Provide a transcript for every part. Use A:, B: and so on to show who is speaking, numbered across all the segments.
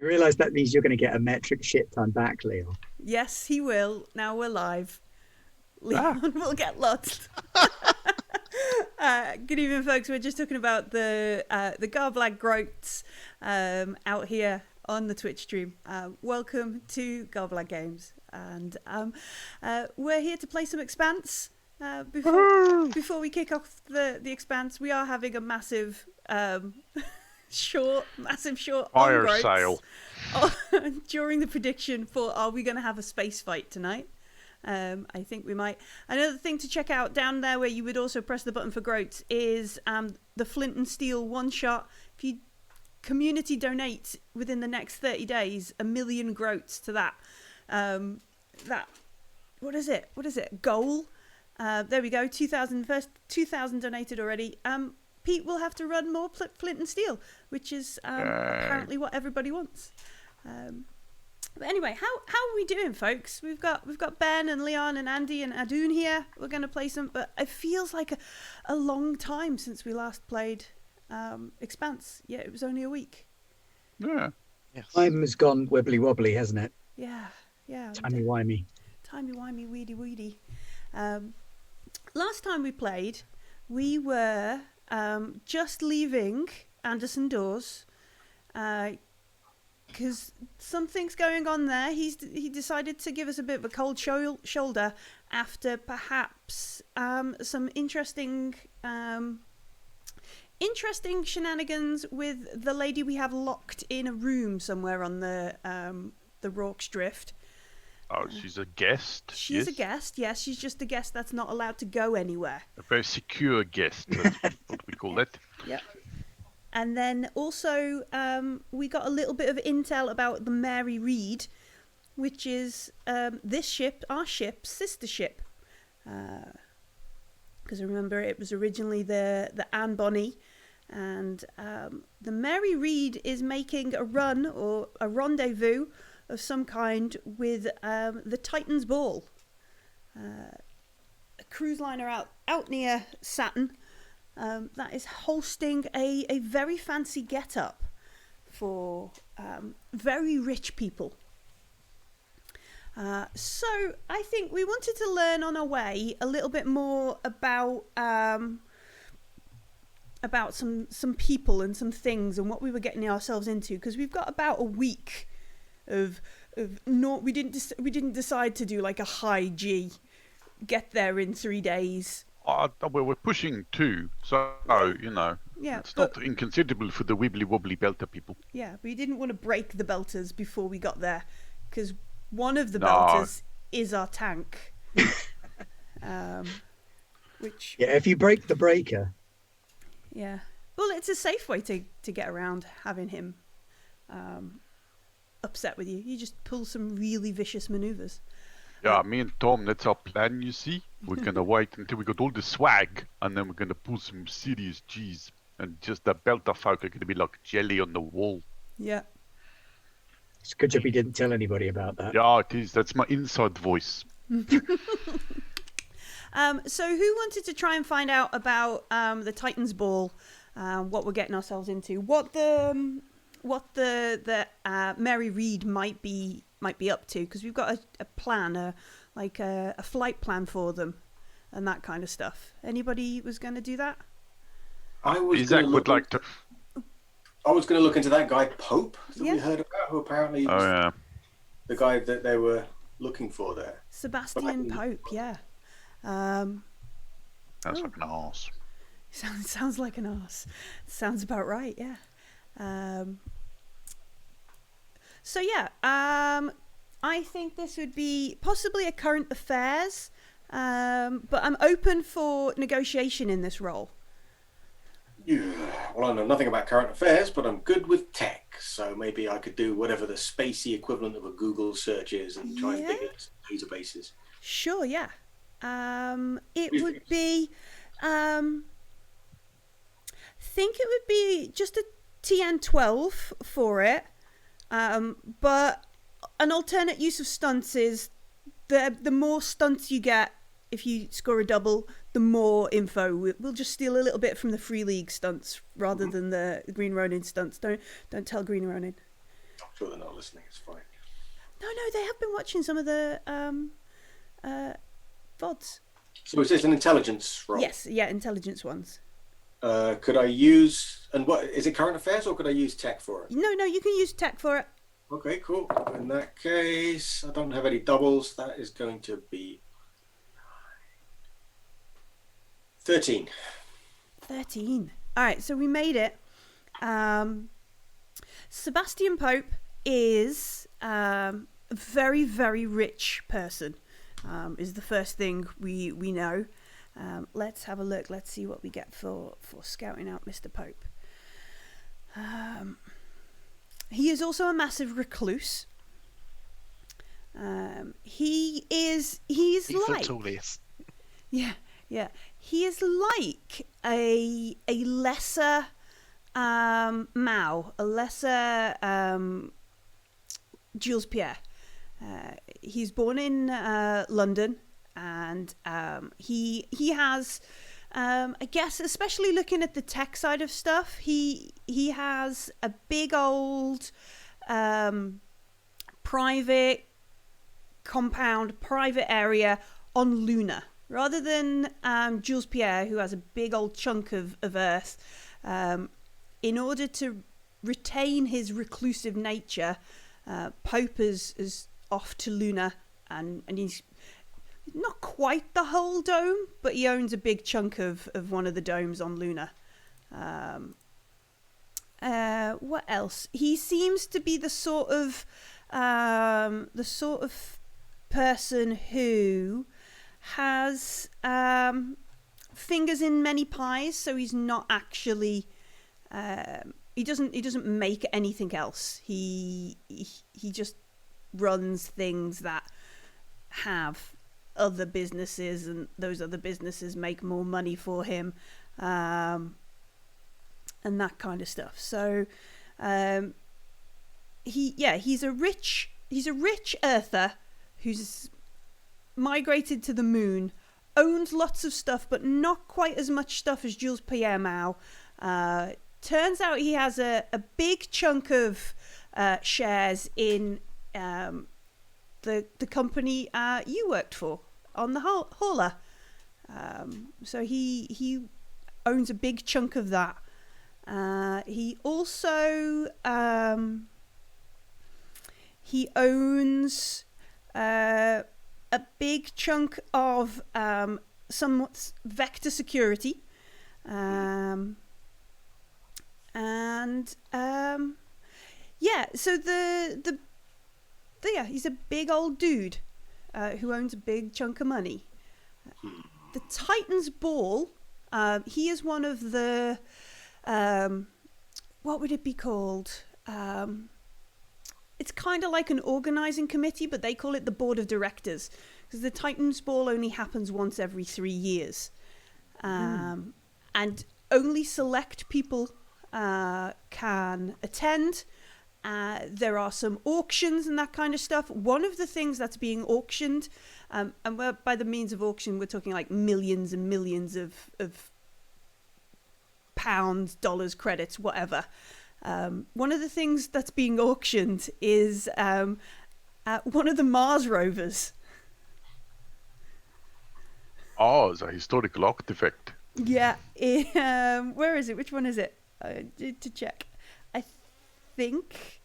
A: You realise that means you're going to get a metric shit ton back, Leo.
B: Yes, he will. Now we're live.
C: Ah,
B: Leon will get lost. Good evening, folks. We're just talking about the Garblag Groats out here on the Twitch stream. Welcome to Garblag Games, and we're here to play some Expanse. Before we kick off the Expanse, we are having a massive massive short on
C: fire
B: Groats
C: sale.
B: during the prediction for are we going to have a space fight tonight. I think we might. Another thing to check out down there where you would also press the button for Groats is the Flint and Steel one shot. If you community donate within the next 30 days, 1,000,000 Groats to that. What is it? Goal. There we go. 2,000 donated already. Pete will have to run more Flint and Steel, which is apparently what everybody wants. But anyway, how are we doing, folks? We've got Ben and Leon and Andy and Adun here. We're going to play some, but it feels like a long time since we last played Expanse. Yeah, it was only a week.
C: Yeah.
D: Yes.
A: Time has gone wibbly wobbly, hasn't it?
B: Yeah.
A: Timey-wimey.
B: Timey-wimey, weedy. Last time we played, we were just leaving Anderson Doors because something's going on there. He decided to give us a bit of a cold shoulder after perhaps some interesting shenanigans with the lady we have locked in a room somewhere on the Rorke's Drift.
C: Oh, she's a guest.
B: She's a guest, yes. She's just a guest that's not allowed to go anywhere.
C: A very secure guest. That's what we call it.
B: Yep. And then also we got a little bit of intel about the Mary Read, which is this ship, our ship, sister ship. Because remember, it was originally the Anne Bonny. And the Mary Read is making a run or a rendezvous of some kind with the Titan's Ball, a cruise liner out near Saturn that is hosting a very fancy get-up for very rich people. So I think we wanted to learn on our way a little bit more about some people and some things and what we were getting ourselves into, because we've got about a week of no, we didn't decide to do like a high G, get there in 3 days.
C: Well, we're pushing 2, so, you know,
B: Yeah,
C: it's
B: but,
C: not inconsiderable for the wibbly-wobbly belter people.
B: yeah, we didn't want to break the belters before we got there, because one of the
C: No.
B: belters is our tank. Which,
A: Yeah, if you break the breaker,
B: yeah. Well, it's a safe way to get around having him upset with you. You just pull some really vicious maneuvers.
C: Yeah, me and Tom, that's our plan, you see. We're gonna wait until we got all the swag, and then we're gonna pull some serious G's. And just the belter folk are gonna be like jelly on the wall.
B: Yeah.
A: it's a good job you didn't tell anybody about that.
C: Yeah, it is. That's my inside voice.
B: So who wanted to try and find out about the Titan's Ball, what we're getting ourselves into, what the Mary Read might be up to, because we've got a plan, a flight plan for them, and that kind of stuff. Anybody was going to do that?
D: I was
C: Isaac
D: going
C: would like to.
D: to look into that guy Pope that
B: Yeah.
D: we heard about, who apparently
C: Oh
D: was
C: yeah.
D: the guy that they were looking for there.
B: Sebastian Pope, yeah.
C: That's like an arse.
B: Sounds like an arse. Sounds about right, yeah. So yeah, I think this would be possibly a current affairs, but I'm open for negotiation in this role.
D: Yeah. Well, I know nothing about current affairs, but I'm good with tech, so maybe I could do whatever the spacey equivalent of a Google search is and try and dig
B: Yeah.
D: into databases.
B: Sure, yeah. It would be, think it would be just a TN12 for it, but an alternate use of stunts is the more stunts you get, if you score a double, the more info. We'll just steal a little bit from the Free League stunts rather than the Green Ronin stunts. Don't tell Green Ronin.
D: I'm sure they're not listening. It's fine.
B: No, they have been watching some of the VODs.
D: So is this an intelligence roll?
B: Yes, yeah, intelligence ones.
D: Could I use, and what is it, current affairs, or could I use tech for it?
B: No, you can use tech for it.
D: Okay, cool. In that case, I don't have any doubles. That is going to be 13.
B: 13. All right, so we made it. Sebastian Pope is a very, very rich person, is the first thing we know. Let's have a look. Let's see what we get for scouting out Mr. Pope. He is also a massive recluse. He's like...
E: tall he is.
B: Yeah. He is like a lesser Mao, a lesser Jules Pierre. He's born in London, and he has, I guess, especially looking at the tech side of stuff, he has a big old private compound, private area on Luna. Rather than Jules Pierre, who has a big old chunk of Earth, in order to retain his reclusive nature, Pope is off to Luna, and he's not quite the whole dome, but he owns a big chunk of one of the domes on Luna. What else? He seems to be the sort of person who has fingers in many pies, so he's not actually he doesn't make anything else. He just runs things that have other businesses, and those other businesses make more money for him, and that kind of stuff. So he's a rich earther who's migrated to the moon, owns lots of stuff, but not quite as much stuff as Jules Pierre Mao. Turns out he has a big chunk of shares in the company you worked for on the hauler. So he owns a big chunk of that. He also he owns a big chunk of somewhat vector security, and so he's a big old dude who owns a big chunk of money. The Titan's Ball, he is one of the what would it be called? It's kind of like an organizing committee, but they call it the board of directors, because the Titan's Ball only happens once every 3 years, and only select people can attend. There are some auctions and that kind of stuff. One of the things that's being auctioned, and by the means of auction, we're talking like millions and millions of pounds, dollars, credits, whatever. One of the things that's being auctioned is one of the Mars rovers.
C: Oh, it's a historical artifact.
B: Yeah. Where is it? Which one is it? To check. I think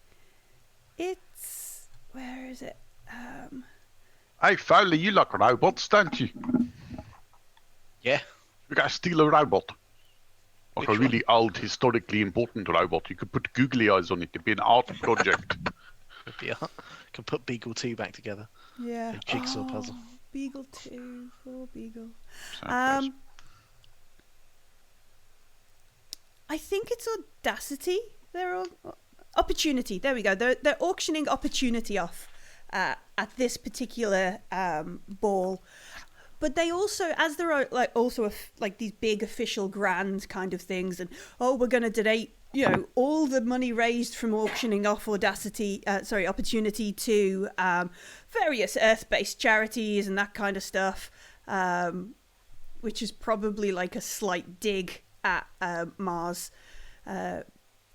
B: it's... Where is it?
C: Hey, Fowler, you like robots, don't you?
E: Yeah.
C: You gotta steal a robot. Like
E: Which
C: a really old, historically important robot. You could put googly eyes on it. It'd be an art project.
E: Can put Beagle 2 back together.
B: Yeah.
E: A jigsaw puzzle.
B: Beagle 2. Poor Beagle.
C: So
B: I think it's Audacity. They're all... Opportunity. There we go. They're auctioning Opportunity off at this particular ball. But they also, as there are like these big official grand kind of things, and we're going to donate, all the money raised from auctioning off Opportunity to various Earth-based charities and that kind of stuff, which is probably like a slight dig at Mars.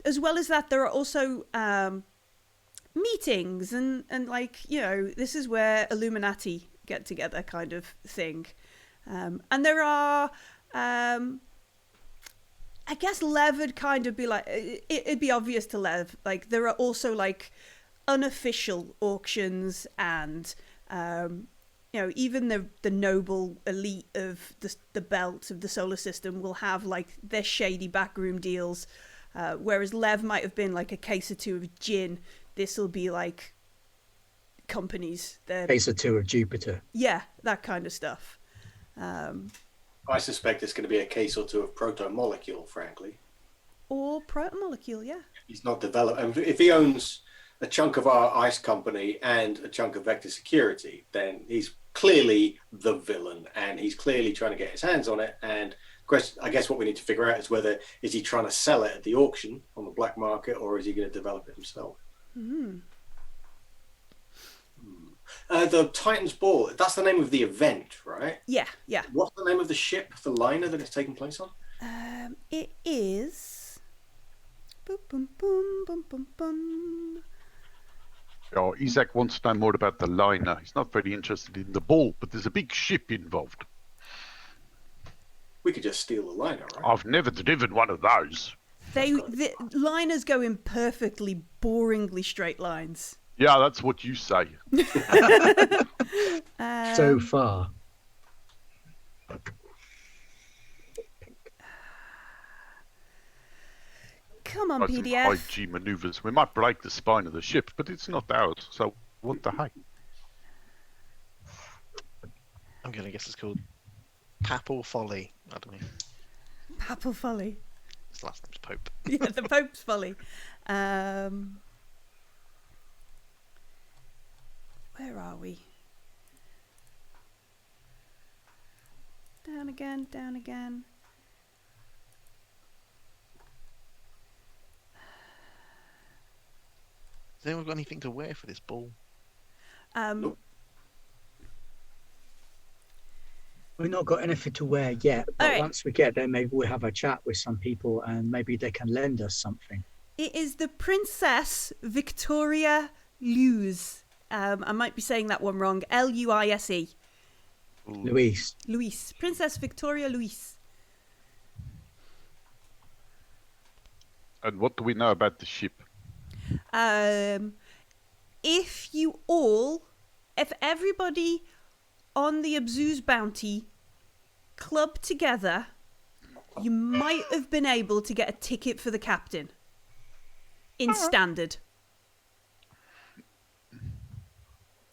B: As well as that, there are also meetings and like, you know, this is where Illuminati get together kind of thing. And there are, I guess Lev would kind of be like, it'd be obvious to Lev, like there are also like unofficial auctions and, you know, even the noble elite of the belt of the solar system will have like their shady backroom deals. Whereas Lev might have been like a case or two of gin, this will be like companies.
A: Case or two of Jupiter.
B: Yeah, that kind of stuff.
D: I suspect it's going to be a case or two of proto-molecule, frankly.
B: Or protomolecule, yeah.
D: He's not developed. And if he owns a chunk of our ICE company and a chunk of Vector Security, then he's clearly the villain, and he's clearly trying to get his hands on it. And question, I guess what we need to figure out is whether is he trying to sell it at the auction on the black market, or is he going to develop it himself? The Titan's Ball, that's the name of the event, right?
B: Yeah, yeah.
D: What's the name of the ship, the liner that it's taking place on?
B: It is... Boom, boom, boom, boom, boom, boom.
C: Oh, Isaac wants to know more about the liner. He's not very interested in the ball, but there's a big ship involved.
D: We could just steal the liner, right?
C: I've never driven one of those.
B: The liners go in perfectly, boringly straight lines.
C: Yeah, that's what you say.
A: So far.
B: Come on,
C: Like some
B: PDF.
C: high G maneuvers. We might break the spine of the ship, but it's not ours. So what the heck?
E: I'm going to guess it's called Papal Folly. I don't know.
B: Papal Folly.
E: His last name's Pope.
B: Yeah, the Pope's Folly. Where are we? Down again, down again.
E: Has anyone got anything to wear for this ball?
D: Nope.
A: We've not got anything to wear yet, but
B: Alright.
A: once we get there, maybe we'll have a chat with some people and maybe they can lend us something.
B: It is the Princess Victoria Luse. I might be saying that one wrong. Luise.
A: Luis.
B: Luis. Princess Victoria Luis.
C: And what do we know about the ship?
B: If everybody on the Abzu's bounty club together, you might have been able to get a ticket for the captain in standard.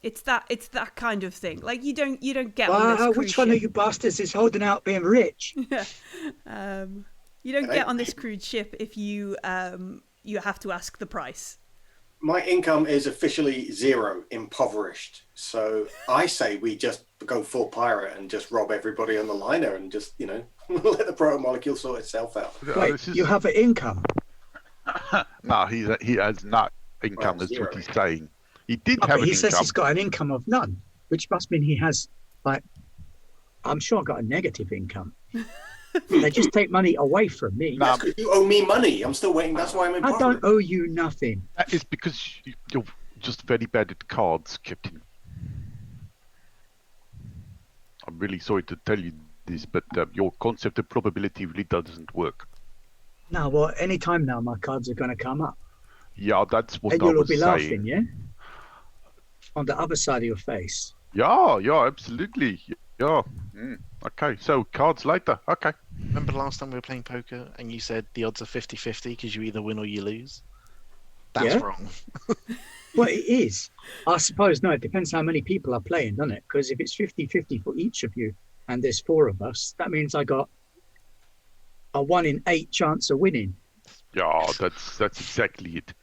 B: It's that kind of thing. Like you don't get on this cruise
A: Which one
B: ship.
A: of you bastards is holding out being rich?
B: You don't get on this cruise ship if you have to ask the price.
D: My income is officially 0, impoverished. So I say we just go full pirate and just rob everybody on the liner and just, you know, let the proto-molecule sort itself out.
A: Wait,
C: This is-
A: you have an income?
C: No, he has no income.
D: Well,
C: That's what
D: 0.
C: he's saying. He did
A: Oh,
C: have
A: but
C: an
A: he says
C: income.
A: he's got an income of none, which must mean he has, like, I'm sure I've got a negative income. They just take money away from me.
C: No.
D: That's 'cause you owe me money. I'm still waiting. That's why I'm
A: I
D: impoverished.
A: don't owe you nothing.
C: That is because you're just very bad at cards, Captain. I'm really sorry to tell you this, but your concept of probability really doesn't work.
A: No, well, any time now, my cards are going to come up.
C: Yeah, that's what
A: And
C: I
A: you'll
C: was
A: be
C: saying.
A: laughing, yeah? On the other side of your face.
C: Yeah, absolutely. Yeah. Okay, so cards later. Okay.
E: Remember last time we were playing poker and you said the odds are 50-50 because you either win or you lose? That's
A: Yeah.
E: wrong.
A: Well, it is. I suppose, no, it depends how many people are playing, doesn't it? Because if it's 50-50 for each of you, and there's 4 of us, that means I got a 1 in 8 chance of winning.
C: Yeah, that's exactly it.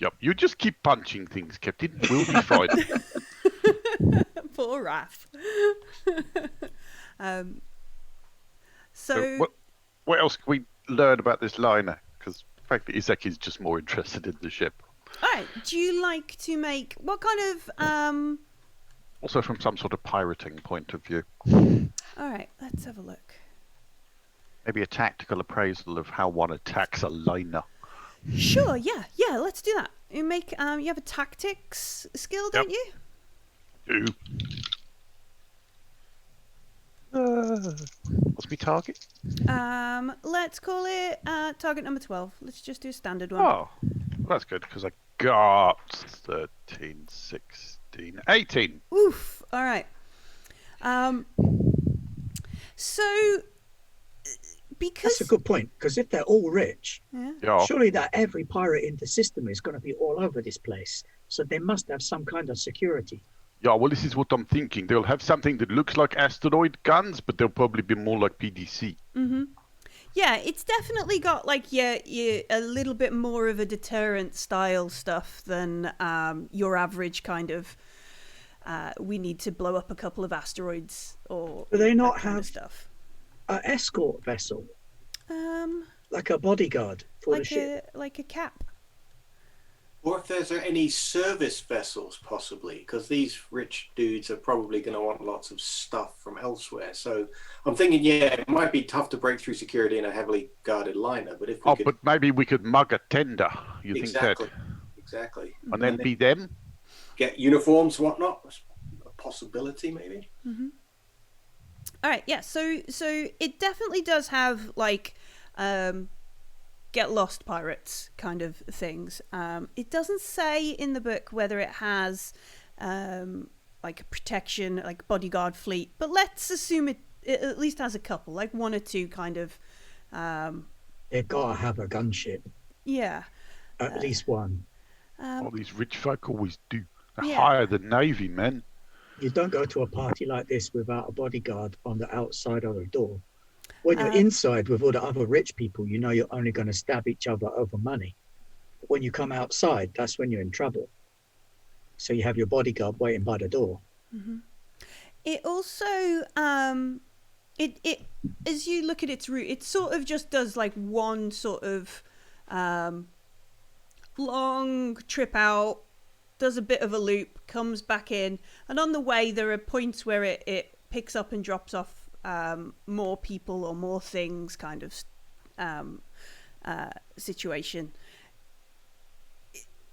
C: Yep. You just keep punching things, Captain. We'll be fine.
B: Poor Raph.
C: So what else can we learn about this liner? Because frankly, Isaac is just more interested in the ship.
B: All right. Do you like to make what kind of?
C: Also from some sort of pirating point of view.
B: All right. Let's have a look.
C: Maybe a tactical appraisal of how one attacks a liner.
B: Sure. Yeah. Let's do that. you make you have a tactics skill, don't you?
C: Do. What's my target?
B: Let's call it target number 12. Let's just do a standard one.
C: Oh, that's good because I got 13, 16, 18.
B: Oof. All right. So because
A: That's a good point, because if they're all rich,
C: Yeah.
A: surely that every pirate in the system is going to be all over this place. So they must have some kind of security.
C: Yeah, well, this is what I'm thinking. They'll have something that looks like asteroid guns, but they'll probably be more like PDC.
B: yeah, it's definitely got like a little bit more of a deterrent style stuff than your average kind of. We need to blow up a couple of asteroids or
A: Do they not
B: that kind of
A: have
B: stuff.
A: an escort vessel,
B: Um,
A: like a bodyguard for the ship?
B: like a cap.
D: Or if there's any service vessels, possibly, because these rich dudes are probably going to want lots of stuff from elsewhere. So I'm thinking, yeah, it might be tough to break through security in a heavily guarded liner, but if we could,
C: But maybe we could mug a tender. You
D: exactly,
C: think that?
D: exactly,
C: And then be them?
D: get uniforms, whatnot, a possibility, maybe.
B: All right, yeah. So it definitely does have like get lost pirates kind of things. It doesn't say in the book whether it has like a protection, like bodyguard fleet, but let's assume it at least has a couple, like one or two kind of.
A: They've got to have a gunship,
B: Yeah.
A: at least one.
C: All these rich folk always do. They're
B: Yeah.
C: higher than Navy, man.
A: You don't go to a party like this without a bodyguard on the outside of the door. When you're inside with all the other rich people, you know you're only going to stab each other over money. But when you come outside, that's when you're in trouble. So you have your bodyguard waiting by the door.
B: It also it as you look at its route, it sort of just does like one sort of long trip out, does a bit of a loop, comes back in, and on the way there are points where it picks up and drops off more people or more things kind of situation.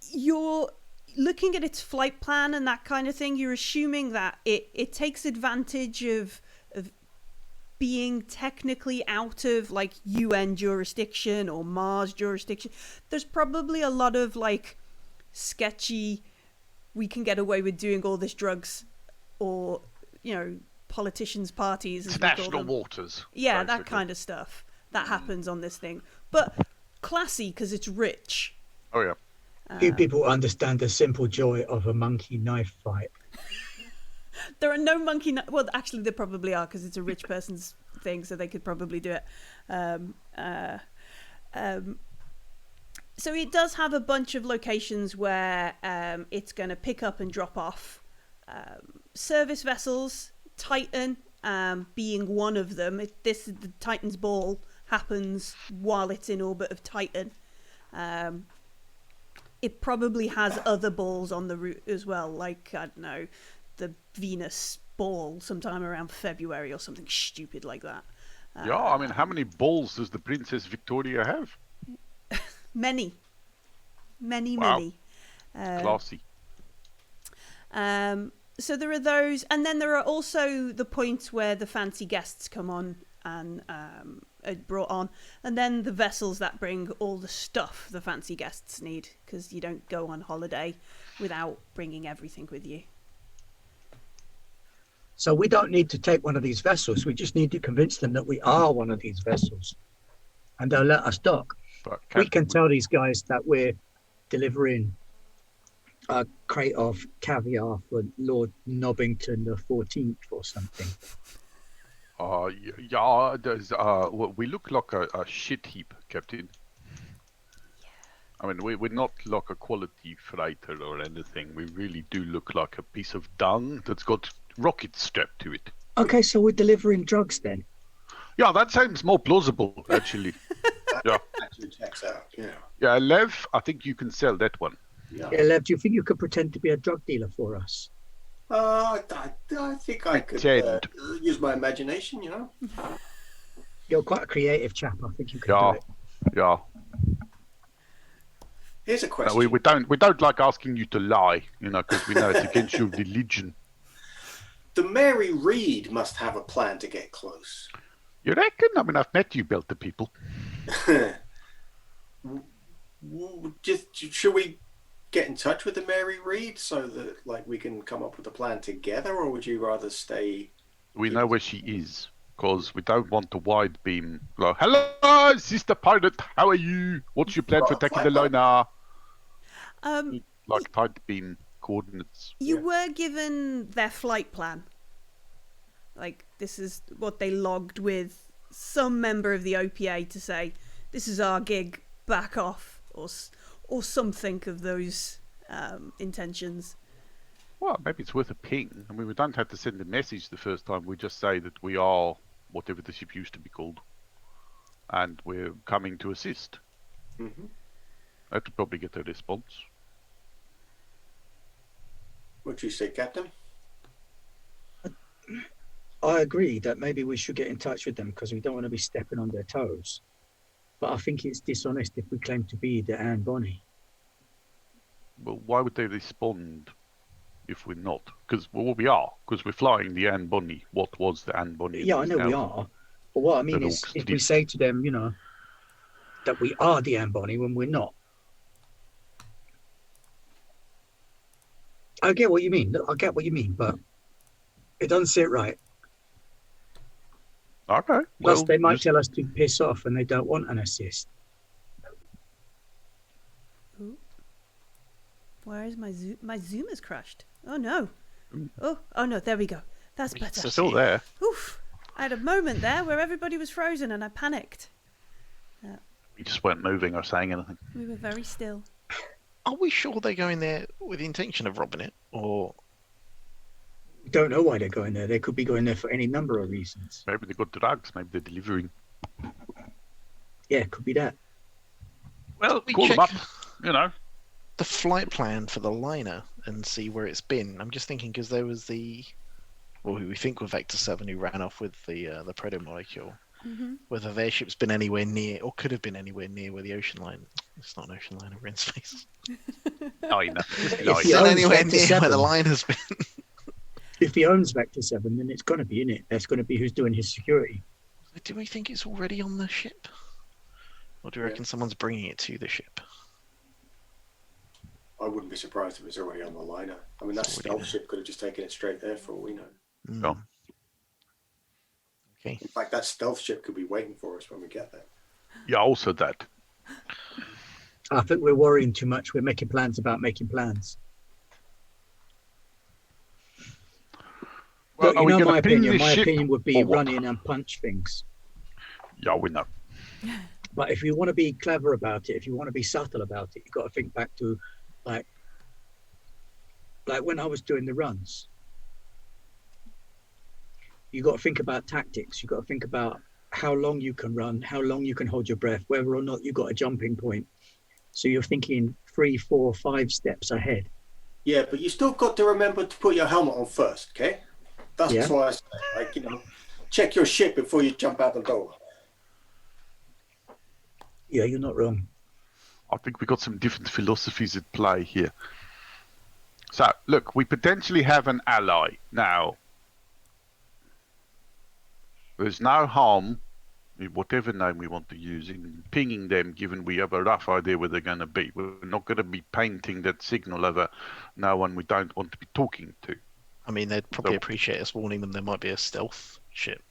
B: You're looking at its flight plan and that kind of thing, you're assuming that it takes advantage of being technically out of like UN jurisdiction or Mars jurisdiction. There's probably a lot of like sketchy, we can get away with doing all this drugs, or politicians' parties, as
C: It's
B: we call
C: national
B: them.
C: waters.
B: Yeah, that
C: basically.
B: kind of stuff that happens on this thing, but classy because it's rich.
C: Oh, yeah.
A: Few people understand the simple joy of a monkey knife fight.
B: There are no monkey. Well, actually, there probably are because it's a rich person's thing, so they could probably do it. So it does have a bunch of locations where it's going to pick up and drop off service vessels. Titan being one of them. The Titan's ball happens while it's in orbit of Titan. It probably has other balls on the route as well, like, I don't know, the Venus ball sometime around February or something stupid like that.
C: Yeah, I mean, how many balls does the Princess Victoria have?
B: Many.
C: Wow.
B: Many.
C: Classy.
B: So there are those, and then there are also the points where the fancy guests come on and are brought on, and then the vessels that bring all the stuff the fancy guests need, because you don't go on holiday without bringing everything with you.
A: So we don't need to take one of these vessels. We just need to convince them that we are one of these vessels, and they'll let us dock.
C: But
A: We can tell these guys that we're delivering a crate of caviar for Lord Nobbington the 14th or something.
C: Yeah, we look like a shit heap, Captain. I mean, we're not like a quality freighter or anything. We really do look like a piece of dung that's got rockets strapped to it.
A: Okay, so we're delivering drugs then.
C: Yeah, that sounds more plausible, actually. Yeah.
D: Actually checks out. Yeah.
C: Yeah, Lev, I think you can sell that one.
D: Yeah.
A: Yeah, Lev, do you think you could pretend to be a drug dealer for us?
D: I think I could
C: Pretend.
D: use my imagination.
A: You're quite a creative chap. I think you could
C: Yeah.
A: do it.
C: Yeah.
D: Here's a
C: No,
D: question.
C: we don't like asking you to lie, because we know it's against your religion.
D: The Mary Reed must have a plan to get close.
C: You reckon? I mean, I've met you built the people.
D: Should we get in touch with the Mary Reed so that we can come up with a plan together, or would you rather stay?
C: We know where she is, because we don't want to wide beam. Like, hello, sister pirate, how are you? What's your plan for attacking the liner? Tight beam coordinates.
B: You were given their flight plan. This is what they logged with some member of the OPA to say, this is our gig, back off, or something of those intentions.
C: Well, maybe it's worth a ping. I mean, we don't have to send a message the first time. We just say that we are whatever the ship used to be called, and we're coming to assist.
D: Mm-hmm.
C: That would probably get a response.
D: What do you say, Captain?
A: I agree that maybe we should get in touch with them because we don't want to be stepping on their toes. But I think it's dishonest if we claim to be the Anne Bonny.
C: Well, why would they respond if we're not? Because we are. Because we're flying the Anne Bonny. What was the Anne Bonny?
A: Yeah, I know we are. But what I mean is, if we say to them, that we are the Anne Bonny when we're not. I get what you mean. I get what you mean, but it doesn't sit right.
C: Okay.
A: Plus, they might tell us to piss off and they don't want an assist.
B: Ooh. Where is my Zoom? My Zoom has crashed. Oh no. Oh no, there we go. That's better.
C: It's still there.
B: Oof. I had a moment there where everybody was frozen and I panicked.
C: We just weren't moving or saying anything.
B: We were very still.
E: Are we sure they're going there with the intention of robbing it, or?
A: We don't know why they're going there. They could be going there for any number of reasons.
C: Maybe they got drugs. Maybe they're delivering.
A: Yeah, it could be that.
C: Well,
E: we
C: call them up.
E: The flight plan for the liner and see where it's been. I'm just thinking because there was who we think were Vector 7 who ran off with the Predator molecule.
B: Mm-hmm.
E: Whether their ship's been anywhere near, or could have been anywhere near where the ocean line. It's not an ocean liner. We're in space.
C: Liner.
A: If he
E: Not
A: owns
E: anywhere
A: Vector
E: near
A: 7,
E: where the liner's been.
A: If he owns Vector 7, then it's going to be in it. That's going to be who's doing his security.
E: Do we think it's already on the ship, or do you reckon someone's bringing it to the ship?
D: I wouldn't be surprised if it's already on the liner. I mean, that stealth ship could have just taken it straight there for all we know.
C: No.
E: Okay.
D: In fact, that stealth ship could be waiting for us when we get there.
C: Yeah, also that.
A: I think we're worrying too much. We're making plans about making plans.
C: Well,
A: Look, my opinion. My
C: ship
A: opinion would be
C: or what?
A: run in and punch things.
C: Yeah, we know.
A: But if you want to be clever about it, if you want to be subtle about it, you've got to think back to like when I was doing the runs. You got to think about tactics. You got to think about how long you can run, how long you can hold your breath, whether or not you got a jumping point. So you're thinking 3, 4, 5 steps ahead.
D: Yeah, but you still got to remember to put your helmet on first, okay? That's why I say, check your ship before you jump out the door.
A: Yeah, you're not wrong.
C: I think we got some different philosophies at play here. So, look, we potentially have an ally. Now, there's no harm, in whatever name we want to use, in pinging them, given we have a rough idea where they're going to be. We're not going to be painting that signal over no one we don't want to be talking to.
E: I mean, they'd probably appreciate us warning them there might be a stealth ship.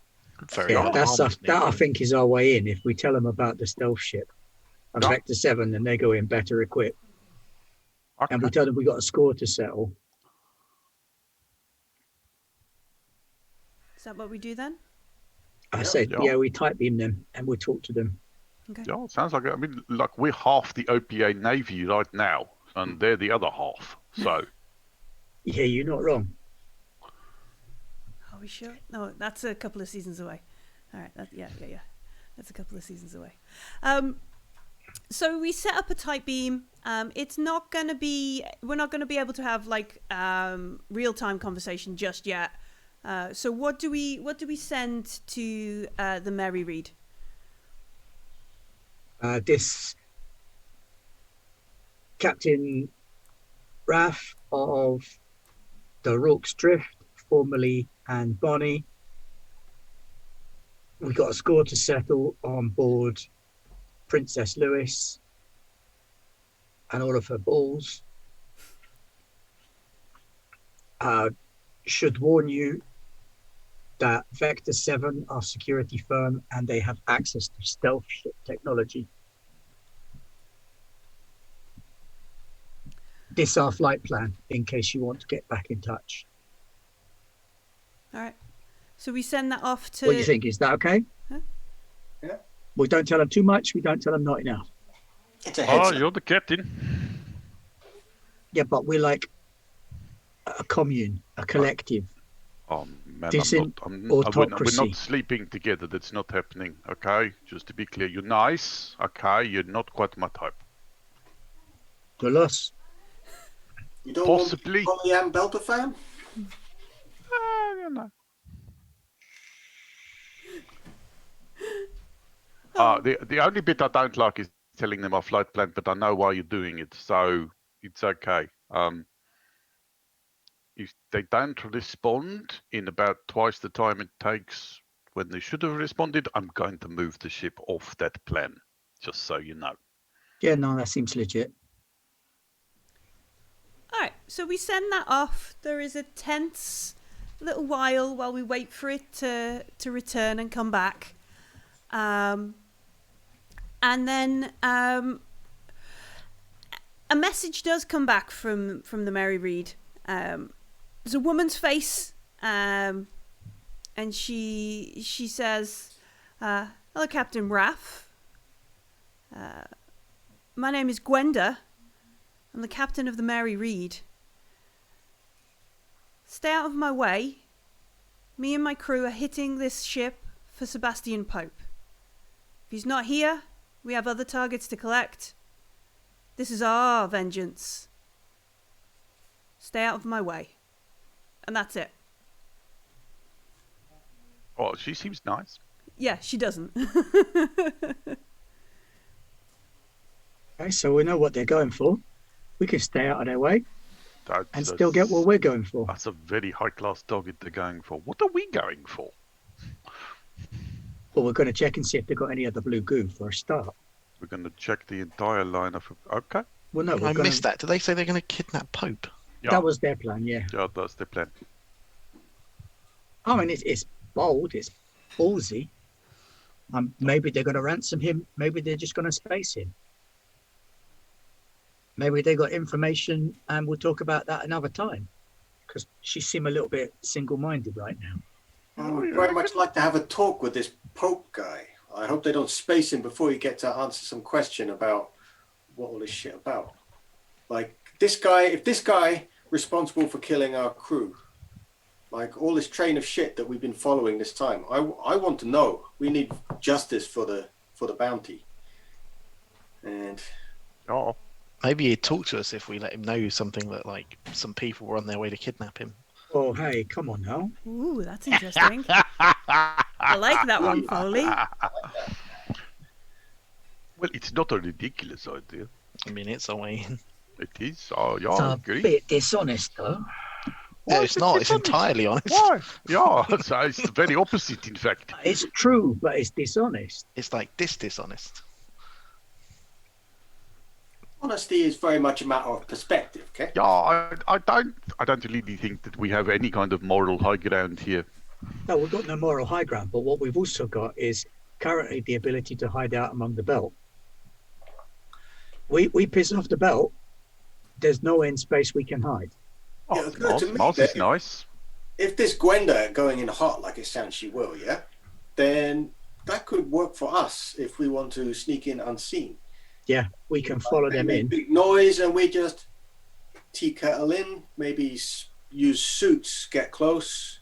A: That I think is our way in. If we tell them about the stealth ship and Vector 7, then they go in better equipped.
C: Okay.
A: And we tell them we got a score to settle.
B: Is that what we do then?
A: I said, we type beam them and we'll talk to them.
B: Okay.
C: Yeah, it sounds like it. I mean, like we're half the OPA Navy right now, and they're the other half. So.
A: Yeah, you're not wrong.
B: Are we sure? No, that's a couple of seasons away. All right. Yeah. That's a couple of seasons away. So we set up a tight beam. It's not going to be. We're not going to be able to have real-time conversation just yet. So what do we send to the Mary
A: Captain Raff of the Rorke's Drift, formerly and Bonnie. We got a score to settle on board Princess Lewis and all of her balls. Should warn you that Vector 7 are a security firm and they have access to stealth ship technology. This is our flight plan in case you want to get back in touch.
B: All right. So we send that off to.
A: What do you think? Is that okay?
B: Huh?
D: Yeah.
A: We don't tell them too much. We don't tell them not enough.
D: It's a heads
C: Oh,
D: up.
C: you're the captain.
A: Yeah, but we're like a commune, a collective.
C: Oh man, we're
A: Autocracy.
C: not sleeping together. That's not happening. Okay, just to be clear, you're nice. Okay, you're not quite my type.
A: To us.
D: You don't
C: Possibly.
D: want Polly Ann Belter fan?
C: You know. The only bit I don't like is telling them our flight plan, but I know why you're doing it, so it's okay. If they don't respond in about twice the time it takes when they should have responded, I'm going to move the ship off that plan, just so you know.
A: Yeah, no, that seems legit.
B: All right. So we send that off. There is a tense little while we wait for it to return and come back. And then a message does come back from the Mary Read. There's a woman's face, and she says, "Hello, Captain Raff. My name is Gwenda. I'm the captain of the Mary Read. Stay out of my way. Me and my crew are hitting this ship for Sebastian Pope. If he's not here, we have other targets to collect. This is our vengeance. Stay out of my way." And that's it.
C: Oh, she seems nice.
B: Yeah, she doesn't.
A: Okay, so we know what they're going for. We can stay out of their way and still get what we're going for.
C: That's a very high-class target they're going for. What are we going for?
A: Well, we're going to check and see if they've got any other blue goo for a start.
C: We're going to check the entire line of... Okay.
A: Well, no,
E: I missed that. Did they say they're going to kidnap Pope?
C: Yeah.
A: That was their plan, yeah.
C: Yeah, that's the plan.
A: I mean, it's bold, it's ballsy. Maybe they're going to ransom him. Maybe they're just going to space him. Maybe they got information and we'll talk about that another time. Because she seems a little bit single-minded right now.
D: I would very much like to have a talk with this Pope guy. I hope they don't space him before you get to answer some question about what all this shit about. Like, this guy, if this guy responsible for killing our crew, like all this train of shit that we've been following this time, I want to know. We need justice for the bounty. And
C: Oh.
E: Maybe he'd talk to us if we let him know something that, like, some people were on their way to kidnap him.
A: Oh, hey, come on now.
B: Ooh, that's interesting. I like that one, Foley.
C: Well, it's not a ridiculous idea.
E: I mean, it's a way in.
C: It is. Oh, yeah,
A: It's
C: I
A: a
C: agree.
A: bit dishonest, though.
E: No, it's not. It's entirely honest.
C: Why? Yeah, it's the very opposite, in fact.
A: It's true, but it's dishonest.
E: It's like dishonest.
D: honesty is very much a matter of perspective, okay?
C: Yeah, I don't really think that we have any kind of moral high ground here.
A: No, we've got no moral high ground, but what we've also got is currently the ability to hide out among the belt. We piss off the belt, there's no end space we can hide.
C: Oh,
D: Yeah, it occurred to me
C: Mars is
D: that-
C: nice.
D: If this Gwenda going in hot like it sounds she will, yeah, then that could work for us if we want to sneak in unseen.
A: Yeah, we can follow
D: They
A: them
D: make
A: in.
D: big noise and we just tea kettle in, maybe use suits, get close.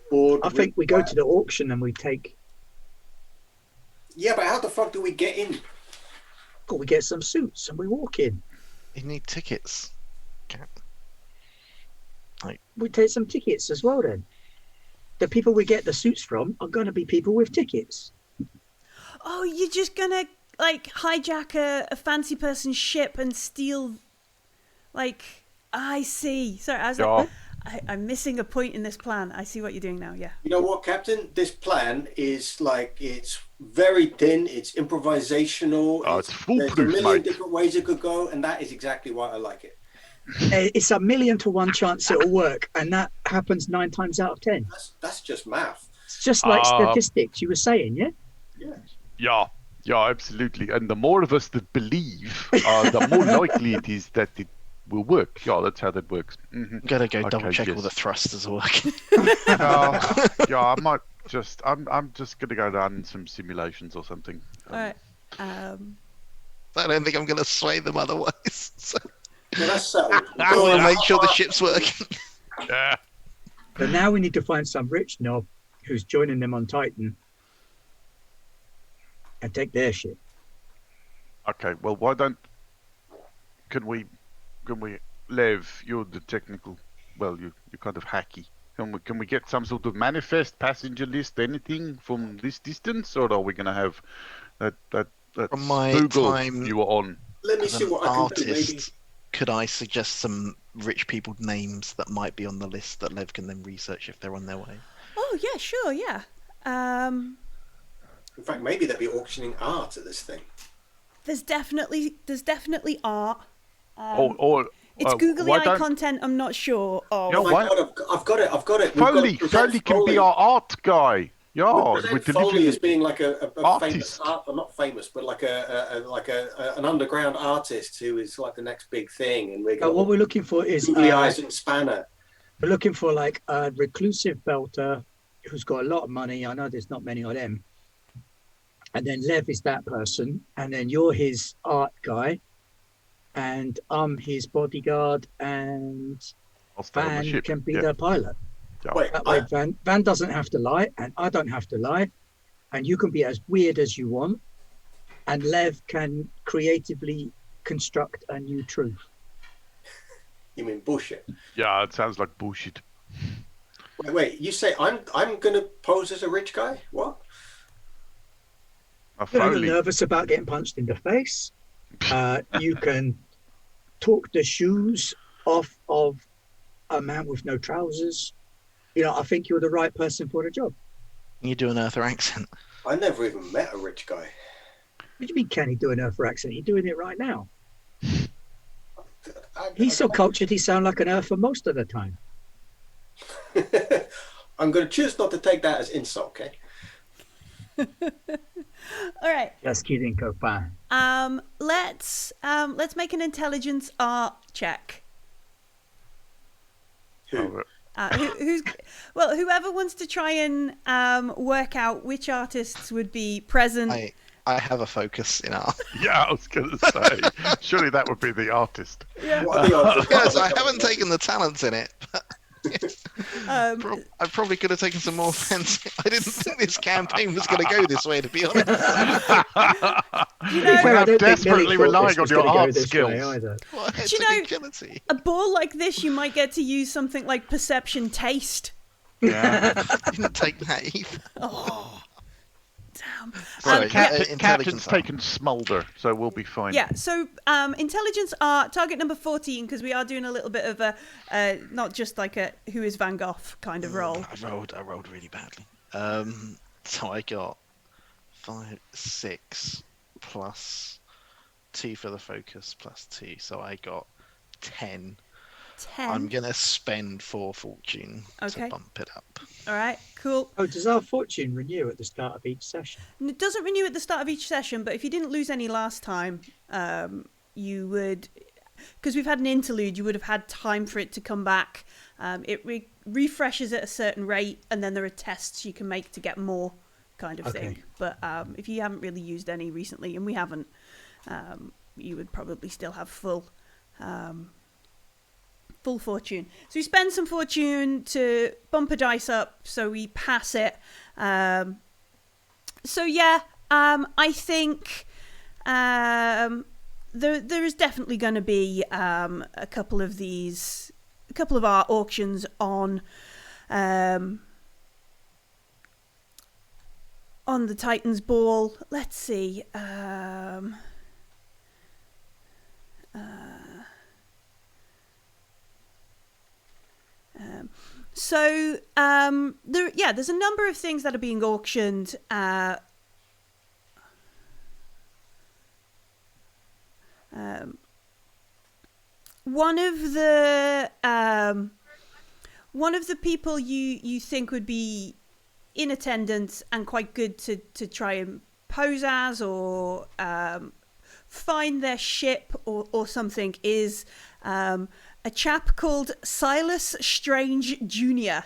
D: Board
A: I think we go to the auction and we take,
D: Yeah, but how the fuck do we get in?
A: oh, we get some suits and we walk in.
E: You need tickets. Cap.
A: We take some tickets as well then. The people we get the suits from are going to be people with tickets.
B: Oh, you're just gonna hijack a fancy person's ship and steal. Like, I see. Sorry, I was like, I'm missing a point in this plan. I see what you're doing now. Yeah.
D: You know what, Captain? This plan is like, it's very thin. It's improvisational.
C: It's foolproof,
D: there's a million
C: mate.
D: different ways it could go, and that is exactly why I like it.
A: It's 1,000,000 to 1 chance it'll work, and that happens 9 times out of 10.
D: That's just math.
A: It's just like statistics you were saying, yeah?
D: Yeah.
C: Yeah, absolutely. And the more of us that believe, the more likely it is that it will work. Yeah, that's how that works. Mm-hmm.
E: Gotta go double check all the thrusters are working.
C: I might just. I'm just gonna go run some simulations or something.
B: All right.
E: I don't think I'm gonna sway them otherwise. So.
D: Well, that's settled.
E: I want to make sure the ship's working.
C: Yeah.
A: But now we need to find some rich knob who's joining them on Titan and take their ship.
C: Okay. Well, why don't? Can we, Lev? You're the technical. Well, you're kind of hacky. Can we get some sort of manifest passenger list, anything from this distance, or are we gonna have that
E: From my
C: Google
E: time
C: you were on?
D: Let me
E: as
D: see
E: an
D: what I can do. Maybe.
E: artist, could I suggest some rich people names that might be on the list that Lev can then research if they're on their way?
B: Oh yeah, sure, yeah.
D: In fact, maybe they'll be auctioning art at this thing.
B: There's definitely art. It's googly eye content. I'm not sure. Oh,
C: You know
D: Oh my God, I've got it.
C: Foley can be our art guy. Yeah,
D: we Foley as being like a famous art, or not famous, but like an underground artist who is like the next big thing. And we're
A: What we're looking for is
D: googly eyes and spanner.
A: we're looking for like a reclusive belter who's got a lot of money. I know there's not many of them. And then Lev is that person, and then you're his art guy, and I'm his bodyguard, and
C: I'll stay on the
A: Van
C: ship.
A: can be the pilot.
C: Yeah.
D: Wait,
A: That way, Van doesn't have to lie, and I don't have to lie, and you can be as weird as you want, and Lev can creatively construct a new truth.
D: you mean bullshit?
C: Yeah, it sounds like bullshit.
D: Wait. You say I'm going to pose as a rich guy? What?
C: A
A: You're
C: Foley.
A: nervous about getting punched in the face. You can talk the shoes off of a man with no trousers. I think you're the right person for the job.
E: You do an Earther accent.
D: I never even met a rich guy.
A: What do you mean, can he do an Earther accent? You're doing it right now.
D: I
A: He's so cultured, he sounds like an Earther most of the time.
D: I'm going to choose not to take that as insult, okay?
B: all right.
A: Just kidding, Copain.
B: Let's make an intelligence art check.
D: Who?
B: Whoever wants to try and work out which artists would be present.
E: I have a focus in art.
C: Yeah, I was going to say. Surely that would be the artist.
D: What are the odds?
E: Yes, I haven't taken the talents in it. But I probably could have taken some more fancy. I didn't think this campaign was going to go this way, to be honest.
C: I'm desperately relying on your art skills.
E: Agility.
B: A ball like this, you might get to use something like perception taste.
C: Yeah.
E: I didn't take that either.
B: Oh, damn.
E: Sorry,
C: Captain's
E: art.
C: taken smolder, so we'll be fine.
B: Yeah, so intelligence art, target number 14, because we are doing a little bit of a, not just like a who is Van Gogh kind of roll.
E: I rolled really badly. So I got 6 plus 2 for the focus plus 2, so I got 10.
B: 10.
E: I'm gonna spend 4 fortune
B: Okay.
E: to bump it up.
B: All right, cool.
A: Oh, does our fortune renew at the start of each session?
B: And it doesn't renew at the start of each session, but if you didn't lose any last time, you would, because we've had an interlude, you would have had time for it to come back. It refreshes at a certain rate, and then there are tests you can make to get more, kind of thing. But if you haven't really used any recently, and we haven't, you would probably still have full fortune. So we spend some fortune to bump a dice up, so we pass it. I think there is definitely going to be a couple of our auctions on on the Titans Ball. Let's see. There's a number of things that are being auctioned. One of the people you think would be in attendance and quite good to try and pose as or find their ship or something is a chap called Silas Strange Jr.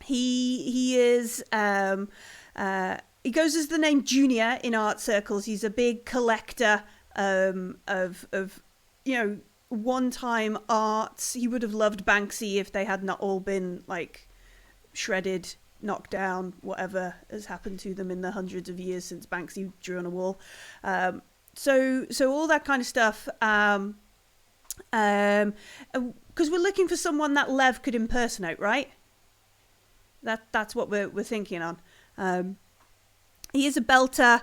B: He goes as the name Junior in art circles. He's a big collector of one-time arts. He would have loved Banksy if they had not all been like shredded, knocked down, whatever has happened to them in the hundreds of years since Banksy drew on a wall. So all that kind of stuff. Because we're looking for someone that Lev could impersonate, right? That's what we're thinking on. He is a belter,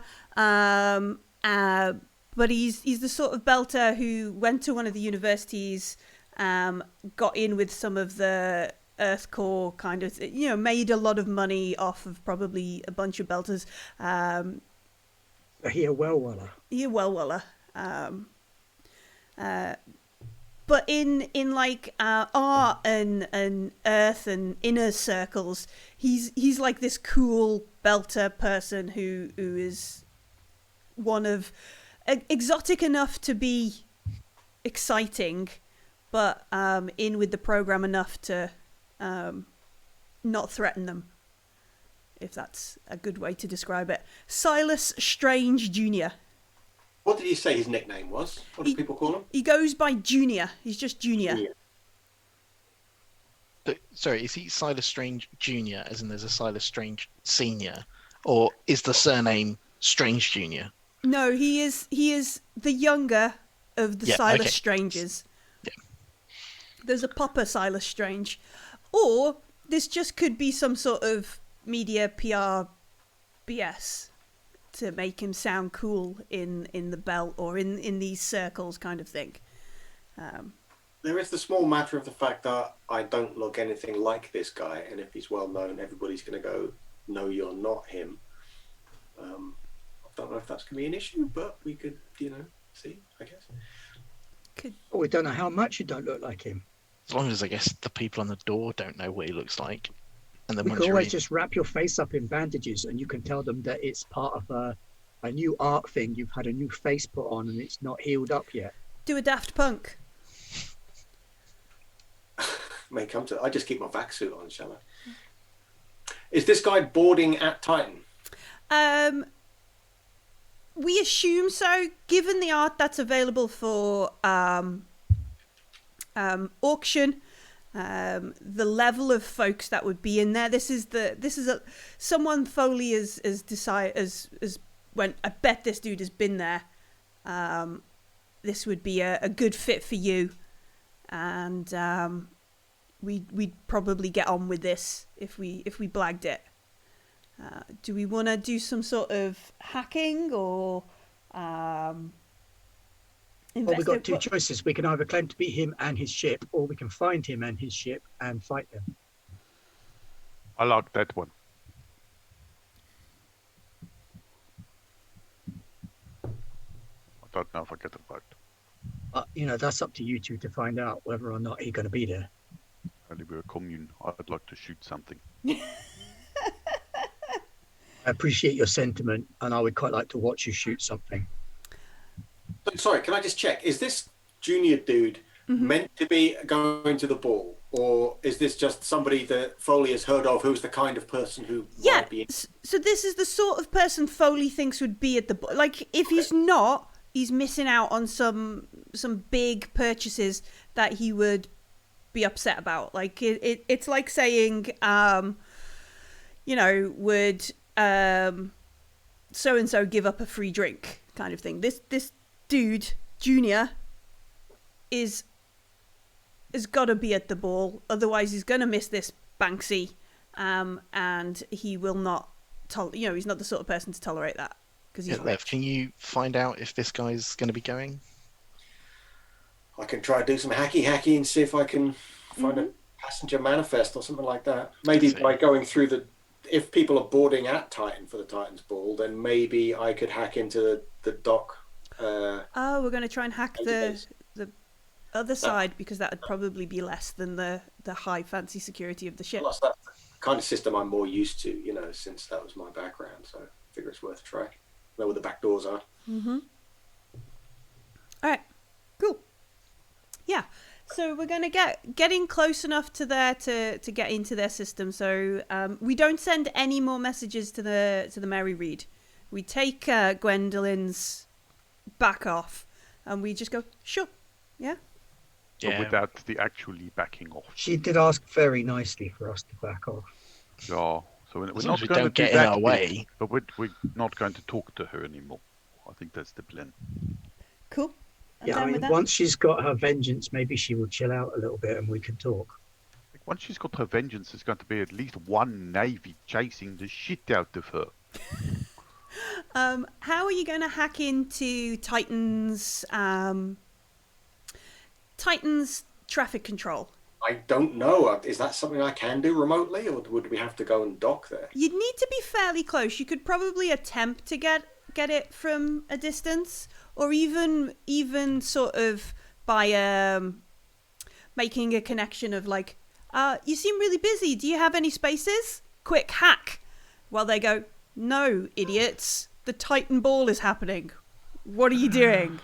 B: but he's the sort of belter who went to one of the universities, got in with some of the Earth Core kind of, made a lot of money off of probably a bunch of belters.
A: He a well-weller.
B: But in like art and earth and inner circles, he's like this cool belter person who is one of exotic enough to be exciting, but in with the program enough to not threaten them, if that's a good way to describe it. Silas Strange Jr.
D: What did he say his nickname was? What do people call him?
B: He goes by Junior. He's just Junior.
E: But, sorry, is he Silas Strange Jr., as in there's a Silas Strange Senior, or is the surname Strange Jr.?
B: No, he is the younger of the Silas Stranges.
E: Yeah.
B: There's a Papa Silas Strange. Or this just could be some sort of media PR BS to make him sound cool in the belt or in these circles kind of thing.
D: There is the small matter of the fact that I don't look anything like this guy, and if he's well known, everybody's going to go, no, you're not him. I don't know if that's going to be an issue, but we could, see, I guess.
A: We don't know how much you don't look like him.
E: As long as, I guess, the people on the door don't know what he looks like. And then
A: You can always just wrap your face up in bandages and you can tell them that it's part of a new art thing. You've had a new face put on and it's not healed up yet.
B: Do a Daft Punk.
D: May come to. I just keep my vac suit on, shall I? Is this guy boarding at Titan?
B: We assume so, given the art that's available for auction. The level of folks that would be in there. This is someone Foley has decided as went. I bet this dude has been there. This would be a good fit for you, and we'd probably get on with this if we blagged it. Do we want to do some sort of hacking or?
A: Well, we've got two choices. We can either claim to be him and his ship, or we can find him and his ship and fight them.
C: I like that one. I don't know if I get it right.
A: But, that's up to you two to find out whether or not he's going to be there.
C: Only we're a commune. I'd like to shoot something.
A: I appreciate your sentiment, and I would quite like to watch you shoot something.
D: Sorry, can I just check? Is this junior dude meant to be going to the ball? Or is this just somebody that Foley has heard of who's the kind of person who might be...
B: So this is the sort of person Foley thinks would be at the ball. Like, if he's not, he's missing out on some big purchases that he would be upset about. Like, it's like saying, would so-and-so give up a free drink kind of thing. This dude, Junior, has got to be at the ball. Otherwise, he's going to miss this Banksy, and he will not he's not the sort of person to tolerate that because he's
E: Yeah,
B: rich.
E: can you find out if this guy's going to be going?
D: I can try to do some hacky and see if I can find a passenger manifest or something like that. Maybe by going through if people are boarding at Titan for the Titan's Ball, then maybe I could hack into the dock.
B: We're going to try and hack the other side because that would probably be less than the high fancy security of the ship.
D: Plus, that's the kind of system I'm more used to, since that was my background. So I figure it's worth a try. Know where the back doors are.
B: Mm-hmm. All right, cool. Yeah, so we're going to getting close enough to there to get into their system. So we don't send any more messages to the Mary Read. We take Gwendolyn's back off, and we just go, sure, yeah.
C: But without the actually backing off.
A: She did ask very nicely for us to back off.
C: Yeah, so we're
E: As long
C: not
E: as we
C: going
E: don't
C: to
E: get
C: do
E: in
C: that
E: our way.
C: but we're not going to talk to her anymore. I think that's the plan.
B: Cool.
A: Yeah, I mean, once she's got her vengeance, maybe she will chill out a little bit and we can talk.
C: Once she's got her vengeance, there's going to be at least one navy chasing the shit out of her.
B: How are you going to hack into Titan's traffic control?
D: I don't know. Is that something I can do remotely, or would we have to go and dock there?
B: You'd need to be fairly close. You could probably attempt to get it from a distance, or even sort of by making a connection of like, you seem really busy. Do you have any spaces? Quick hack. While they go, no, idiots. The Titan Ball is happening. What are you doing?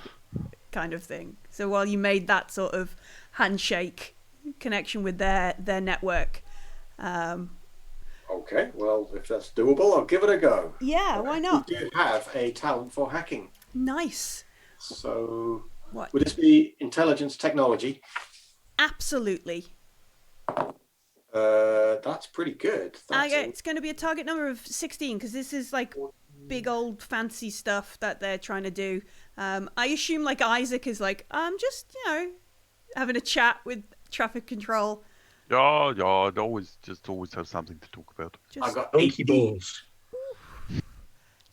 B: Kind of thing. So while you made that sort of handshake connection with their network.
D: Okay, well, if that's doable, I'll give it a go.
B: Yeah, why not?
D: We do have a talent for hacking.
B: Nice.
D: So,
B: What?
D: would this be intelligence technology?
B: Absolutely.
D: That's pretty good.
B: It's going to be a target number of 16 because this is like big old fancy stuff that they're trying to do. I assume like Isaac is like, I'm just, having a chat with traffic control.
C: Yeah, I'd always have something to talk about.
D: I've got
A: Donkey
D: 18.
A: balls.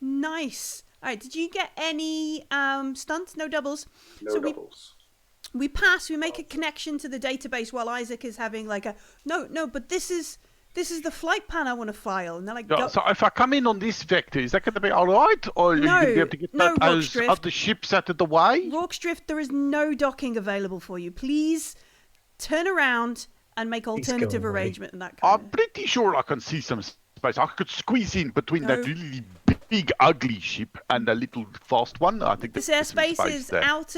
B: Nice. All right, did you get any stunts? No doubles?
D: No doubles.
B: We make a connection to the database while Isaac is having like no, but this is the flight plan I want to file. And they're like,
C: Yeah, so if I come in on this vector, is that going to be all right? Or are you going to be able to get those other ships out of the way?
B: Rorke's Drift, there is no docking available for you. Please turn around and make alternative arrangement and that kind
C: I'm pretty sure I can see some space. I could squeeze in between that really big, ugly ship and a little fast one. I think
B: this
C: there's some
B: airspace
C: space
B: is
C: there.
B: out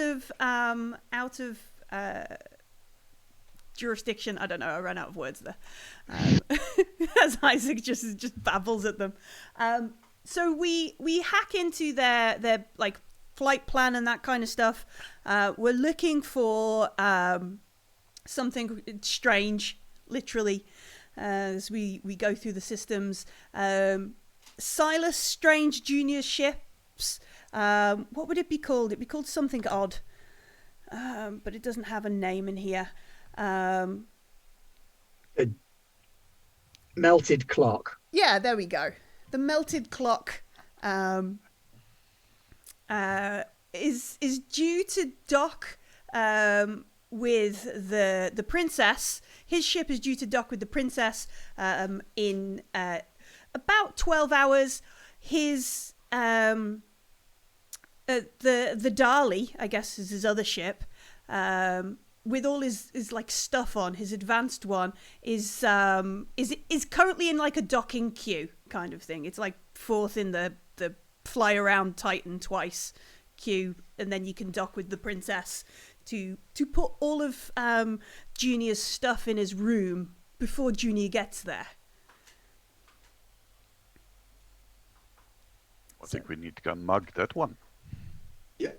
B: of jurisdiction. I don't know. I ran out of words there. As Isaac just babbles at them. So we hack into their like flight plan and that kind of stuff. We're looking for something strange, literally, as we go through the systems. Silas Strange Junior ships. What would it be called? It'd be called something odd, but it doesn't have a name in here.
A: A melted clock.
B: Yeah, there we go. The melted clock is due to dock with the princess. His ship is due to dock with the princess in about 12 hours. His the Dali, I guess, is his other ship. With all his like stuff on, his advanced one is currently in like a docking queue kind of thing. It's like fourth in the fly around Titan twice queue, and then you can dock with the princess to put all of Junior's stuff in his room before Junior gets there.
C: I think we need to go and mug that one.
D: Yeah.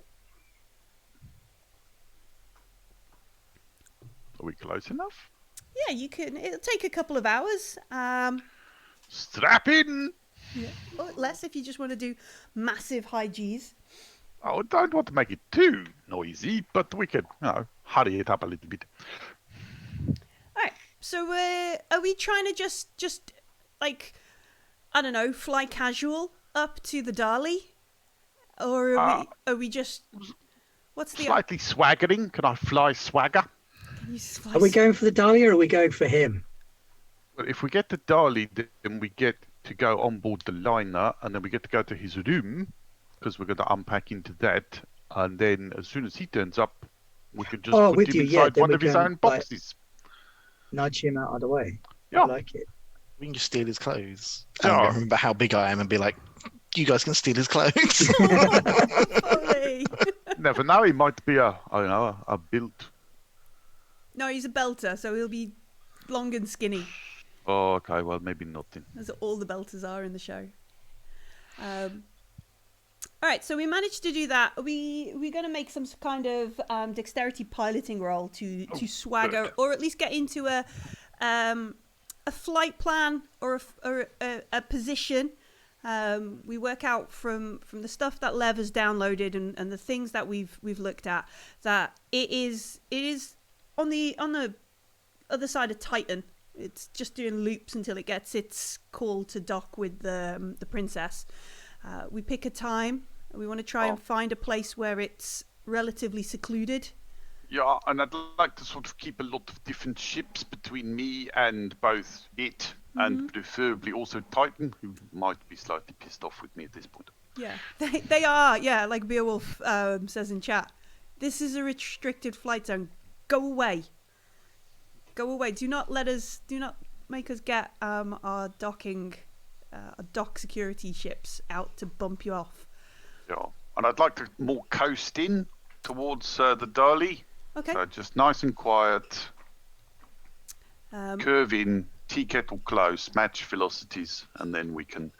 C: Are we close enough?
B: Yeah, you can. It'll take a couple of hours.
C: Strap in!
B: Yeah. Or less if you just want to do massive high Gs.
C: I don't want to make it too noisy, but we can, hurry it up a little bit.
B: All right. So, are we trying to just like I don't know, fly casual up to the Dali? Or are we just... What's the...
C: Slightly swaggering. Can I fly swagger?
B: Can you fly
A: Are we going for the Dahlia or are we going for him?
C: Well, if we get the Dali, then we get to go on board the liner, and then we get to go to his room, because we're going to unpack into that. And then as soon as he turns up, we can just put
A: with
C: him
A: you, yeah,
C: inside
A: then
C: one
A: we
C: of his
A: can,
C: own boxes.
A: Nudge him out of the way.
C: Yeah.
A: I like it.
E: We can just steal his clothes.
C: Yeah.
E: And remember how big I am and be like, you guys can steal his clothes.
B: Foley.
C: Never know, he might be a built.
B: No, he's a belter, so he'll be long and skinny,
C: Oh, okay, well, maybe not then.
B: as all the belters are in the show. All right, so we managed to do that. We're going to make some kind of dexterity piloting roll to swagger,
C: good.
B: or at least get into a flight plan or a position. We work out from the stuff that Lev has downloaded and the things that we've looked at that it is on the other side of Titan. It's just doing loops until it gets its call to dock with the princess. We pick a time. We want to try and find a place where it's relatively secluded.
C: Yeah, and I'd like to sort of keep a lot of different ships between me and both it and preferably also Titan, who might be slightly pissed off with me at this point.
B: Yeah, they are. Yeah, like Beowulf says in chat. This is a restricted flight zone. Go away. Go away. Do not make us get our dock security ships out to bump you off.
C: Yeah, and I'd like to more coast in towards the Dali.
B: Okay.
C: Just nice and quiet. Curve in, tea kettle close, match velocities, and then we can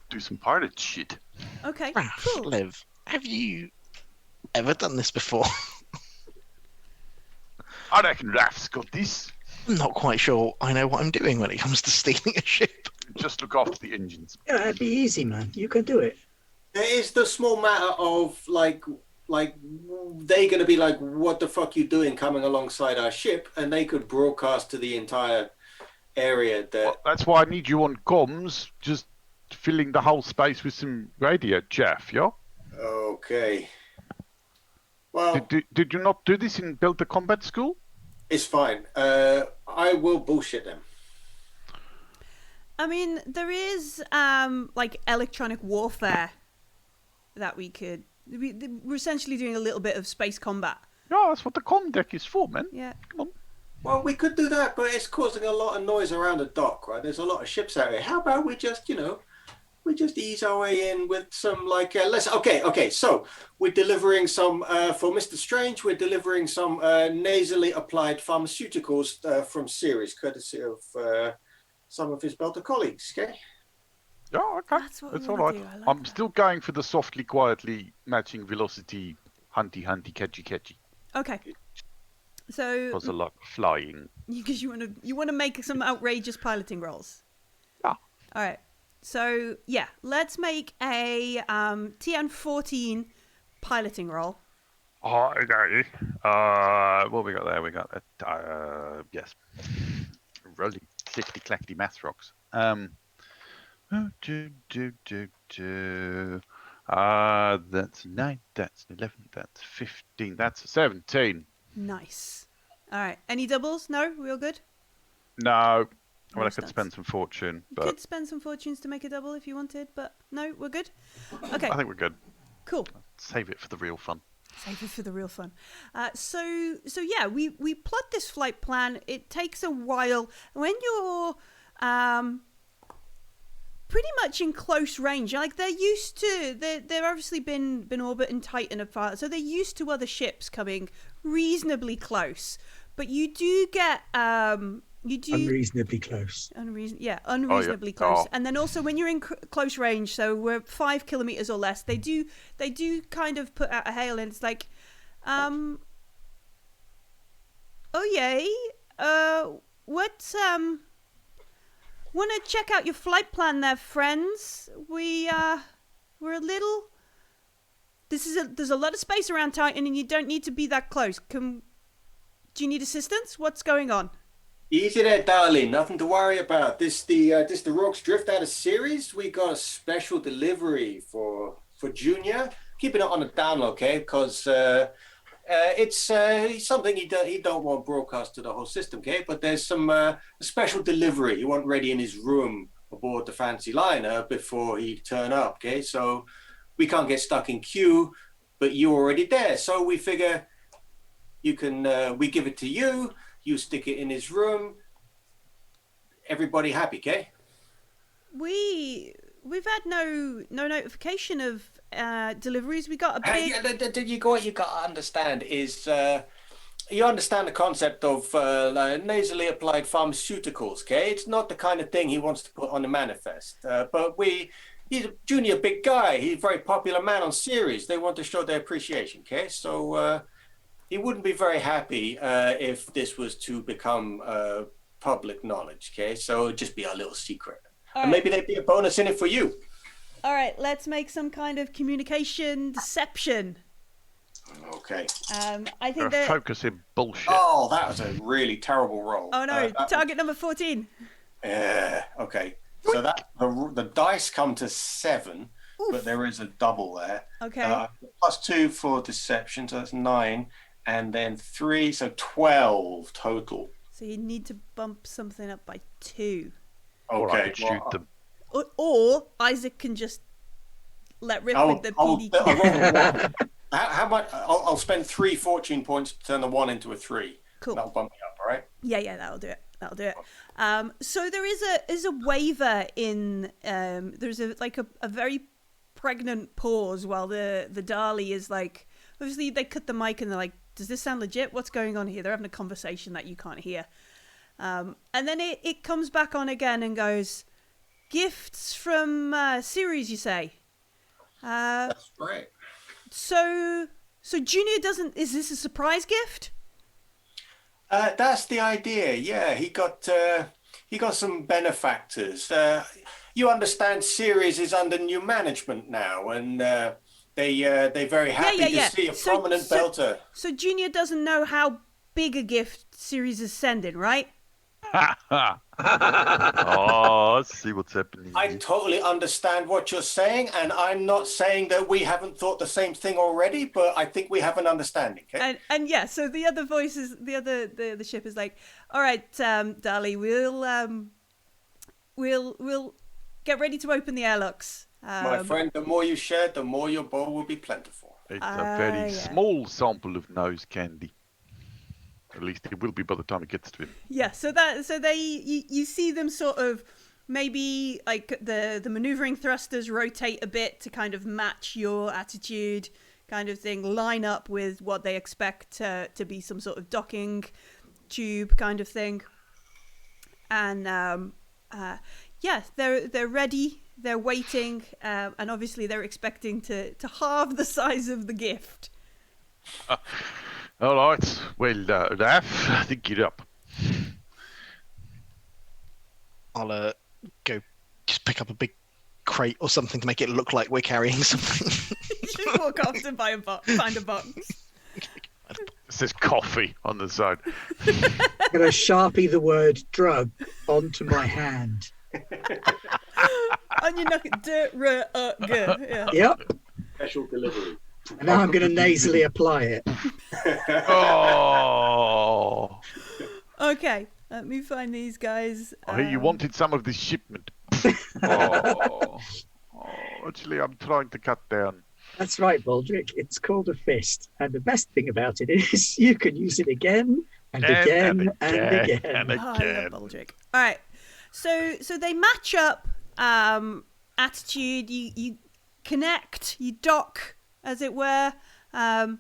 C: do some pirate shit.
B: Okay.
E: Raph,
B: Cool.
E: Liv, have you ever done this before?
C: I reckon Raf's got this.
E: I'm not quite sure I know what I'm doing when it comes to stealing a ship.
C: Just look after the engines.
A: Yeah, it'd be easy, man. You can do it.
D: There is the small matter of like they're going to be like, what the fuck you doing coming alongside our ship? And they could broadcast to the entire area that...
C: Well, that's why I need you on comms, just filling the whole space with some radio chaff, yeah?
D: Okay. Well,
C: Did you not do this in Delta Combat School?
D: it's fine. I will bullshit them.
B: I mean, there is like electronic warfare that we could. We're essentially doing a little bit of space combat.
C: Yeah, that's what the comm deck is for, man.
B: Yeah.
C: Come on.
D: Well, we could do that, but it's causing a lot of noise around the dock, right? There's a lot of ships out here. How about we just, we just ease our way in with some okay. So we're delivering some for Mr. Strange. We're delivering some nasally applied pharmaceuticals from Ceres, courtesy of some of his Belter colleagues. Okay.
C: Yeah, okay.
B: That's what we
C: It's all
B: wanna
C: right.
B: do. I like
C: I'm
B: that.
C: still going for the softly, quietly matching velocity, hunty, catchy.
B: Okay. So
C: Because I like flying.
B: because you want to make some outrageous piloting rolls.
C: Yeah.
B: All right. So yeah, let's make a TN14 piloting roll.
C: Oh, okay. What we got there? We got that. Yes. Rolling clickety-clackety math rocks. That's 9, that's 11, that's 15, that's 17.
B: Nice. All right. Any doubles? No? We all good?
C: No. Well, I
B: Nice
C: could
B: stats.
C: spend some fortune,
B: You
C: but
B: could spend some fortunes to make a double if you wanted, but no, we're good. Okay,
C: I think we're good.
B: cool.
C: Save it for the real fun.
B: Save it for the real fun. So yeah, we plot this flight plan. It takes a while. When you're pretty much in close range, like they're used to, they've obviously been orbiting Titan apart, so they're used to other ships coming reasonably close. But you do get
A: Unreasonably close.
B: unreasonably close.
C: Oh.
B: And then also when you're in close range, so we're 5 kilometers or less, they do kind of put out a hail, and it's like, oh yay, what want to check out your flight plan there, friends? We're a little. There's a lot of space around Titan, and you don't need to be that close. Do you need assistance? What's going on?
D: Easy there, darling. Nothing to worry about. This the Rogues Drift out of series. We got a special delivery for Junior. Keeping it on the down low, okay? Because it's something he don't want broadcast to the whole system, okay? But there's some a special delivery he want ready in his room aboard the fancy liner before he turn up, okay? So we can't get stuck in queue, but you're already there. So we figure you can we give it to you. You stick it in his room. Everybody happy, okay?
B: We've had no notification of deliveries. We got a big.
D: What you got to understand is you understand the concept of nasally applied pharmaceuticals, okay? It's not the kind of thing he wants to put on the manifest. But he's a junior big guy. He's a very popular man on series. They want to show their appreciation, okay? So he wouldn't be very happy if this was to become public knowledge, okay? So it'd just be a little secret. And maybe there'd be a bonus in it for you.
B: All right, let's make some kind of communication deception.
D: Okay.
B: I think that.
C: Focusing bullshit.
D: Oh, that was a really terrible roll.
B: Oh no! Target number 14.
D: Yeah. Okay. So that the dice come to 7, but there is a double there.
B: Okay.
D: +2 for deception, so that's 9, and then 3, so 12 total.
B: So you need to bump something up by 2.
C: Or I
D: Okay.
C: could shoot them.
B: Or Isaac can just let rip with the PDQ.
D: How much? I'll spend 3 fortune points to turn the 1 into a 3.
B: Cool.
D: That'll bump me up, all right?
B: Yeah, that'll do it. So there is a waiver in. There's a very pregnant pause while the Dali is like. Obviously, they cut the mic and they're like, "Does this sound legit? What's going on here?" They're having a conversation that you can't hear. And then it comes back on again and goes, "Gifts from series, you say?"
D: That's right.
B: So Junior doesn't. Is this a surprise gift?
D: That's the idea. Yeah, he got some benefactors. You understand, series is under new management now, and they're very happy to see a prominent belter.
B: So Junior doesn't know how big a gift series is sending, right?
C: Oh, let's see what's happening.
D: I totally understand what you're saying, and I'm not saying that we haven't thought the same thing already, but I think we have an understanding. Okay?
B: And yeah, so the other voices, the ship is like, all right, Dali, we'll get ready to open the airlocks.
D: My friend, the more you share, the more your bowl will be plentiful.
C: It's a very small sample of nose candy. At least it will be by the time it gets to him.
B: Yeah, so you see them sort of maybe like the maneuvering thrusters rotate a bit to kind of match your attitude, kind of thing, line up with what they expect to be some sort of docking tube kind of thing. And they're ready, they're waiting, and obviously they're expecting to halve the size of the gift.
C: All right. Well, Raph, I think you're up.
E: I'll go just pick up a big crate or something to make it look like we're carrying something.
B: Just walk off to find a box.
C: It says coffee on the side.
A: I'm going to Sharpie the word drug onto my hand.
B: On your knuckle, yeah.
A: Yep.
D: Special delivery.
A: And now I'm going to nasally apply it.
C: Oh.
B: Okay, let me find these guys.
C: I hear you wanted some of this shipment. Oh. Actually, I'm trying to cut down.
A: That's right, Baldric. It's called a fist. And the best thing about it is you can use it again and again and again.
C: And again.
B: Oh, I love Baldric. All right, so they match up attitude. You connect, you dock, as it were, and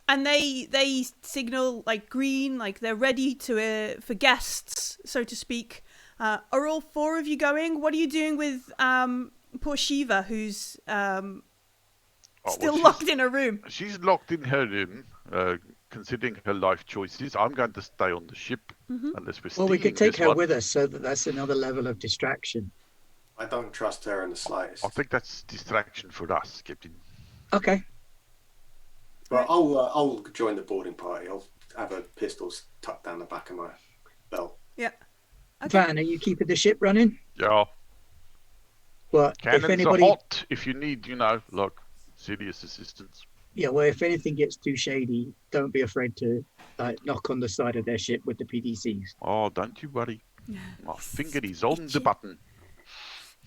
B: they signal like green, like they're ready to for guests, so to speak. Are all 4 of you going? What are you doing with poor Shiva, who's still locked in her room?
C: She's locked in her room, considering her life choices. I'm going to stay on the ship unless we're.
A: Well, we could take her
C: one.
A: with us, so that's another level of distraction.
D: I don't trust her in the slightest.
C: I think that's distraction for us, Captain.
A: Okay.
D: Well, I'll join the boarding party. I'll have a pistol tucked down the back of my belt.
B: Yeah. Okay.
A: Van, are you keeping the ship running?
C: Yeah.
A: But if
C: Cannons
A: anybody,
C: are hot if you need, serious assistance.
A: yeah, well, if anything gets too shady, don't be afraid to knock on the side of their ship with the PDCs.
C: Oh, don't you worry. My finger is on the button.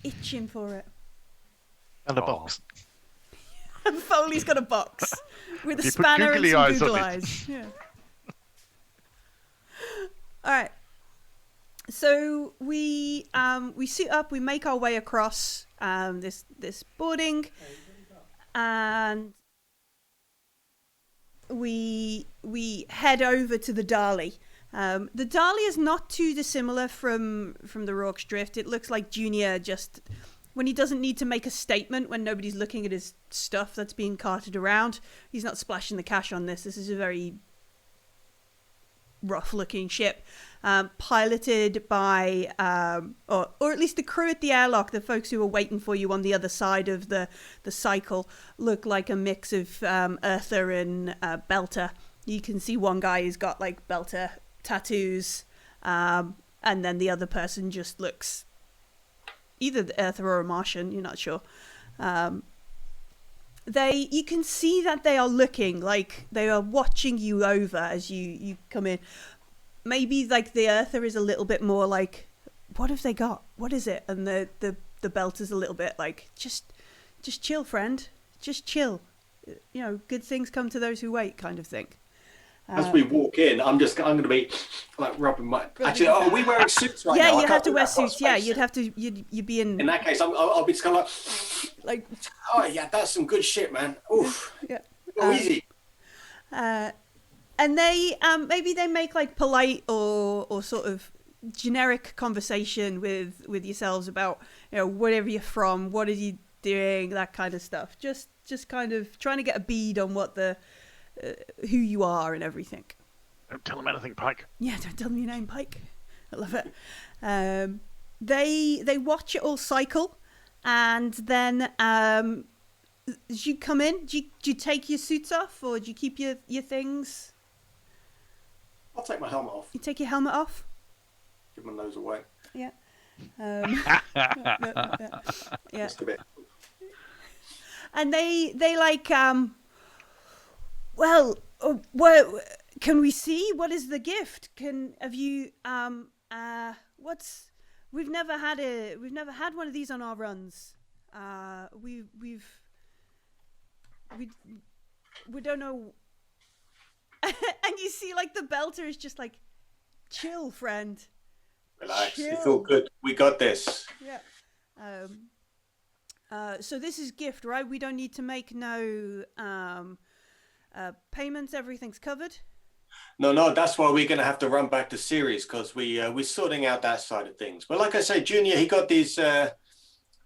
B: Itching for it.
E: And a box.
B: Foley's got a box with a
C: He put
B: spanner and
C: googly
B: some
C: eyes
B: Google
C: on it.
B: eyes. Yeah. All right. So we suit up. We make our way across this boarding, and we head over to the Dali. The Dali is not too dissimilar from the Rorke's Drift. It looks like Junior just when he doesn't need to make a statement when nobody's looking at his stuff that's being carted around. He's not splashing the cash on this. This is a very rough-looking ship, piloted by, or at least the crew at the airlock, the folks who are waiting for you on the other side of the cycle, look like a mix of Earther and Belter. You can see one guy who's got like Belter tattoos, and then the other person just looks either the Earther or a Martian, you're not sure. You can see that they are looking like they are watching you over as you come in. Maybe like the Earther is a little bit more like, what have they got? What is it? And the Belter's a little bit like, just chill, friend. Just chill. Good things come to those who wait, kind of thing.
D: As we walk in, I'm going to be like rubbing my. Actually, are we wearing suits right now?
B: Yeah, you have to wear suits. Yeah, you'd be in.
D: In that case, I'll be just kind of like. Oh yeah, that's some good shit, man. Oof.
B: Yeah.
D: Go easy.
B: And they maybe they make like polite or sort of generic conversation with yourselves about wherever you're from, what are you doing, that kind of stuff. Just kind of trying to get a bead on what the. Who you are and everything.
C: Don't tell them anything, Pike.
B: Yeah, don't tell them your name, Pike. I love it. They watch it all cycle, and then as you come in, do you take your suits off, or do you keep your things?
D: I'll take my helmet off.
B: You take your helmet off?
D: Give my nose away.
B: Yeah. Yeah.
D: Just a bit.
B: And they like well, can we see what is the gift? Have you we've never had one of these on our runs. We don't know. And you see like the Belter is just like, chill, friend.
D: Relax.
B: Chill.
D: You feel good. We got this.
B: Yeah. So this is gift, right? We don't need to make no payments. Everything's covered.
D: No, that's why we're going to have to run back to series, because we're sorting out that side of things. But like I say, Junior, he got these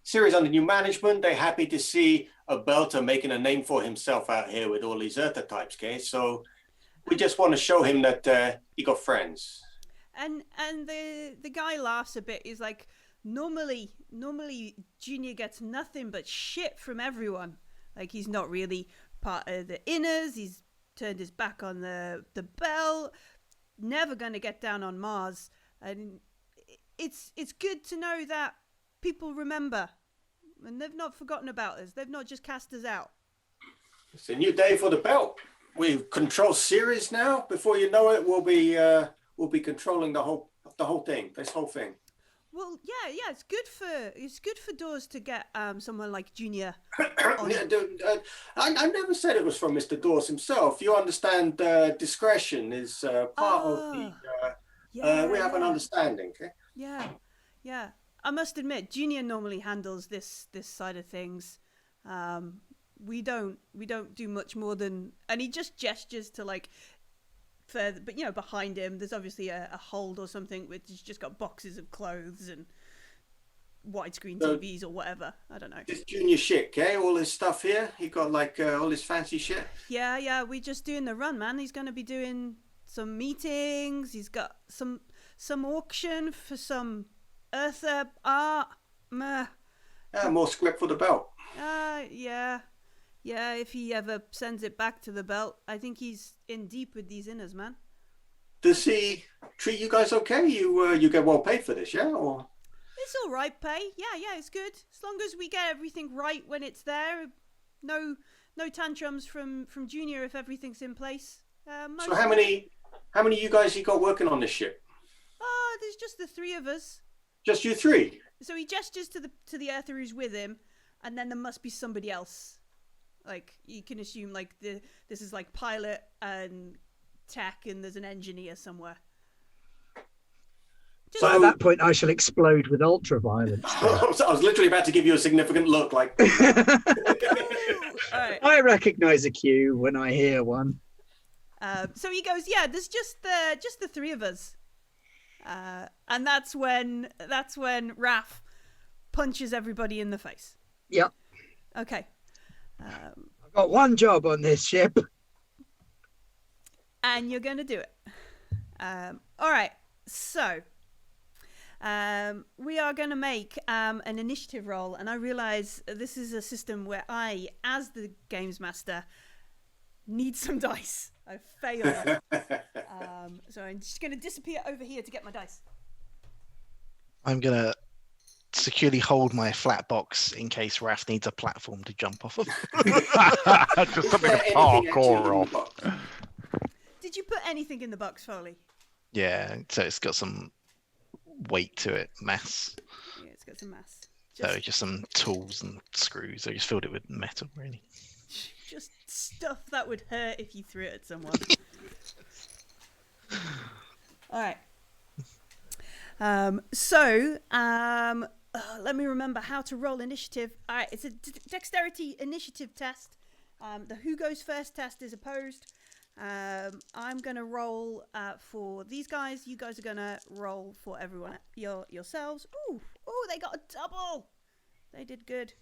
D: series under new management. They're happy to see a Belter making a name for himself out here with all these Earther types, okay? So we just want to show him that he got friends.
B: And the guy laughs a bit. He's like, normally Junior gets nothing but shit from everyone. Like, he's not really part of the inners. He's turned his back on the bell. Never going to get down on Mars. And it's good to know that people remember, and they've not forgotten about us. They've not just cast us out.
D: It's a new day for the belt. We control series now. Before you know it, we'll be controlling the whole thing. This whole thing.
B: Well, yeah, it's good for Dawes to get someone like Junior.
D: I never said it was from Mr. Dawes himself. You understand, discretion is part of the. We have an understanding. Okay?
B: Yeah. I must admit, Junior normally handles this side of things. We don't do much more than, and he just gestures to like. Further, but behind him there's obviously a hold or something which has just got boxes of clothes and widescreen TVs or whatever. I don't know.
D: This Junior shit, okay? All his stuff here. He got like all his fancy shit.
B: Yeah. We're just doing the run, man. He's going to be doing some meetings. He's got some auction for some Earther art.
D: Yeah, more script for the belt.
B: Yeah, if he ever sends it back to the belt. I think he's in deep with these inners, man.
D: Does he treat you guys okay? You get well paid for this, yeah? Or
B: It's all right, pay. Yeah, it's good. As long as we get everything right when it's there. No tantrums from Junior if everything's in place.
D: so how many you guys you got working on this ship?
B: Oh, there's just the three of us.
D: Just you three?
B: So he gestures to the Earther who's with him, and then there must be somebody else. Like you can assume, like this is like pilot and tech, and there's an engineer somewhere.
A: So at that point, I shall explode with ultraviolence.
D: I was literally about to give you a significant look, like.
B: All right.
A: I recognise a cue when I hear one.
B: So he goes, yeah, there's just the three of us, and that's when Raph punches everybody in the face.
A: Yep.
B: Okay.
A: I've got one job on this ship.
B: And you're going to do it. All right. So we are going to make an initiative roll, and I realise this is a system where I, as the games master, need some dice. I failed. So I'm just going to disappear over here to get my dice.
E: I'm going to securely hold my flat box in case Raph needs a platform to jump off of.
C: Just something to parkour off.
B: Did you put anything in the box, Foley?
E: Yeah, so it's got some weight to it, mass.
B: Yeah, it's got some mass.
E: So just some tools and screws. I just filled it with metal, really.
B: Just stuff that would hurt if you threw it at someone. All right. Let me remember how to roll initiative. All right, it's a dexterity initiative test. The who goes first test is opposed. I'm going to roll for these guys. You guys are going to roll for everyone yourselves. Ooh, they got a double. They did good.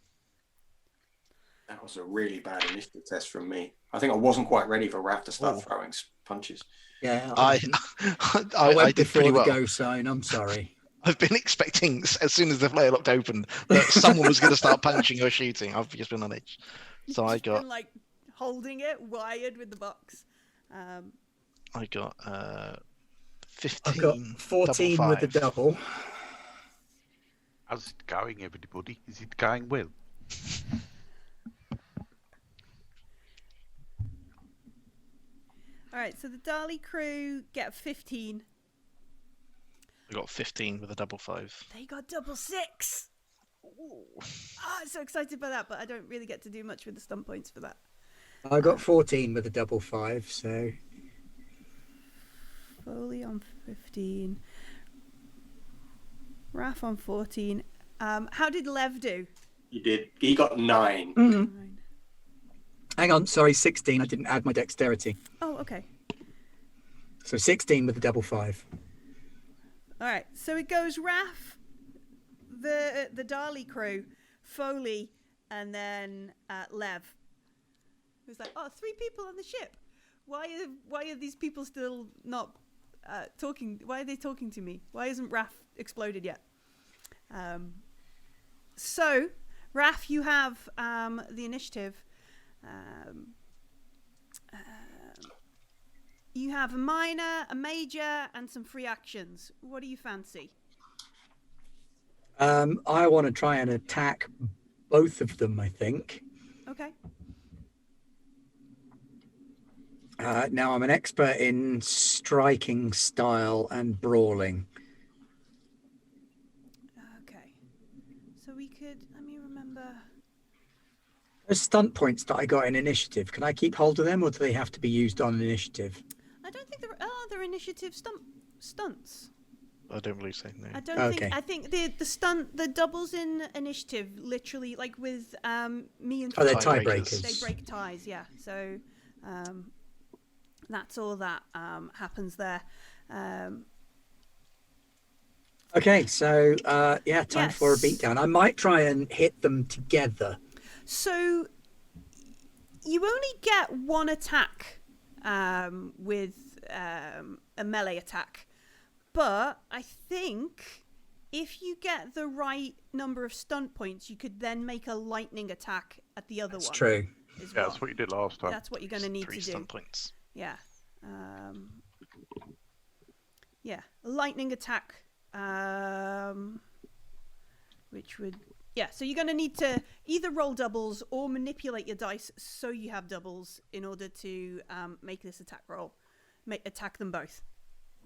D: That was a really bad initiative test from me. I think I wasn't quite ready for Raph to start throwing punches.
A: Yeah,
E: I
A: went
E: did
A: before
E: pretty
A: the
E: well.
A: go sign. I'm sorry.
E: I've been expecting, as soon as the player locked open, that someone was going to start punching or shooting. I've just been on edge. So I got...
B: Been, like, holding it wired with the box.
E: I got 15.
A: I've got 14
E: double
A: with the
E: five.
A: double.
C: How's it going, everybody? Is it going well?
B: All right, so the Dali crew get 15.
E: I got 15 with a double 5.
B: They got double 6. Oh, I'm so excited by that, but I don't really get to do much with the stun points for that.
A: I got 14 with a double 5, so...
B: Foley on 15. Raph on 14. How did Lev do?
D: He got 9.
A: Mm-hmm.
B: 9.
A: Hang on, sorry, 16. I didn't add my dexterity.
B: Oh, okay.
A: So 16 with a double 5.
B: All right, so it goes Raph, the Dali crew, Foley, and then Lev. Who's like, 3 people on the ship. Why are these people still not talking? Why are they talking to me? Why isn't Raph exploded yet? So, Raph, you have the initiative. You have a minor, a major, and some free actions. What do you fancy?
A: I want to try and attack both of them, I think.
B: Okay.
A: Now, I'm an expert in striking style and brawling.
B: Okay. So we could, let me remember.
A: Those stunt points that I got in initiative, can I keep hold of them or do they have to be used on initiative?
B: I don't think they're initiative stunts.
E: I don't believe so, no.
B: I don't
A: Okay.
B: think. I think the doubles in initiative, literally, like with me and.
A: Oh, they're
E: Tiebreakers.
A: tiebreakers.
B: They break ties, yeah. So, that's all that happens there.
A: Okay, so time for a
B: Yes.
A: beatdown. I might try and hit them together.
B: So, you only get one attack with a melee attack. But I think if you get the right number of stunt points, you could then make a lightning attack at the other
A: That's
B: one.
A: true.
C: Yeah, that's what you did last time.
B: That's what you're going to need
E: 3
B: to do.
E: stun points.
B: Yeah. Yeah, lightning attack. Which would... Yeah, so you're going to need to either roll doubles or manipulate your dice so you have doubles in order to make this attack roll. Attack them both.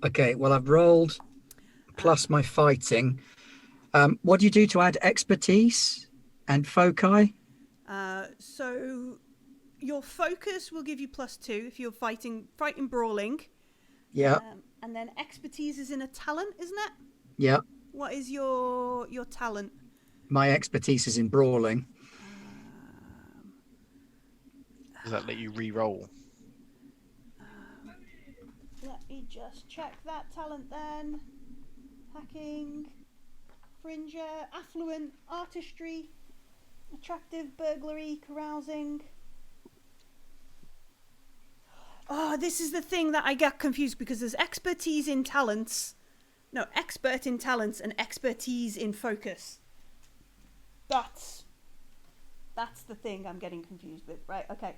A: Okay, well, I've rolled plus my fighting. What do you do to add expertise and foci?
B: So your focus will give you +2 if you're fighting brawling.
A: Yeah,
B: And then expertise is in a talent, isn't it?
A: yeah.
B: What is your talent?
A: My expertise is in brawling.
E: Does that let you re-roll?
B: Let me just check that talent then. Hacking, fringer, affluent, artistry, attractive, burglary, carousing. Oh, this is the thing that I get confused because there's expertise in talents. No, expert in talents and expertise in focus. That's the thing I'm getting confused with. Right, okay.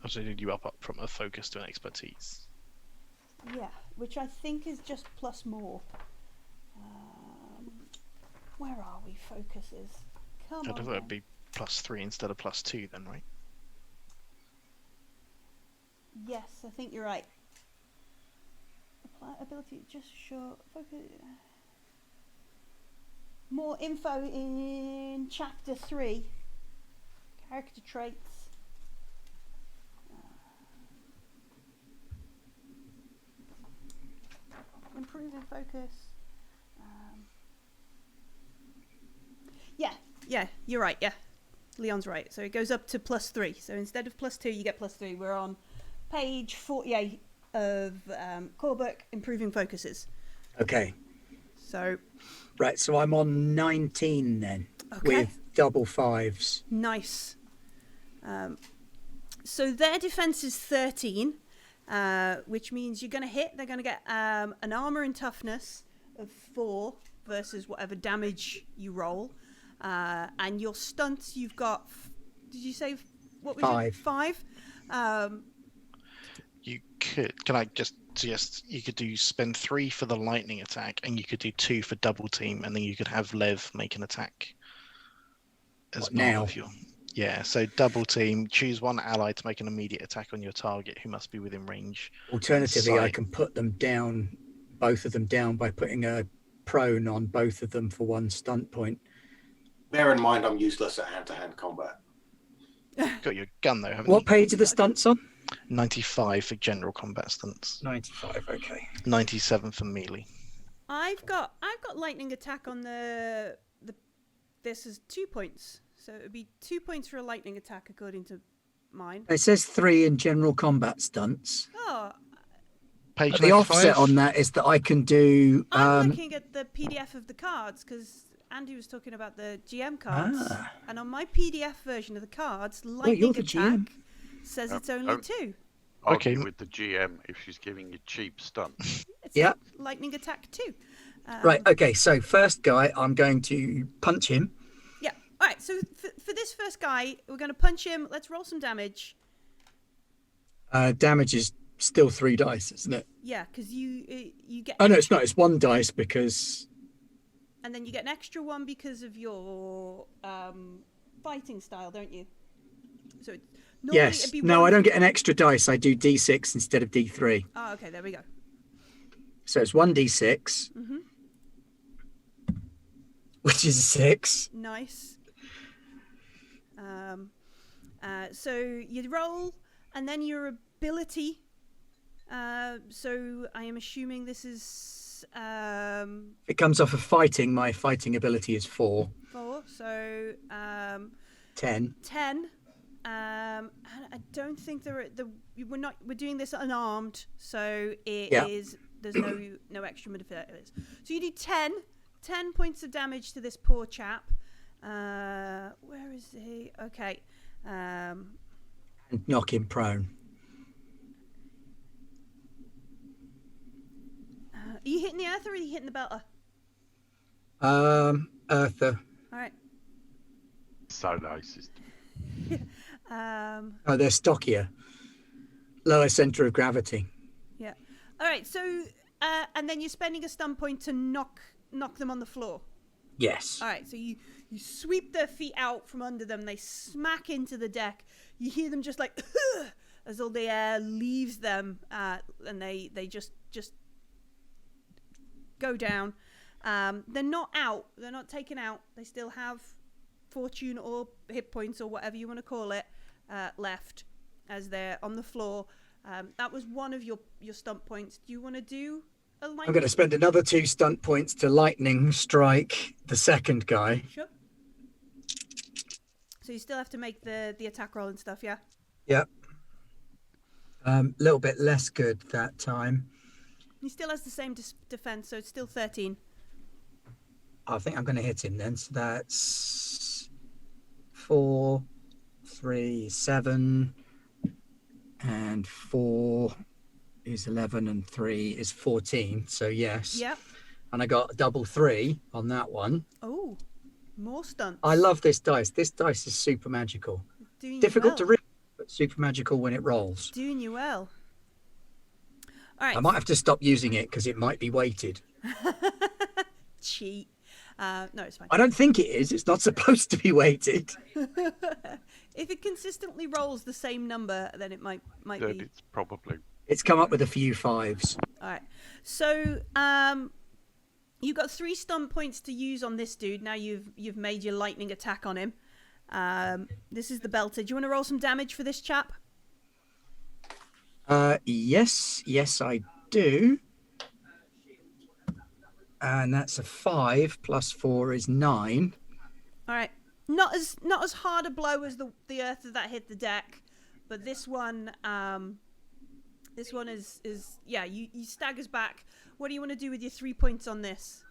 E: So did you up from a focus to an expertise?
B: Yeah, which I think is just plus more. Where are we? Focuses. Come
E: I
B: on.
E: thought it'd be +3 instead of +2 then, right?
B: Yes, I think you're right. Apply ability, just short focus. More info in chapter 3. Character traits. Improving focus. Yeah, you're right, yeah. Leon's right. So it goes up to +3. So instead of +2, you get +3. We're on page 48 of core book, Improving Focuses.
A: Okay.
B: So...
A: Right, so I'm on 19 then,
B: Okay.
A: with double 5s.
B: Nice. So their defense is 13, which means you're going to hit. They're going to get an armor and toughness of 4 versus whatever damage you roll. And your stunts, you've got... Did you say... What was
A: 5.
B: it? 5?
E: You could... Can I just suggest you could spend 3 for the lightning attack, and you could do 2 for double team, and then you could have Lev make an attack as
A: What,
E: part
A: now?
E: of your... Yeah, so double team, choose one ally to make an immediate attack on your target who must be within range.
A: Alternatively, I
E: Sight.
A: can put them down, both of them down, by putting a prone on both of them for 1 stunt point.
D: Bear in mind, I'm useless at hand-to-hand combat.
E: Got your gun though, haven't
A: What
E: you?
A: page are the stunts on?
E: 95 for general combat stunts.
A: 95, okay.
E: 97 for melee.
B: I've got lightning attack on the this is 2 points. So it would be 2 points for a lightning attack according to mine.
A: It says 3 in general combat stunts.
B: Oh,
E: Page
A: The
E: 95?
A: offset on that is that I can do...
B: I'm looking at the PDF of the cards because Andy was talking about the GM cards. And on my PDF version of the cards, lightning
A: you're the
B: attack
A: GM.
B: says it's only 2.
E: Okay.
C: Argue with the GM if she's giving you cheap stunts.
B: It's
A: Yeah.
B: lightning attack 2.
A: Right, okay, so first guy, I'm going to punch him.
B: Yeah. All right. So for this first guy, we're going to punch him. Let's roll some damage.
A: Damage is still 3 dice, isn't it?
B: Yeah, because you get.
A: Oh, no, it's not. It's 1 dice because...
B: And then you get an extra 1 because of your fighting style, don't you? So normally
A: Yes.
B: it'd be
A: No,
B: 1
A: I don't get an extra dice. I do D6 instead of D3.
B: Oh, okay. There we go.
A: So it's 1d6, which is a 6.
B: Nice. So you roll, and then your ability. So I am assuming this is
A: If it comes off of fighting, my fighting ability is 4.
B: 4. So
A: 10.
B: 10. And I don't think we're doing this unarmed, so it is. There's no extra modifiers. So you do 10 points of damage to this poor chap. Where is he? Okay.
A: And knock him prone.
B: Are you hitting the earth or are you hitting the belter?
A: Eartha.
B: All right.
C: So racist.
A: Oh, they're stockier. lower center of gravity.
B: Yeah. All right. So, and then you're spending a stun point to knock them on the floor.
A: Yes.
B: All right. So you sweep their feet out from under them. They smack into the deck. You hear them just like as all the air leaves them, and they just go down. They're not out. They're not taken out. They still have fortune or hit points or whatever you want to call it left as they're on the floor. That was one of your stunt points. Do you want to do a lightning?
A: I'm going to spend another 2 stunt points to lightning strike the second guy.
B: Sure. So you still have to make the attack roll and stuff, yeah?
A: Yep. Little bit less good that time.
B: He still has the same defense, so it's still 13.
A: I think I'm going to hit him then. So that's 4, 3, 7, and 4 is 11, and 3 is 14. So yes.
B: Yep.
A: And I got a double 3 on that one.
B: Oh, more stunts.
A: I love this dice. This dice is super magical.
B: Doing
A: Difficult
B: you
A: to
B: well.
A: read, but super magical when it rolls.
B: Doing you well. All right.
A: I might have to stop using it because it might be weighted.
B: Cheat. No, it's fine.
A: I don't think it is. It's not supposed to be weighted.
B: If it consistently rolls the same number, then it might
C: Then
B: be.
C: it's probably.
A: It's come up with a few 5s.
B: All right. So, you've got 3 stun points to use on this dude. Now you've made your lightning attack on him. This is the belter. Do you want to roll some damage for this chap?
A: Yes, I do. And that's a 5 plus 4 is 9.
B: All right. Not as hard a blow as the earth that hit the deck, but this one is yeah. You staggers back. What do you want to do with your 3 points on this?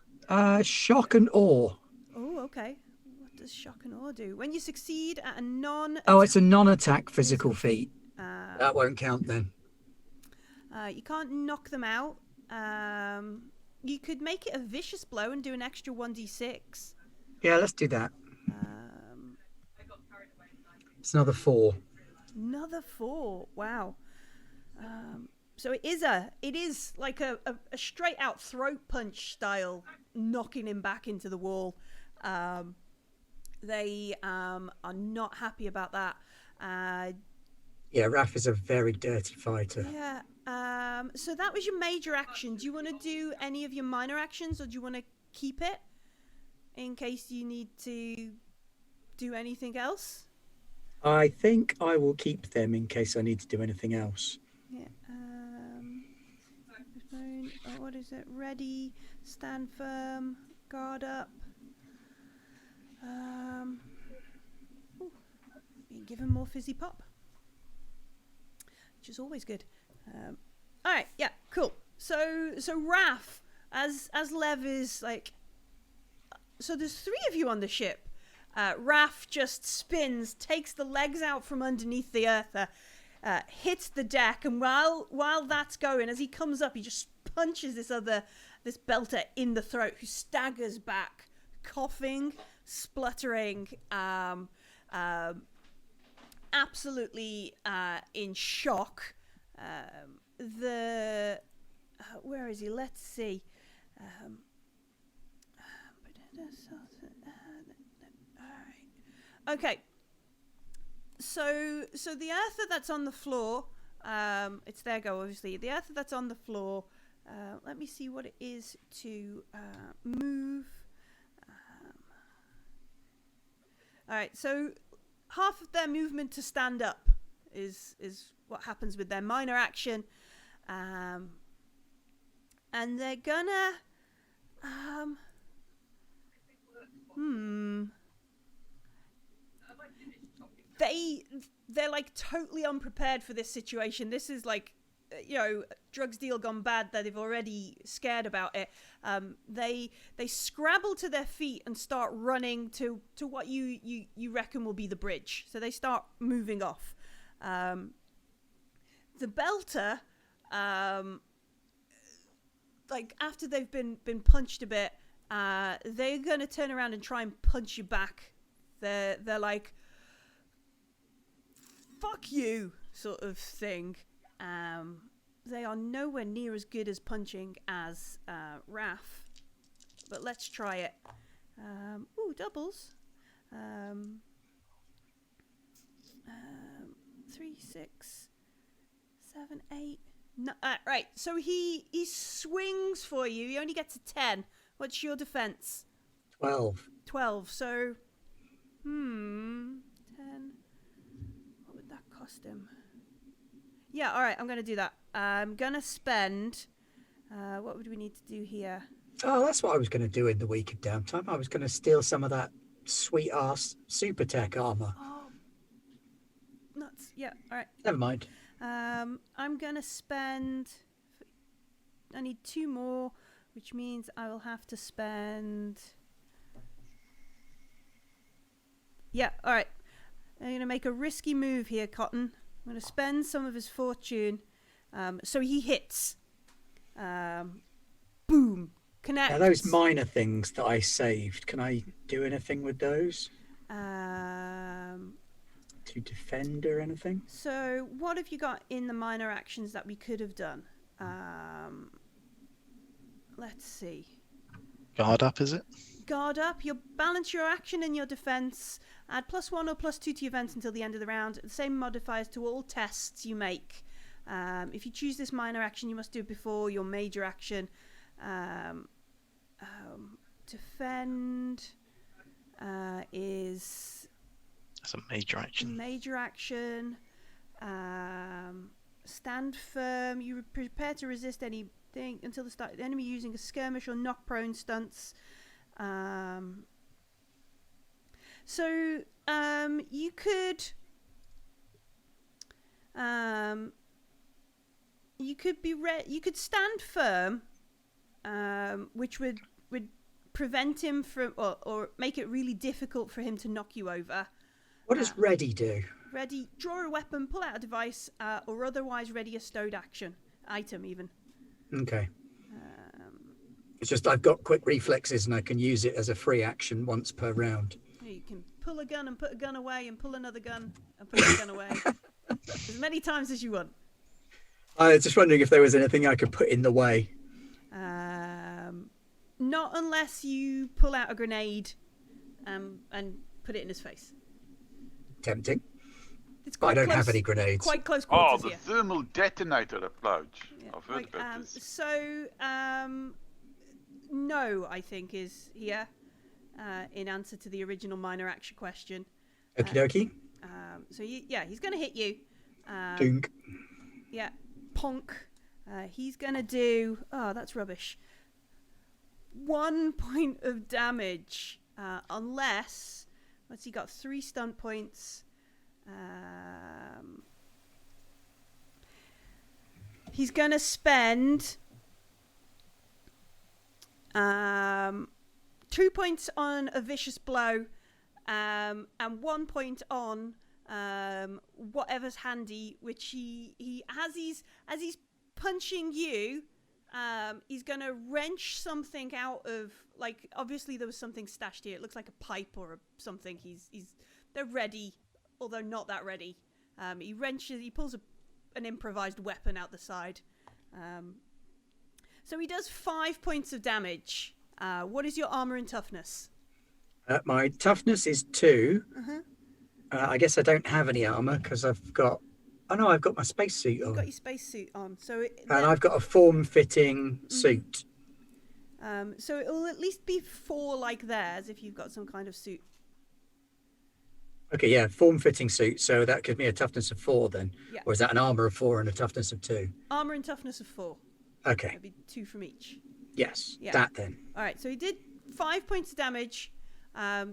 A: Shock and awe.
B: Oh, okay. What does shock and awe do? When you succeed at a non.
A: Oh, it's a non-attack physical feat. That won't count then.
B: You can't knock them out. You could make it a vicious blow and do an extra 1d6.
A: Yeah, let's do that. It's another 4.
B: Another 4. Wow. So it is like a straight out throat punch style, knocking him back into the wall. They are not happy about that.
A: Yeah, Raph is a very dirty fighter.
B: Yeah. So that was your major action. Do you want to do any of your minor actions, or do you want to keep it in case you need to do anything else?
A: I think I will keep them in case I need to do anything else.
B: Yeah. What is it? Ready, stand firm, guard up. You give him more fizzy pop, which is always good. All right, yeah, cool. So Raph, as Lev is like, so there's 3 of you on the ship. Raph just spins, takes the legs out from underneath the earth, hits the deck, and while that's going, as he comes up, he just punches this belter in the throat, who staggers back, coughing, spluttering, absolutely in shock. Where is he? Let's see. Alright. Okay. So the earther that's on the floor, it's their go, obviously. The earther that's on the floor, let me see what it is to move. Alright, so half of their movement to stand up is what happens with their minor action. And they're gonna they're like totally unprepared for this situation. This is like, drugs deal gone bad, that they've already scared about it. They scrabble to their feet and start running to what you reckon will be the bridge. So they start moving off. The belter, like after they've been punched a bit, they're gonna turn around and try and punch you back. They're like, fuck you, sort of thing. They are nowhere near as good as punching as Raph, but let's try it. Ooh, doubles. 3, 6, 7, 8. No, right, so he swings for you. He only gets a 10. What's your defense?
A: 12.
B: 12. So, 10. What would that cost him? Yeah, all right, I'm going to do that. I'm going to spend... what would we need to do here?
A: Oh, that's what I was going to do in the week of downtime. I was going to steal some of that sweet-ass super tech armor.
B: Oh, nuts. Yeah, all right.
A: Never mind.
B: I'm going to spend... I need 2 more, which means I will have to spend... Yeah, all right. I'm going to make a risky move here, Cotton. I'm going to spend some of his fortune. So he hits. Boom. Connects.
A: Now, those minor things that I saved, can I do anything with those? To defend or anything?
B: So what have you got in the minor actions that we could have done? Let's see.
E: Guard up, is it?
B: Guard up. You'll balance your action and your defense. Add +1 or +2 to your events until the end of the round. The same modifiers to all tests you make. If you choose this minor action, you must do it before your major action. Defend is...
E: That's a major action.
B: Major action. Stand firm. You prepare to resist anything until the start of the enemy using a skirmish or knock prone stunts. So you could you could stand firm, which would prevent him from or make it really difficult for him to knock you over.
A: What does ready do?
B: Ready, draw a weapon, pull out a device, or otherwise ready a stowed action item even.
A: Okay. It's just I've got quick reflexes and I can use it as a free action once per round.
B: You can pull a gun and put a gun away and pull another gun and put a gun away as many times as you want.
A: I was just wondering if there was anything I could put in the way.
B: Not unless you pull out a grenade and put it in his face.
A: Tempting.
B: It's
A: But I
B: quite
A: don't have any grenades.
B: Quite close
C: Oh,
B: quarters
C: the
B: here.
C: thermal detonator approach.
B: Yeah,
C: I've heard about this.
B: So, no, I think is here in answer to the original minor action question.
A: Okie dokie.
B: So, he's going to hit you.
A: Dunk.
B: Yeah, ponk. He's going to do... Oh, that's rubbish. 1 point of damage. Unless... What's he got? 3 stunt points. He's going to spend 2 points on a vicious blow and 1 point on whatever's handy, which he as he's punching you, he's going to wrench something out of, like, obviously there was something stashed here. It looks like a pipe or something. They're ready, although not that ready. He pulls an improvised weapon out the side. So he does 5 points of damage. What is your armor and toughness?
A: My toughness is 2.
B: Uh-huh.
A: I guess I don't have any armor because I've got... Oh no, I've got my spacesuit on.
B: You've got your spacesuit on.
A: And I've got a form-fitting suit.
B: So it'll at least be 4 like theirs if you've got some kind of suit.
A: Okay, yeah, form-fitting suit. So that gives me a toughness of 4 then.
B: Yeah.
A: Or is that an armor of 4 and a toughness of 2?
B: Armor and toughness of 4.
A: Okay.
B: That'd be 2 from each.
A: Yes,
B: Yeah.
A: that then.
B: All right, so he did 5 points of damage.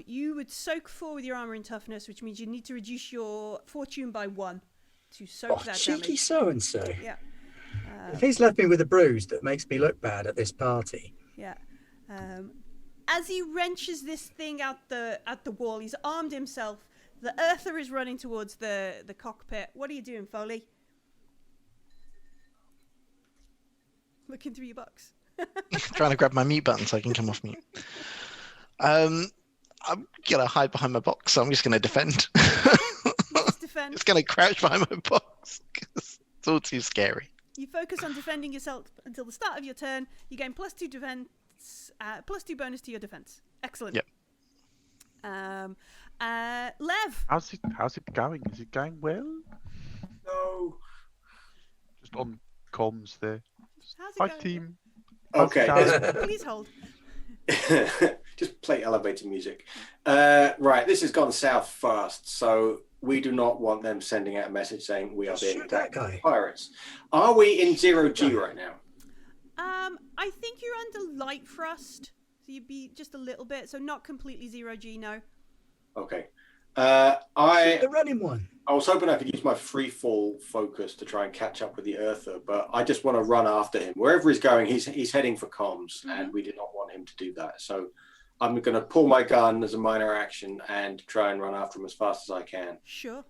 B: You would soak 4 with your armor and toughness, which means you need to reduce your fortune by 1 to soak that
A: cheeky
B: damage.
A: so-and-so.
B: Yeah.
A: If he's left me with a bruise that makes me look bad at this party.
B: Yeah. As he wrenches this thing at the wall, he's armed himself. The Earther is running towards the cockpit. What are you doing, Foley? Looking through your box.
E: Trying to grab my mute button so I can come off mute. I'm gonna hide behind my box, so I'm just gonna defend.
B: Let's defend.
E: Just gonna crouch behind my box. It's all too scary.
B: You focus on defending yourself until the start of your turn. You gain +2 defense, +2 bonus to your defense. Excellent.
E: Yep.
B: Lev.
C: How's it going? Is it going well?
D: No.
C: Just on comms there.
B: How's it
C: Hi
B: going?
C: team.
D: Okay.
B: Please hold.
D: Just play elevator music. Right, this has gone south fast, so we do not want them sending out a message saying we are being
A: Shoot that
D: attacked
A: guy.
D: by pirates. Are we in 0G right now?
B: I think you're under light thrust, so you'd be just a little bit, so not completely 0G, no.
D: Okay.
A: The
D: I
A: running one.
D: was hoping I could use my free fall focus to try and catch up with the Earther, but I just want to run after him. Wherever he's going, he's heading for comms, and we did not want him to do that. So I'm going to pull my gun as a minor action and try and run after him as fast as I can.
B: Sure.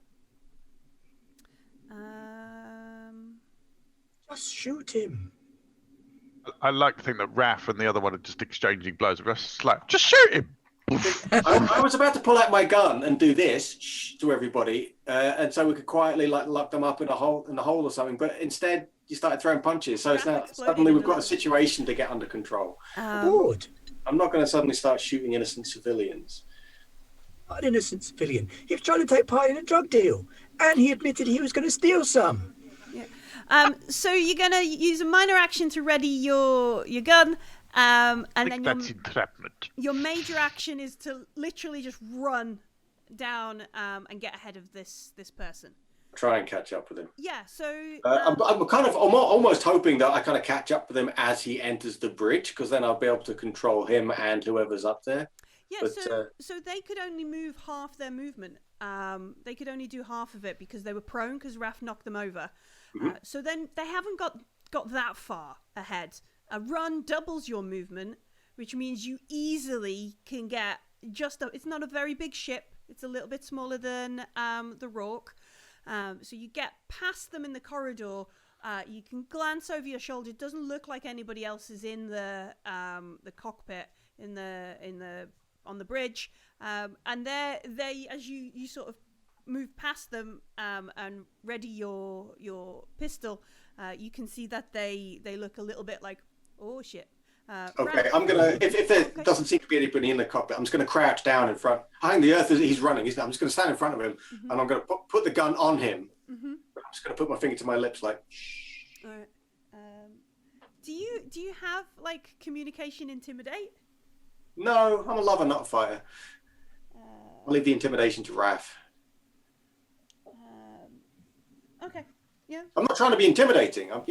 A: Just shoot him.
C: I like to think that Raph and the other one are just exchanging blows. Just shoot him.
D: I was about to pull out my gun and do this to everybody, and so we could quietly lock them up in a hole or something. But instead, you started throwing punches. So it's now
B: Exploded
D: suddenly we've
B: into
D: got a
B: the-
D: situation to get under control.
A: Bored.
D: I'm not going to suddenly start shooting innocent civilians.
A: Not an innocent civilian. He was trying to take part in a drug deal, and he admitted he was going to steal some.
B: So you're gonna use a minor action to ready your gun, and
C: I
B: then
C: think that's entrapment.
B: your major action is to literally just run down and get ahead of this person.
D: Try and catch up with him.
B: Yeah. So
D: I'm almost hoping that I kind of catch up with him as he enters the bridge, because then I'll be able to control him and whoever's up there.
B: yeah.
D: But,
B: So they could only move half their movement. They could only do half of it because they were prone because Raph knocked them over. So then they haven't got that far ahead. A run doubles your movement, which means you easily can get it's not a very big ship. It's a little bit smaller than the Rourke. So you get past them in the corridor. You can glance over your shoulder. It doesn't look like anybody else is in the cockpit on the bridge. And they as you sort of move past them and ready your pistol, you can see that they look a little bit like, oh shit.
D: okay, I'm gonna if there doesn't seem to be anybody in the cockpit, I'm just gonna crouch down in front. I think the Earth he's running. I'm just gonna stand in front of him, and I'm gonna put the gun on him. I'm just gonna put my finger to my lips, like.
B: All right. Do you have like communication intimidate?
D: No, I'm a lover, not a fighter. I'll leave the intimidation to Raph.
B: Okay. Yeah.
D: I'm not trying to be intimidating. I'm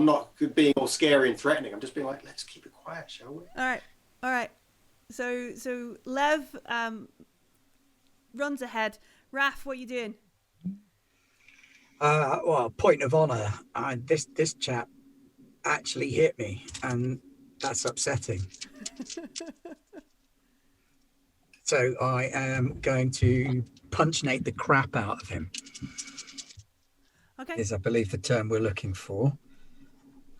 D: not being all scary and threatening. I'm just being like, let's keep it quiet, shall we?
B: All right. So Lev runs ahead. Raph, what are you doing?
A: Well, point of honour. This chap actually hit me, and that's upsetting. So I am going to punchinate the crap out of him.
B: Okay.
A: Is I believe the term we're looking for.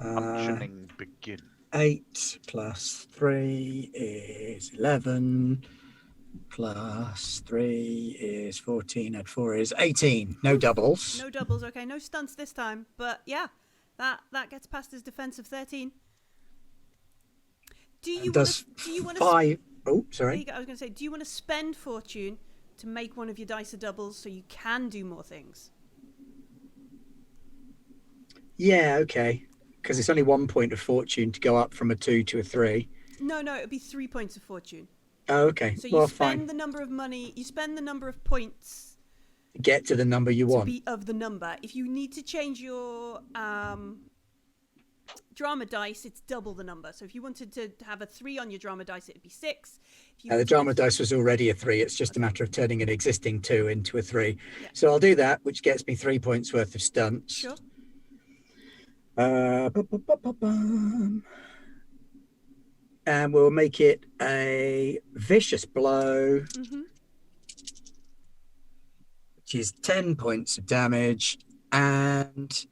C: Functioning begin.
A: 8 plus 3 is 11. Plus 3 is 14. And 4 is 18. No doubles.
B: No doubles. Okay. No stunts this time. But yeah, that gets past his defense of 13. Do you want to?
A: 5. Oh,
B: There
A: sorry.
B: you go. I was going to say, do you want to spend fortune to make one of your dice a doubles so you can do more things?
A: Yeah, okay. Because it's only 1 point of fortune to go up from a 2 to a 3.
B: No, it'd be 3 points of fortune.
A: Oh, okay.
B: So you
A: Well,
B: spend
A: fine.
B: the number of money, you spend the number of points
A: Get to the number you
B: to
A: want.
B: be of the number. If you need to change your drama dice, it's double the number. So if you wanted to have a 3 on your drama dice, it'd be 6. If you
A: The
B: wanted
A: drama
B: to-
A: dice was already a 3. It's just a matter of turning an existing 2 into a 3.
B: Yeah.
A: So I'll do that, which gets me 3 points worth of stunts.
B: Sure.
A: Bum. And we'll make it a vicious blow, which is 10 points of damage. And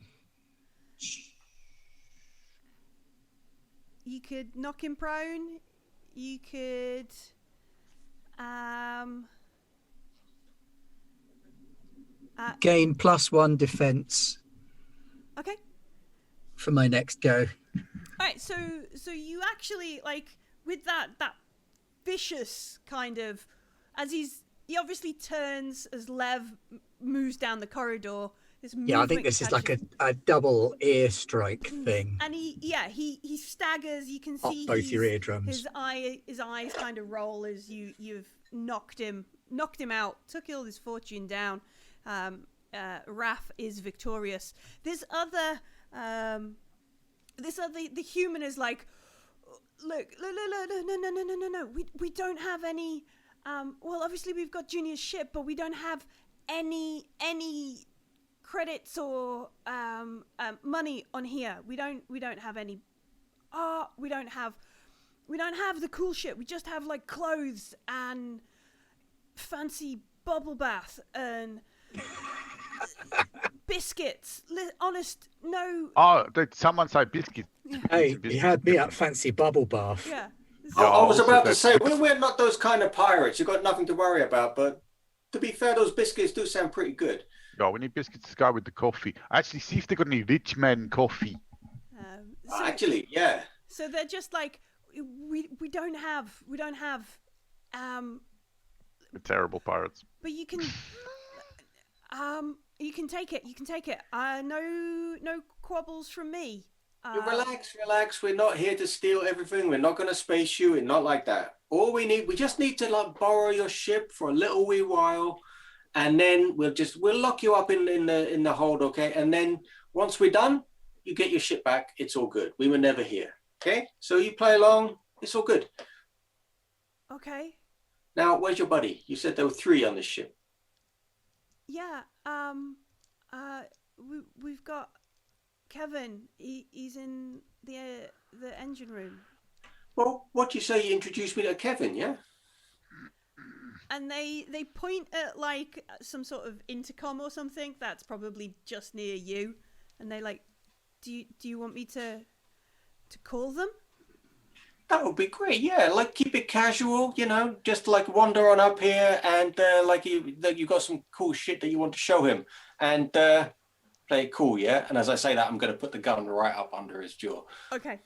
B: You could knock him prone. You could
A: gain +1 defense for my next go.
B: All right, so you actually like with that vicious kind of as he obviously turns as Lev moves down the corridor.
A: Yeah, I think this is like a double ear strike thing.
B: And he staggers. You can see
A: both your eardrums.
B: His eyes kind of roll as you've knocked him out, took all his fortune down. Raph is victorious. The human is like, look, no. We don't have any. Well, obviously we've got Junior's ship, but we don't have any credits or money on here. We don't have any. We don't have the cool shit. We just have like clothes and fancy bubble bath and biscuits. Honest, no.
C: Oh, did someone say biscuit?
A: Hey, he had me at fancy bubble bath.
B: Yeah.
D: I was about to say, we're not those kind of pirates. You've got nothing to worry about. But to be fair, those biscuits do sound pretty good.
C: Yeah, we need biscuits to go with the coffee. Actually, see if they got any rich man coffee.
D: Actually, yeah.
B: So they're just like, we don't have.
C: The terrible pirates.
B: But you can take it. No quabbles from me.
D: You relax. We're not here to steal everything. We're not going to space you. It's not like that. All we just need to like borrow your ship for a little wee while, and then we'll lock you up in the hold, okay? And then once we're done, you get your ship back. It's all good. We were never here, okay? So you play along. It's all good.
B: Okay.
D: Now, where's your buddy? You said there were 3 on this ship.
B: Yeah. We've got Kevin. He's in the engine room.
D: Well, what do you say you introduced me to Kevin, yeah?
B: And they point at like some sort of intercom or something that's probably just near you, and they like, do you want me to call them?
D: That would be great, yeah. Like keep it casual, just like wander on up here and like you got some cool shit that you want to show him, and play it cool, yeah. And as I say that, I'm going to put the gun right up under his jaw.
B: Okay.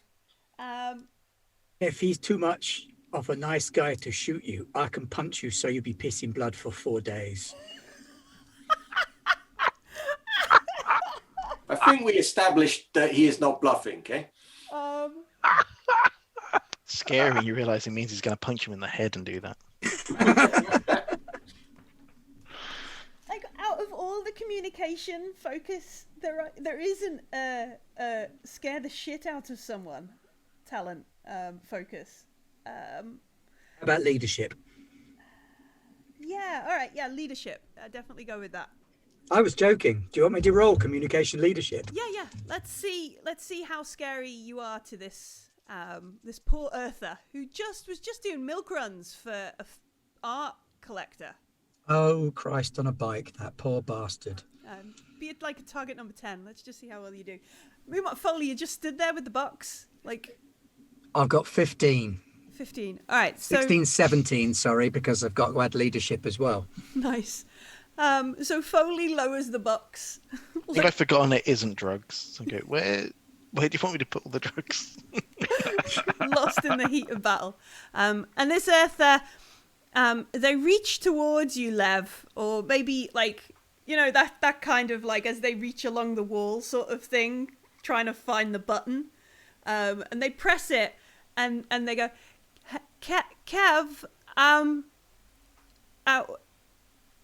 A: If he's too much of a nice guy to shoot you, I can punch you so you'll be pissing blood for 4 days.
D: I think we established that he is not bluffing, okay?
E: Scary, you realise it means he's going to punch him in the head and do that.
B: Like out of all the communication focus, there isn't a scare the shit out of someone talent focus.
A: How about leadership?
B: Yeah, all right, yeah, leadership. Definitely go with that.
A: I was joking. Do you want me to roll communication leadership?
B: Yeah. Let's see how scary you are to this this poor Earther who was just doing milk runs for a art collector.
A: Oh, Christ on a bike, that poor bastard.
B: Be it like a target number 10. Let's just see how well you do. Meanwhile, Foley, you just stood there with the box. Like,
A: I've got 15.
B: 15. All right, so
A: 16, 17, sorry, because I've got to add leadership as well.
B: Nice. So Foley lowers the box.
E: I think I've forgotten it isn't drugs. So I go, where do you want me to put all the drugs?
B: Lost in the heat of battle. And this Earther, they reach towards you, Lev, or maybe like, that kind of like as they reach along the wall sort of thing, trying to find the button. And they press it and they go, Kev,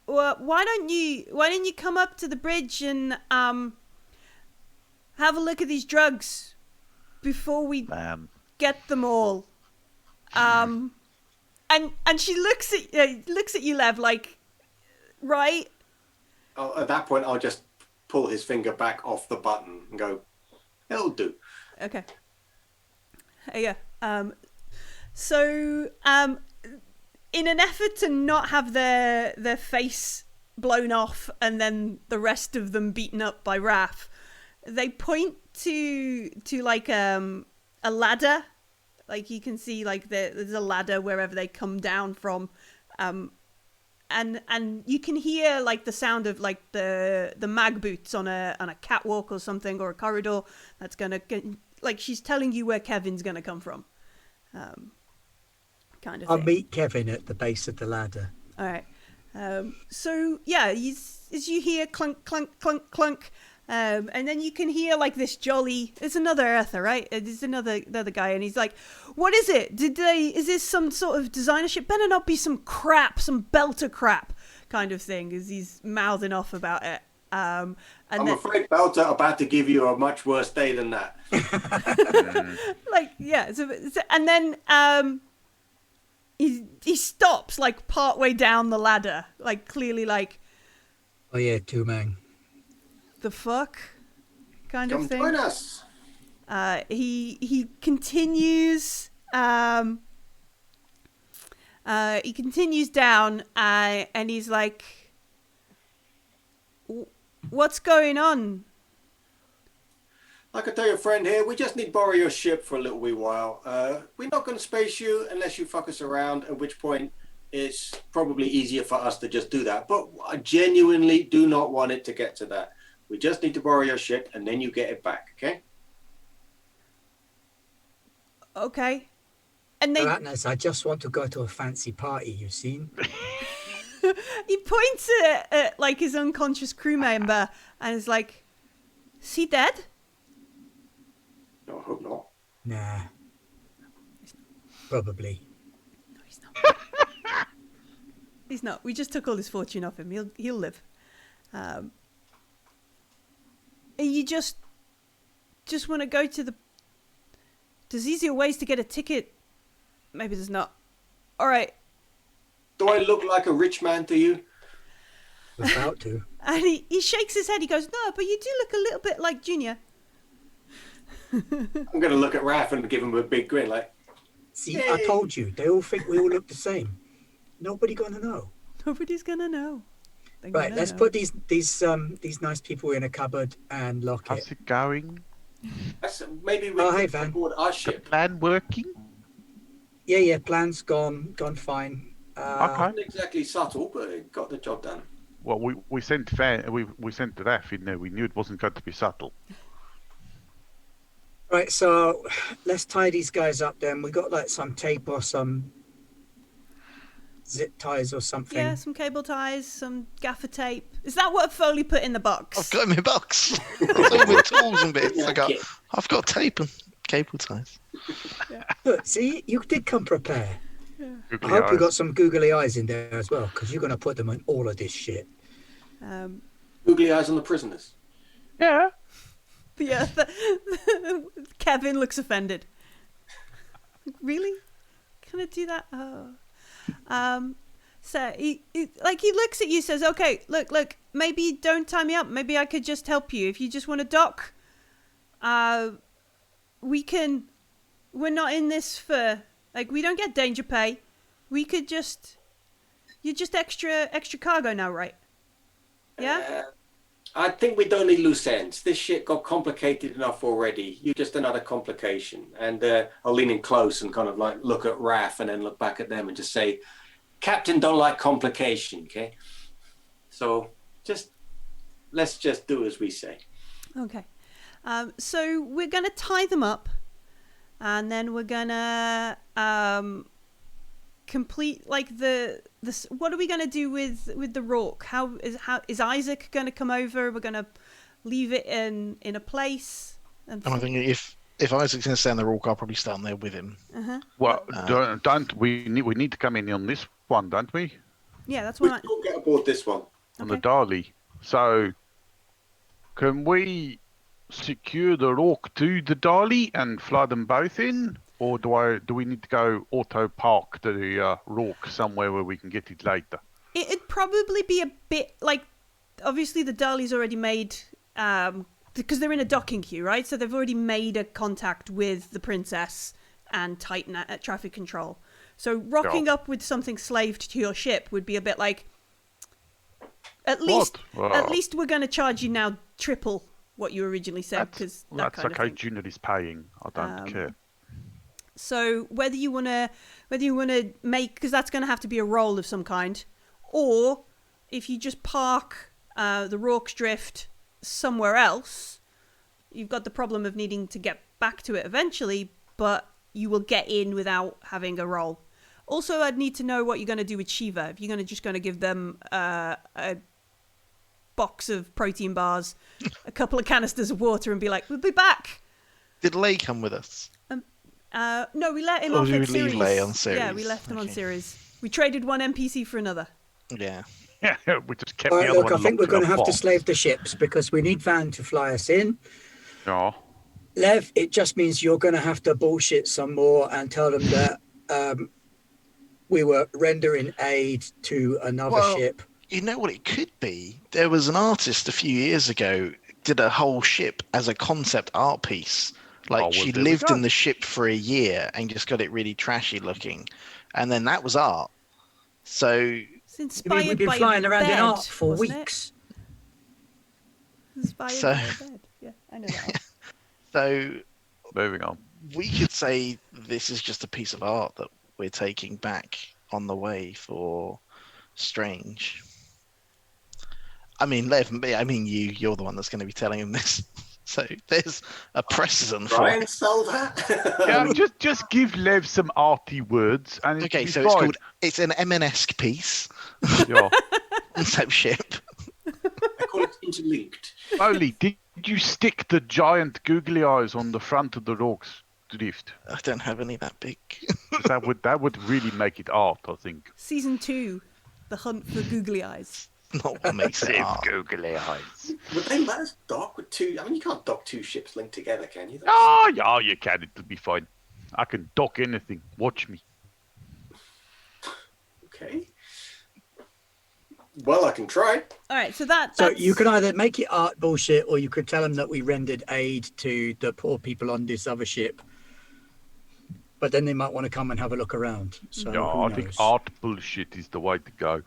B: why don't you come up to the bridge and have a look at these drugs before we get them all. And she looks at you, Lev, like, right?
D: At that point, I'll just pull his finger back off the button and go, it'll do.
B: Okay. Yeah. So, in an effort to not have their face blown off and then the rest of them beaten up by Raph, they point to like a ladder. Like you can see like there's a ladder wherever they come down from, and you can hear like the sound of like the mag boots on a catwalk or something, or a corridor that's gonna get, like she's telling you where Kevin's gonna come from, kind of
A: I'll
B: thing.
A: meet Kevin at the base of the ladder.
B: All right. So yeah, as you hear clunk, clunk, clunk, clunk, and then you can hear like this jolly. It's another Earther, right? It's another guy, and he's like, "What is it? Is this some sort of designer shit? Better not be some crap, some belter crap kind of thing." As he's mouthing off about it. And
D: I'm afraid Belter about to give you a much worse day than that.
B: like yeah, and then he stops like partway down the ladder, like clearly like,
A: Oh yeah, 2-man.
B: the fuck kind
D: Come
B: of thing.
D: join us.
B: He continues down, and he's like, what's going on?
D: I can tell your friend here, we just need to borrow your ship for a little wee while. We're not going to space you unless you fuck us around, at which point it's probably easier for us to just do that. But I genuinely do not want it to get to that. We just need to borrow your ship, and then you get it back, okay?
B: Okay. And they
A: Atlas, I just want to go to a fancy party, you've seen?
B: he points at like his unconscious crew member and is like, is he dead?
D: No, I hope not.
A: Nah. Probably.
B: No, he's not. He's not. We just took all his fortune off him. He'll live. And you just want to go to the... There's easier ways to get a ticket. Maybe there's not. All right.
D: Do I look like a rich man to you?
A: About to.
B: And he shakes his head. He goes, no, but you do look a little bit like Junior.
D: I'm going to look at Raph and give him a big grin like,
A: See,
D: Yay.
A: I told you, they all think we all look the same. Nobody gonna know.
B: Nobody's going to know. They're
A: Right,
B: gonna
A: let's
B: know.
A: put these nice people in a cupboard and lock
C: How's
A: it.
C: it going?
D: maybe we
A: Oh, hey,
D: could
A: Van.
D: board our
C: The
D: ship.
C: plan working?
A: Yeah, plan's gone fine.
C: Okay.
D: Not exactly subtle, but it got the job done.
C: Well, we sent we sent Raf in there. We knew it wasn't going to be subtle.
A: Right, so let's tie these guys up then. We got like some tape or some zip ties or something.
B: Yeah, some cable ties, some gaffer tape. Is that what Foley put in the box?
E: I've got in my box. All with tools and bits.
D: Yeah.
E: I've got tape and cable ties.
A: Look, see, you did come prepared. I
C: Googly
A: hope you
C: eyes.
A: got some googly eyes in there as well, because you're going to put them in all of this shit.
D: Googly eyes on the prisoners.
C: Yeah.
B: Yeah, Kevin looks offended. Really? Can I do that? Oh. So he looks at you, says, "Okay, look. Maybe don't tie me up. Maybe I could just help you. If you just want to dock, we can. We're not in this for like we don't get danger pay. We could just. You're just extra cargo now, right? Yeah."
D: I think we don't need loose ends. This shit got complicated enough already. You're just another complication. And I'll lean in close and kind of like look at Raph and then look back at them and just say, Captain don't like complication, okay? So let's just do as we say.
B: Okay. So we're going to tie them up, and then we're going to complete like the what are we going to do with the Rourke? How is Isaac going to come over? We're going to leave it in a place.
E: And I think if Isaac's going to stay on the Rourke, I'll probably stay on there with him.
C: Well, don't we need to come in on this one, don't we?
B: Yeah, that's
D: We
B: what.
D: will get aboard this one.
C: On the Dali. So, can we secure the Rourke to the Dali and fly them both in? Or do we need to go auto park the Rourke somewhere where we can get it later?
B: It'd probably be a bit like, obviously the Dali's already made, because they're in a docking queue, right? So they've already made a contact with the Princess and Titan at traffic control. So rocking up with something slaved to your ship would be a bit like, at least we're going to charge you now triple what you originally said, because
C: that's okay. Junior is paying. I don't care.
B: So whether you wanna make, because that's going to have to be a roll of some kind, Or if you just park the Rorke's Drift somewhere else, you've got the problem of needing to get back to it eventually, but you will get in without having a roll. Also, I'd need to know what you're going to do with Shiva. If you're just going to give them a box of protein bars, a couple of canisters of water, and be like, we'll be back.
E: Did Lay come with us?
B: No, we let him
E: Or
B: off
E: did
B: at
E: we
B: series.
E: leave Lay on series?
B: Yeah, we left him on
E: Okay.
B: series. We traded one NPC for another.
E: Yeah.
C: Yeah, we just kept
A: All
C: the
A: right,
C: other
A: look,
C: one
A: I think we're
C: locked
A: going
C: in
A: to
C: a
A: have to
C: box.
A: slave the ships because we need Van to fly us in.
C: Yeah.
A: Lev, it just means you're going to have to bullshit some more and tell them that we were rendering aid to another ship.
E: You know what it could be? There was an artist a few years ago did a whole ship as a concept art piece. Like,
C: Oh, well,
E: she
C: there we
E: lived
C: go.
E: in the ship for a year and just got it really trashy looking. And then that was art. So,
B: It's inspired
A: We've been
B: by
A: flying
B: a
A: around
B: bed,
A: in art for
B: wasn't it?
A: weeks.
B: Inspired
E: So-
B: by a bed. Yeah, I know that.
E: so
C: Moving on.
E: we could say this is just a piece of art that we're taking back on the way for Strange. I mean, Lev, you're the one that's going to be telling him this. So there's a precedent for
D: Try
E: it.
D: and sell that.
C: Yeah, just give Lev some arty words, and
E: Okay,
C: it'll
E: so
C: be
E: it's
C: fine.
E: called, it's an MNesque piece,
C: Yeah.
E: concept ship.
D: I call it interlinked.
C: Oli, did you stick the giant googly eyes on the front of the Rorke's Drift?
E: I don't have any that big.
C: That would really make it art, I think.
B: Season 2, The Hunt for Googly Eyes.
E: Not what makes it art.
C: googly eyes.
D: Would they let us dock with two? I mean, you can't dock two ships linked together, can you?
C: Oh, yeah, you can. It'll be fine. I can dock anything. Watch me.
D: Okay. Well, I can try.
B: All right, so
A: So
B: that's...
A: you could either make it art bullshit or you could tell them that we rendered aid to the poor people on this other ship. But then they might want to come and have a look around. So
C: Yeah,
A: who
C: I
A: knows?
C: think art bullshit is the way to go.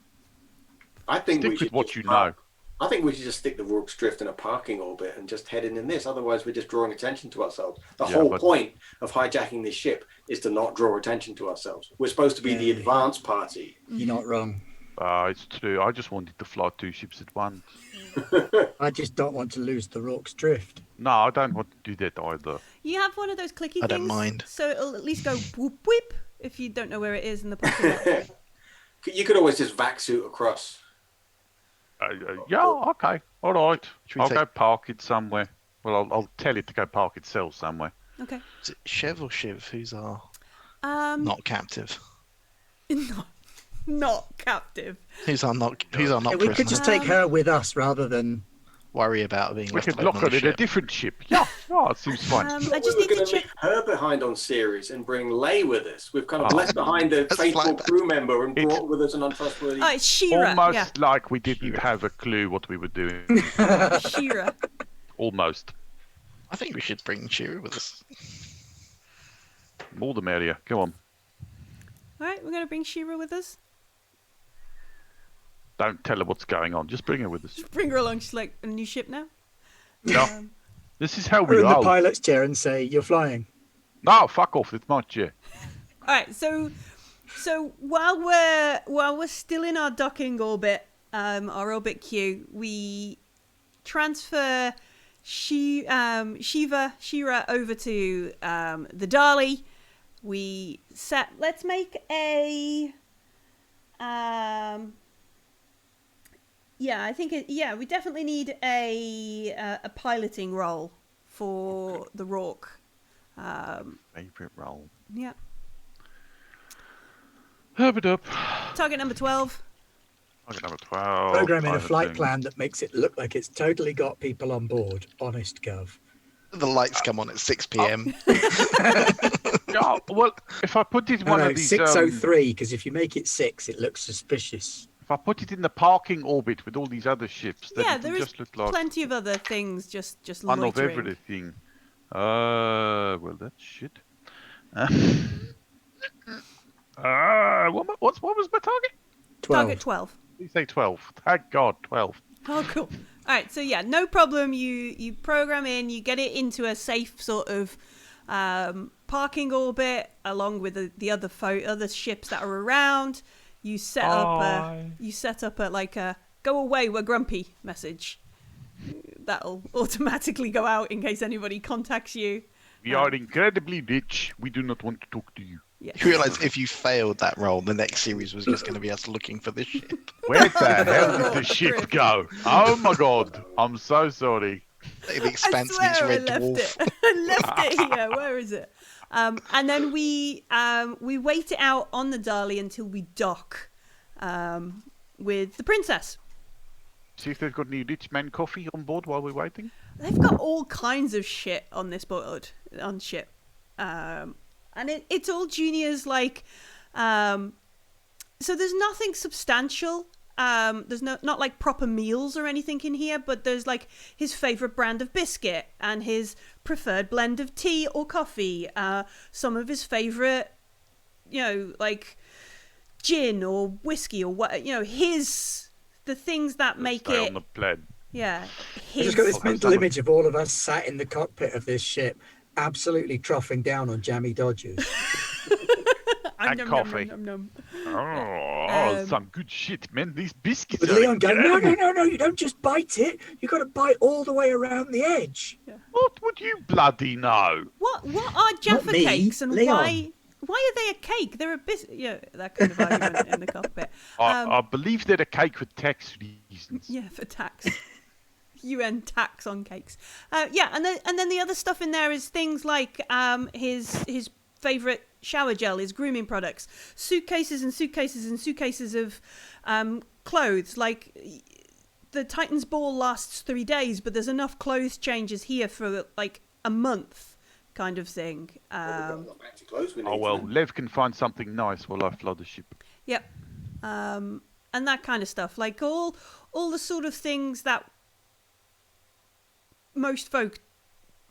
D: I think we
C: Stick
D: should
C: with what
D: just
C: you
D: park-
C: know.
D: I think we should just stick the Rorke's Drift in a parking orbit and just head in this. Otherwise, we're just drawing attention to ourselves. The
C: Yeah,
D: whole
C: but-
D: point of hijacking this ship is to not draw attention to ourselves. We're supposed to be the
A: Yeah.
D: advanced party.
A: You're not wrong.
C: It's true. I just wanted to fly two ships at once.
A: I just don't want to lose the Rorke's Drift.
C: No, I don't want to do that either.
B: You have one of those clicky
E: I
B: things,
E: don't mind.
B: so it'll at least go whoop whoop if you don't know where it is in the parking lot.
D: You could always just vac suit across.
C: Yeah, okay. All right.
E: Should we
C: I'll
E: take-
C: go park it somewhere. Well, I'll tell it to go park itself somewhere.
B: Okay.
E: Is it Chev or Shiv? Who's our
B: Not
E: not captive?
B: not captive.
E: Who's our not
A: Yeah,
E: prisoner?
A: we could just take her with us rather than.
E: Worry about being
C: We
E: left
C: could
E: alone
C: lock
E: on
C: her
E: the
C: in a
E: ship.
C: different ship. Yeah, it seems fine.
B: I just
D: we
B: need
D: were
B: to
D: going to
B: check.
D: leave her behind on series and bring Lay with us. We've kind of
C: Oh.
D: left behind a
E: Let's
D: faithful
E: fly back.
D: crew member and
C: It's-
D: brought with us an untrustworthy.
B: Oh, it's Shira.
C: Almost
B: Yeah,
C: like we didn't have a clue what we were doing.
B: Shira.
C: Almost.
E: I think we should bring Shira with us.
C: More the merrier. Go on.
B: All right, we're gonna bring Shira with us.
C: Don't tell her what's going on. Just bring her with us.
B: Just bring her along. She's like a new ship now.
C: No,
B: Um,
C: this is how
A: We're
C: we
A: in the
C: roll.
A: pilot's chair and say, "You're flying."
C: No, fuck off. It's my chair.
B: all right, so while we're still in our docking orbit, our orbit queue, we transfer Shira over to the Dali. We set. Let's make a. Yeah, I think we definitely need a piloting role for the Rorke.
C: Favorite roll.
B: Yeah.
C: Herb it up.
B: Target number 12.
C: Target number 12.
A: Programming a flight
C: piloting.
A: plan that makes it look like it's totally got people on board. Honest, Gov.
E: The lights come on at 6 p.m.
C: Yeah, well, if I put it in
A: No,
C: one
A: no,
C: of these,
A: 6:03. Because if you make it 6, it looks suspicious.
C: if I put it in the parking orbit with all these other ships, then
B: Yeah,
C: it'll
B: there is
C: just look like
B: plenty of other things just
C: one of
B: loitering.
C: everything. Well, that's shit. What was my target?
A: 12.
B: Target 12.
C: You say 12. Thank God, 12.
B: Oh, cool. All right, so yeah, no problem. You program in, you get it into a safe sort of parking orbit along with the other ships that are around. you set up a like a "go away, we're grumpy" message. That'll automatically go out in case anybody contacts you.
C: We are incredibly rich. We do not want to talk to you.
B: Yeah.
E: You realise if you failed that role, the next series was just going to be us looking for the ship.
C: Where the hell did the ship go? Oh my god. I'm so sorry.
E: The Expanse
B: I
E: meets
B: swear
E: Red
B: I left
E: Dwarf.
B: it. I left it here. Where is it? And then we wait it out on the Dali until we dock with the princess.
C: See if they've got any rich man coffee on board while we're waiting.
B: They've got all kinds of shit on this boat, on ship. And it's all juniors, like... so there's nothing substantial. There's not like proper meals or anything in here, but there's like his favourite brand of biscuit and his preferred blend of tea or coffee. Some of his favourite, like gin or whiskey or what, the things that make
C: Stay
B: it...
C: on the plane.
B: Yeah.
A: I just got this mental image of all of us sat in the cockpit of this ship, absolutely troughing down on jammy Dodgers.
C: And coffee.
B: Nom, nom, nom.
C: Oh, some good shit, man. These biscuits
A: With
C: are
A: Leon going,
C: incredible.
A: no, you don't just bite it. You got to bite all the way around the edge.
C: What would you bloody know?
B: What are Jaffa
A: me,
B: cakes and
A: Leon.
B: why are they a cake? They're a biscuit. Yeah, that kind of argument in the cockpit.
C: I believe they're a cake for tax reasons.
B: Yeah, for tax. UN tax on cakes. And then the other stuff in there is things like his favourite shower gel, his grooming products, suitcases and suitcases and suitcases of clothes. Like the Titan's Ball lasts 3 days, but there's enough clothes changes here for like a month, kind of thing.
D: We've got a lot of fancy clothes we need
C: Oh well,
D: to know.
C: Lev can find something nice while I flood the ship.
B: Yep. And that kind of stuff. Like all the sort of things that most folk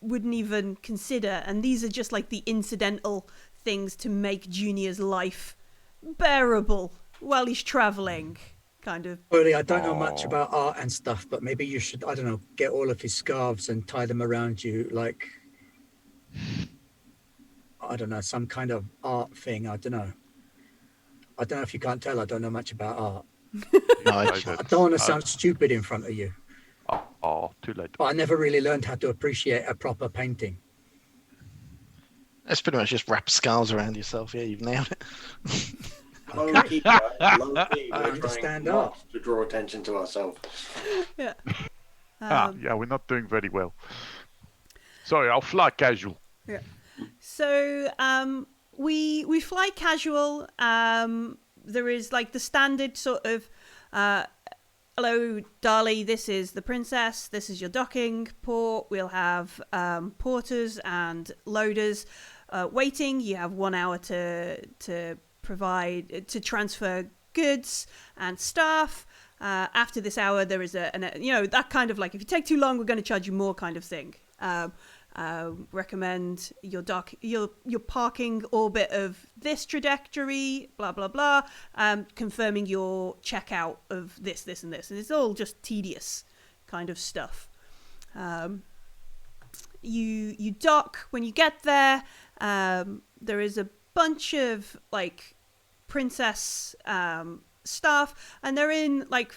B: wouldn't even consider, and these are just like the incidental things to make Junior's life bearable while he's travelling, kind of.
A: Really, I don't know much about art and stuff, but maybe you should, I don't know, get all of his scarves and tie them around you like, I don't know, some kind of art thing. I don't know if you can't tell, I don't know much about art.
E: No,
C: I
A: I don't want to sound stupid in front of you,
C: Oh, too late.
A: but I never really learned how to appreciate a proper painting.
E: That's pretty much just wrap scarves around yourself. Yeah, you've nailed it.
D: Low key, right? Low key.
A: I
D: We're
A: understand
D: trying not
A: art.
D: to draw attention to ourselves.
B: Yeah.
C: Yeah, we're not doing very well. Sorry, I'll fly casual.
B: Yeah. So we fly casual. There is like the standard sort of hello, Dali, this is the princess, this is your docking port. We'll have porters and loaders waiting. You have 1 hour to transfer goods and staff. After this hour, there is that kind of like, if you take too long, we're going to charge you more kind of thing. Recommend your parking orbit of this trajectory, blah blah blah, confirming your checkout of this and this, and it's all just tedious kind of stuff. You dock. When you get there, there is a bunch of like princess staff, and they're in like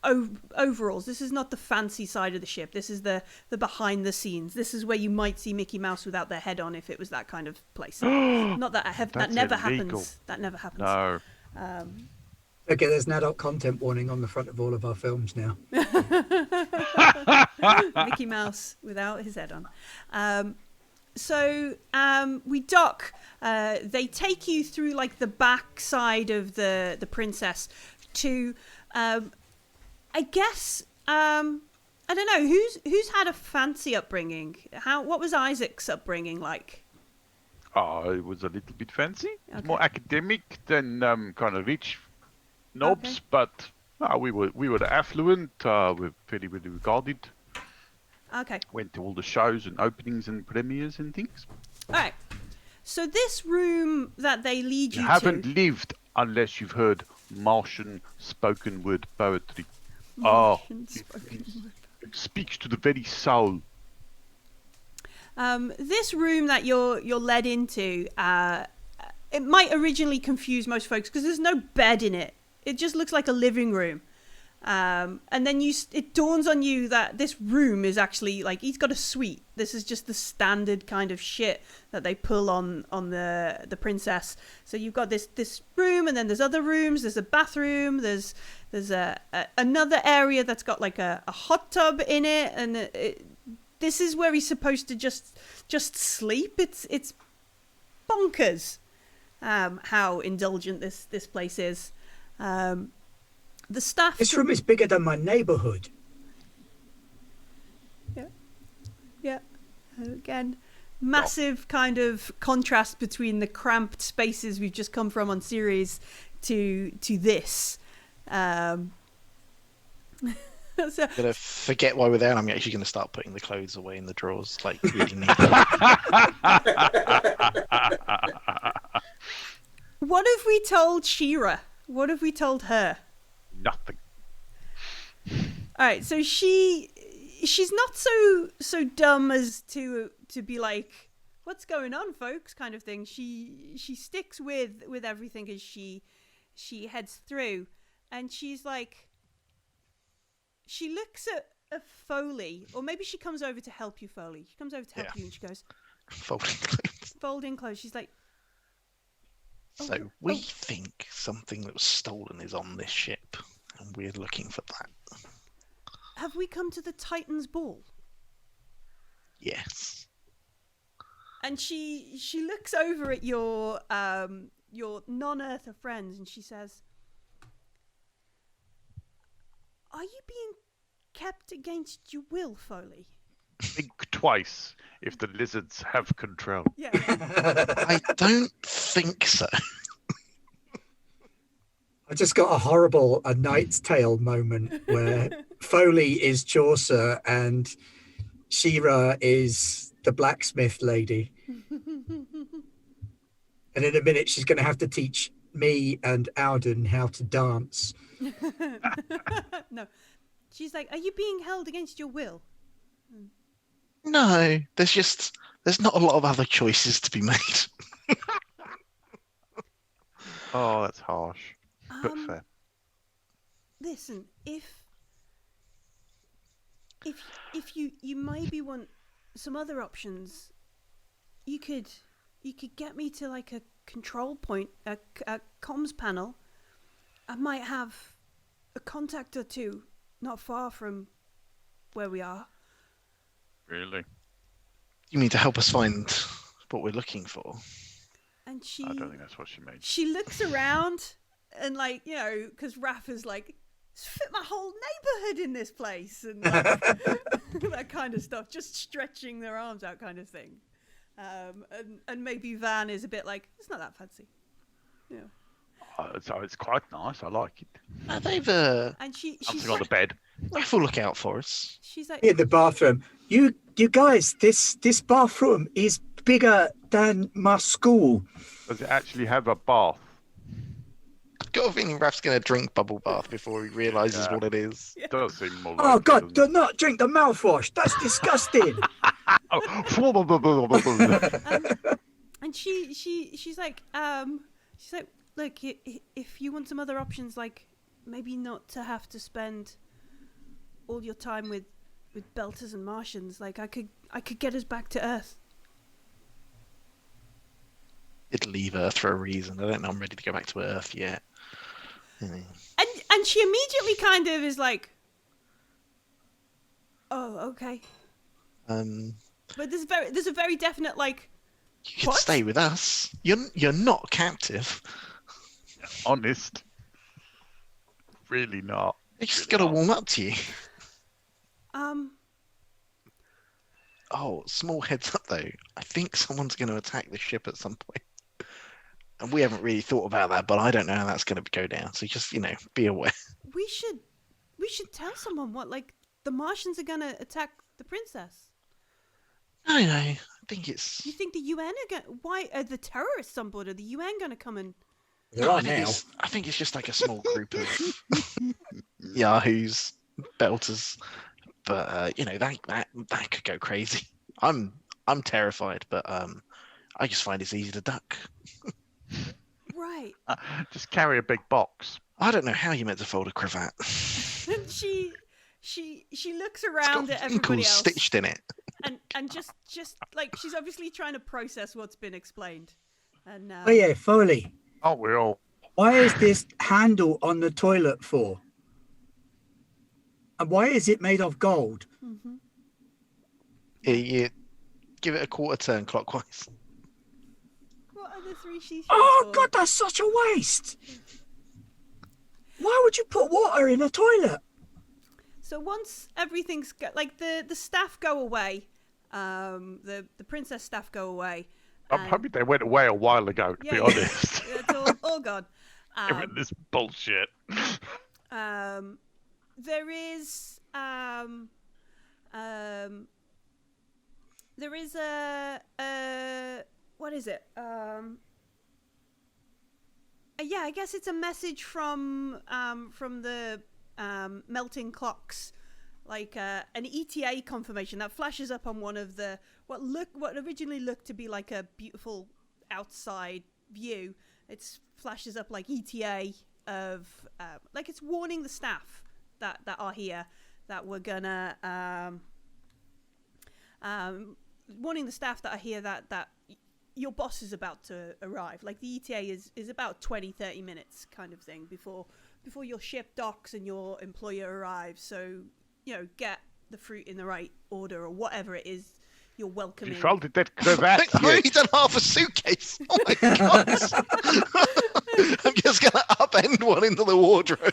B: overalls. This is not the fancy side of the ship. This is the behind the scenes. This is where you might see Mickey Mouse without their head on if it was that kind of place. Not that that
C: That's
B: never
C: illegal.
B: happens. That never happens.
C: No.
A: Okay, there's an adult content warning on the front of all of our films now.
B: Mickey Mouse without his head on. So we dock. They take you through like the back side of the princess to I guess I don't know who's had a fancy upbringing. What was Isaac's upbringing like?
C: Oh, it was a little bit fancy.
B: Okay.
C: More academic than kind of rich knobs, but we were affluent. We're very, very regarded.
B: Okay.
C: Went to all the shows and openings and premieres and things.
B: All right. So this room that they lead you
C: You haven't
B: to.
C: lived unless you've heard Martian spoken word poetry.
B: Martian spoken word.
C: It speaks to the very soul.
B: This room that you're led into it might originally confuse most folks because there's no bed in it. It just looks like a living room. And then it dawns on you that this room is actually like, he's got a suite. This is just the standard kind of shit that they pull on the princess. So you've got this room, and then there's other rooms. There's a bathroom. There's another area that's got like a hot tub in it, and this is where he's supposed to just sleep. It's bonkers how indulgent this place is. The staff.
A: This room is bigger than my neighborhood.
B: Yeah. Again, massive kind of contrast between the cramped spaces we've just come from on series to this. So,
E: I'm gonna forget why we're there, and I'm actually gonna start putting the clothes away in the drawers, like really neat.
B: What have we told Shira? What have we told her?
C: Nothing.
B: All right, so she's not so dumb as to be like, what's going on, folks, kind of thing. She sticks with everything as she heads through, and she's like, she looks at Foley, or maybe she comes over to help you, Foley. She comes over to help you, and she goes, folding clothes. She's like,
E: so we think something that was stolen is on this ship, and we're looking for that.
B: Have we come to the Titan's Ball?
E: Yes.
B: And she looks over at your non-Earther friends, and she says, "Are you being kept against your will, Foley?"
C: Think twice if the lizards have control.
B: Yeah.
E: I don't think so.
A: I just got a Knight's Tale moment where Foley is Chaucer and Shira is the blacksmith lady. And in a minute, she's going to have to teach me and Alden how to dance.
B: No. She's like, "Are you being held against your will?"
E: No, there's not a lot of other choices to be made.
C: Oh, that's harsh, but fair.
B: Listen, if you maybe want some other options, you could get me to like a control point, a comms panel. I might have a contact or two not far from where we are.
C: Really?
E: You mean to help us find what we're looking for?
B: And
C: I don't think that's what she means.
B: she looks around and, like, you know, because Raph is like, "It's fit my whole neighborhood in this place," and like, that kind of stuff, just stretching their arms out kind of thing. And maybe Van is a bit like, "It's not that fancy." Yeah.
C: It's quite nice. I like it.
E: They've
B: And she's
C: Something on the bed.
E: Ralph will look out for us.
B: she's like,
A: In the bathroom. You guys, this bathroom is bigger than my school.
C: Does it actually have a bath?
E: I've got a feeling Ralph's going to drink bubble bath before he realises what it is.
C: It does seem more like
A: Oh
C: it,
A: God, do
C: doesn't
A: not drink the mouthwash. That's disgusting.
C: it?
B: and she's like, "Look, if you want some other options, like maybe not to have to spend all your time with Belters and Martians, like I could get us back to Earth."
E: It'd leave Earth for a reason. I don't know I'm ready to go back to Earth yet.
B: And she immediately kind of is like, "Oh, okay." But there's a very definite like,
E: You could
B: What?
E: stay with us. You're not captive.
C: Honest. Really not.
E: You just
C: Really
E: got to
C: not.
E: warm up to you.
B: um
E: Oh, small heads up though. I think someone's going to attack the ship at some point. And we haven't really thought about that, but I don't know how that's going to go down. So just, be aware.
B: we should tell someone what, like, the Martians are gonna attack the princess.
E: I know. I think it's...
B: You think the UN are going? Why are the terrorists on board? Are the UN gonna come and?
A: There are
E: I think
A: now.
E: I think it's just like a small group of yahoos, belters. But that could go crazy. I'm terrified, but I just find it's easy to duck.
B: Right.
C: Just carry a big box.
E: I don't know how you meant to fold a cravat.
B: And she looks
E: It's
B: around
E: got
B: at everybody
E: wrinkles
B: else
E: stitched in it.
B: and just like she's obviously trying to process what's been explained. And
A: Oh yeah, Foley.
C: Oh, we all.
A: Why is this handle on the toilet for? And why is it made of gold?
B: Mm-hmm.
E: You give it a quarter turn clockwise.
B: What are the three seashells
A: Oh
B: for?
A: God, that's such a waste. Why would you put water in a toilet?
B: So once everything's like the staff go away, the princess staff go away.
C: I'm hoping they went away a while ago, to be honest.
B: It's all gone.
C: Given this bullshit.
B: There is a what is it? Yeah, I guess it's a message from the melting clocks, like an ETA confirmation that flashes up on one of the what originally looked to be like a beautiful outside view. It flashes up like ETA of like it's warning the staff that are here that we're gonna warning the staff that are here that your boss is about to arrive. Like the ETA is about 20-30 minutes kind of thing before your ship docks and your employer arrives. So, get the fruit in the right order or whatever it is you're welcoming.
C: You folded that cravat.
E: I've already done half a suitcase. Oh my god! I'm just gonna upend one into the wardrobe.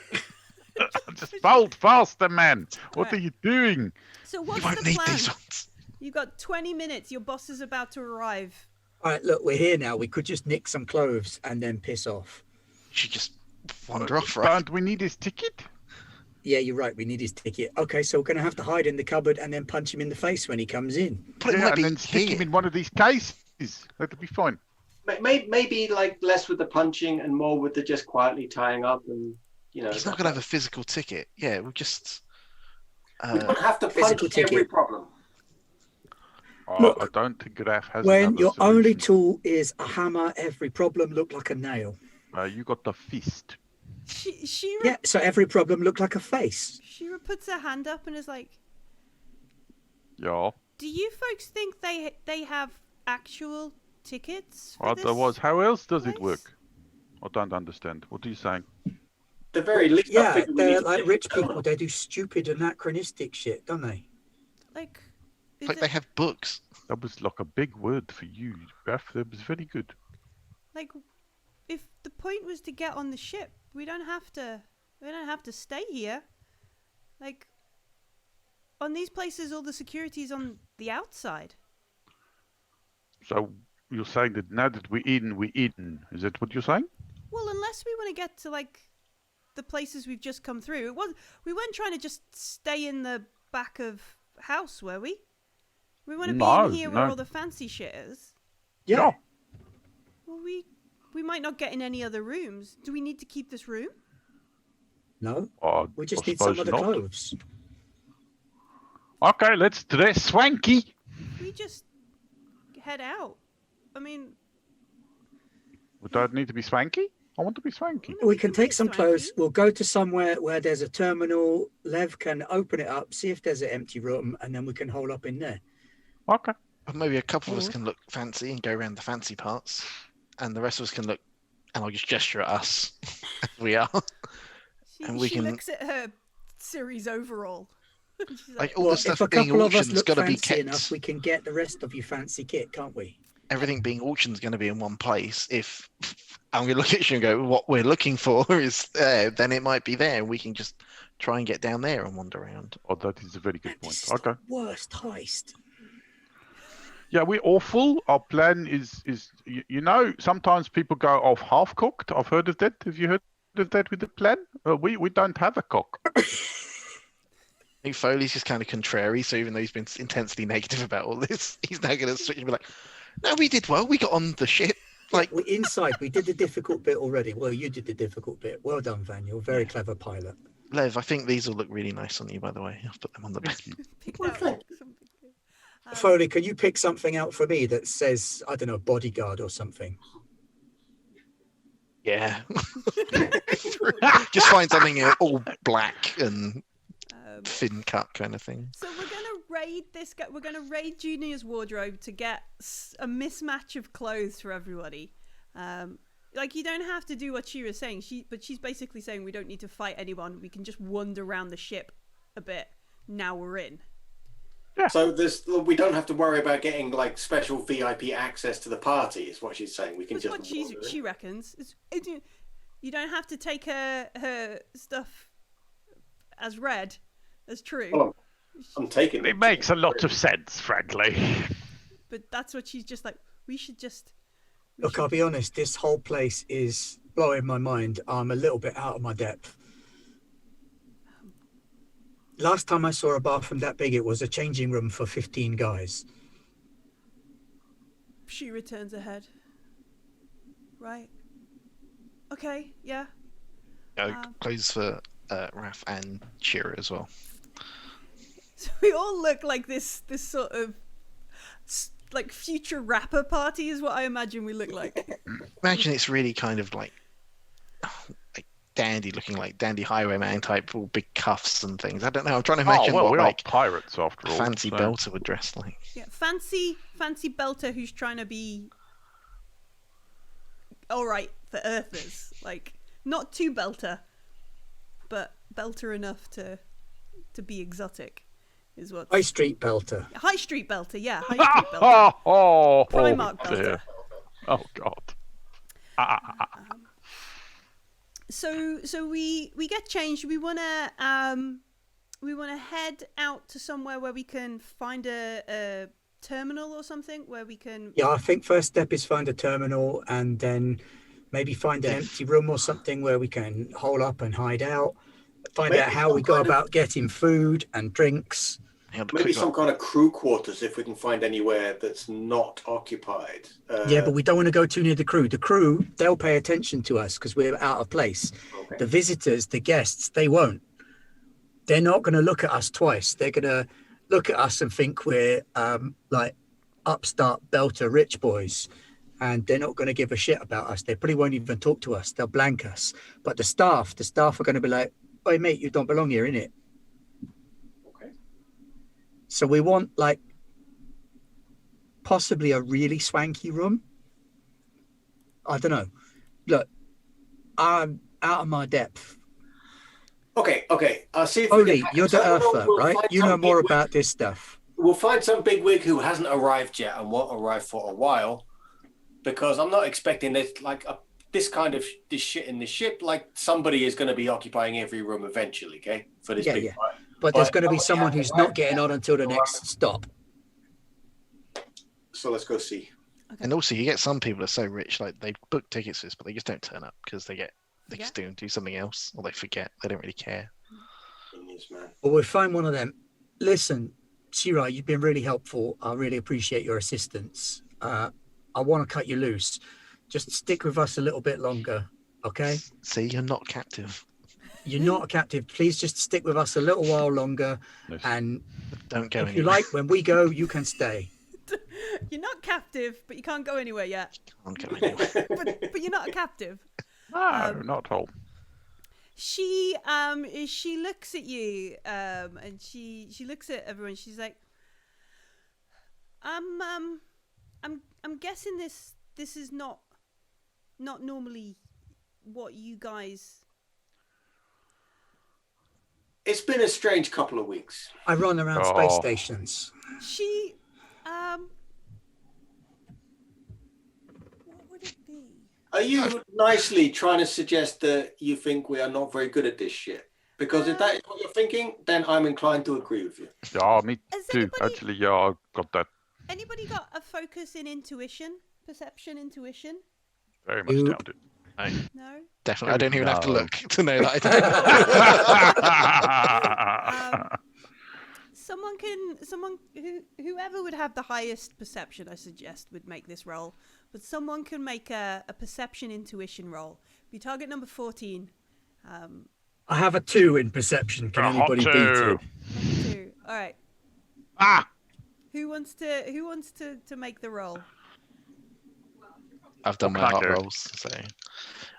C: Just fold faster, man. What
B: Right.
C: are you doing?
B: So
E: We
B: what's
E: won't
B: the
E: need
B: plan?
E: these ones.
B: You've got 20 minutes. Your boss is about to arrive.
A: All right, look, we're here now. We could just nick some clothes and then piss off.
E: You should just wander off, right?
C: Don't we need his ticket?
A: Yeah, you're right. We need his ticket. Okay, so we're going to have to hide in the cupboard and then punch him in the face when he comes in.
E: But it
C: Yeah,
E: might
C: and
E: be
C: then stick him
E: here.
C: in one of these cases. That'll be fine.
D: Maybe like less with the punching and more with the just quietly tying up and
E: He's not gonna have a physical ticket. Yeah, we'll just.
D: We don't have to punch
A: Physical ticket.
D: every problem.
A: Look,
C: I don't think Graf has
A: When
C: another
A: your only
C: solution.
A: tool is a hammer, every problem looked like a nail.
C: You got the fist.
B: She
A: Yeah, so every problem looked like a face.
B: Shira puts her hand up and is like,
C: Yeah.
B: "Do you folks think they have actual tickets for
C: Otherwise,
B: this
C: how else does
B: place?"
C: it work? I don't understand. What are you saying?
D: The very least. I
A: Yeah,
D: think we need
A: they're
D: to
A: like
D: take
A: rich
D: it down.
A: people. They do stupid anachronistic shit, don't they?
B: Like, is
E: Like
B: it-
E: they have books.
C: That was like a big word for you, Graf. That was very good.
B: like, if the point was to get on the ship, we don't have to stay here. Like, on these places, all the security's on the outside.
C: So you're saying that now that we're in. Is that what you're saying?
B: Well, unless we want to get to like the places we've just come through, we weren't trying to just stay in the back of house, were we? We want to be in here where
C: no.
B: all the fancy shit is.
A: Yeah.
B: Well, we might not get in any other rooms. Do we need to keep this room?
A: No, we
C: I
A: just need some
C: suppose
A: of the
C: not.
A: clothes.
C: Okay, let's dress swanky.
B: We just head out. I mean,
C: We don't need to be swanky. I want to be swanky.
A: We can take
B: be
A: some clothes.
B: swanky.
A: We'll go to somewhere where there's a terminal. Lev can open it up, see if there's an empty room, and then we can hole up in there.
C: Okay.
E: Or maybe a couple of us
A: Mhm.
E: can look fancy and go around the fancy parts, and the rest of us can look. And I'll just gesture at us. As we are. And we
B: she
E: can-
B: looks at her series overall. She's
E: Like
B: like,
E: all
A: Well,
E: the stuff
A: if a
E: being
A: couple of us
E: auctioned has
A: look
E: got to be
A: fancy
E: kept.
A: enough, we can get the rest of your fancy kit, can't we?
E: Everything being auctioned is going to be in one place. If I'm going to look at you and go, what we're looking for is there, then it might be there. We can just try and get down there and wander around.
C: Oh, that is a very good
A: This is
C: point. Okay.
A: the worst heist.
C: Yeah, we're awful. Our plan is you know, sometimes people go off half cooked. I've heard of that. Have you heard of that with the plan? We don't have a cook.
E: I think Foley's just kind of contrary, so even though he's been intensely negative about all this, he's now going to switch and be like, no, we did well. We got on the ship. Like,
A: We're inside. We did the difficult bit already. Well, you did the difficult bit. Well done, Van. You're a very clever pilot.
E: Lev, I think these will look really nice on you, by the way. I'll put them on the bed.
B: picked
D: Well,
B: out
D: thank
B: something.
A: Foley, can you pick something out for me that says, I don't know, bodyguard or something?
E: Yeah. Just find something all black and thin cut kind of thing.
B: So we're gonna raid this guy. We're gonna raid Junior's wardrobe to get a mismatch of clothes for everybody. Like, you don't have to do what she was saying. She's basically saying we don't need to fight anyone. We can just wander around the ship a bit. Now we're in.
C: Yeah.
D: So we don't have to worry about getting like special VIP access to the party. Is what she's saying. We can
B: That's
D: just.
B: what she reckons. You don't have to take her stuff as read, as true.
D: Oh, I'm taking it.
C: It makes a lot of sense, frankly.
B: But that's what she's just like. We should just.
A: Look, I'll be honest, this whole place is blowing my mind. I'm a little bit out of my depth. Last time I saw a bathroom that big, it was a changing room for 15 guys.
B: She returns her head. Right. Okay, yeah.
E: Clothes for Raph and Shira as well.
B: So we all look like this sort of like future rapper party is what I imagine we look like.
E: Imagine it's really kind of like dandy looking, like dandy highwayman type, all big cuffs and things. I don't know. I'm trying to imagine what
C: we
E: like
C: are pirates after all.
E: fancy
C: so.
E: belter would dress like.
B: Yeah, fancy belter who's trying to be all right for Earthers. Like, not too belter, but belter enough to be exotic. Is what
A: High Street Belter.
B: High Street Belter, yeah, High Street Belter. Primark Belter.
C: Dear. Oh God.
B: So we get changed. We wanna head out to somewhere where we can find a terminal or something where we can.
A: Yeah, I think first step is find a terminal and then maybe find an empty room or something where we can hole up and hide out. Find out how we go about getting food and drinks.
D: Maybe some kind of crew quarters if we can find anywhere that's not occupied.
A: Yeah, but we don't want to go too near the crew. The crew, they'll pay attention to us because we're out of place.
D: Okay.
A: The visitors, the guests, they won't. They're not going to look at us twice. They're going to look at us and think we're like upstart belter rich boys. And they're not going to give a shit about us. They probably won't even talk to us. They'll blank us. But the staff are going to be like, "Hey, mate, you don't belong here, innit?"
D: Okay.
A: So we want like possibly a really swanky room. I don't know. Look, I'm out of my depth.
D: Okay. I'll see if
A: Oli, you're the Earther, right? You know more about this stuff.
D: We'll find some bigwig who hasn't arrived yet and won't arrive for a while, because I'm not expecting this like this kind of this shit in the ship. Like, somebody is going to be occupying every room eventually. Okay, for this big fight.
A: But there's going to be someone who's not getting on until the next stop.
D: So let's go see.
B: Okay.
E: And also, you get some people that are so rich, like they book tickets for this, but they just don't turn up because they just do something else, or they forget. They don't really care.
D: Genius, man.
A: Well, we'll find one of them. Listen, Shira, you've been really helpful. I really appreciate your assistance. I want to cut you loose. Just stick with us a little bit longer, okay?
E: See, you're not captive.
A: You're not a captive. Please just stick with us a little while longer. And
E: don't go
A: if
E: anywhere.
A: you like, when we go, you can stay.
B: You're not captive, but you can't go anywhere yet.
E: Can't go anywhere.
B: but you're not a captive.
C: No, not at all.
B: She looks at you and she looks at everyone. She's like, I'm guessing this is not normally what you guys.
D: It's been a strange couple of weeks.
A: I run around space stations.
B: She what would it be?
D: Are you nicely trying to suggest that you think we are not very good at this shit? Because if that is what you're thinking, then I'm inclined to agree with you.
C: Yeah, me
B: Has
C: too.
B: anybody-
C: Actually, yeah, I got that
B: Anybody got a focus in intuition? Perception, intuition?
C: very much
A: You-
C: down to.
B: No?
E: Definitely, I don't even have to look to know that.
B: Whoever would have the highest perception, I suggest, would make this roll. But someone can make a perception intuition roll. Be target number 14.
A: I have a 2 in perception. Can anybody beat it?
B: 2. All right. Who wants to make the roll?
E: I've done my
C: Cracker.
E: hot rolls, so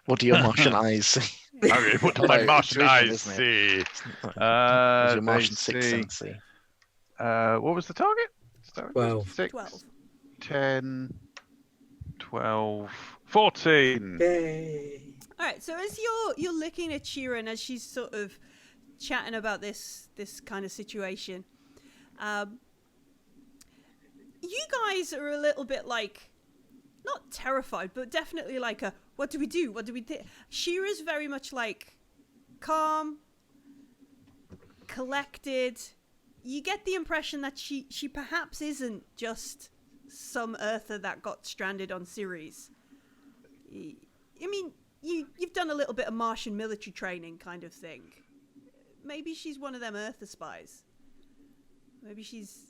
E: What do your Martian eyes see?
C: Okay, what do my
E: Hello,
C: Martian
E: intuition,
C: eyes
E: isn't
C: see?
E: What does your
C: They
E: Martian sixth
C: see-
E: sense see?
C: What was the target?
A: 12.
C: 6,
B: 12.
C: 10, 12, 14.
A: Yay.
B: All right. So as you're looking at Sheeran as she's sort of chatting about this kind of situation, you guys are a little bit like, not terrified, but definitely like what do we do? What do we do? Shira's very much like calm, collected. You get the impression that she perhaps isn't just some Earther that got stranded on Ceres. I mean, you've done a little bit of Martian military training kind of thing. Maybe she's one of them Earther spies. Maybe she's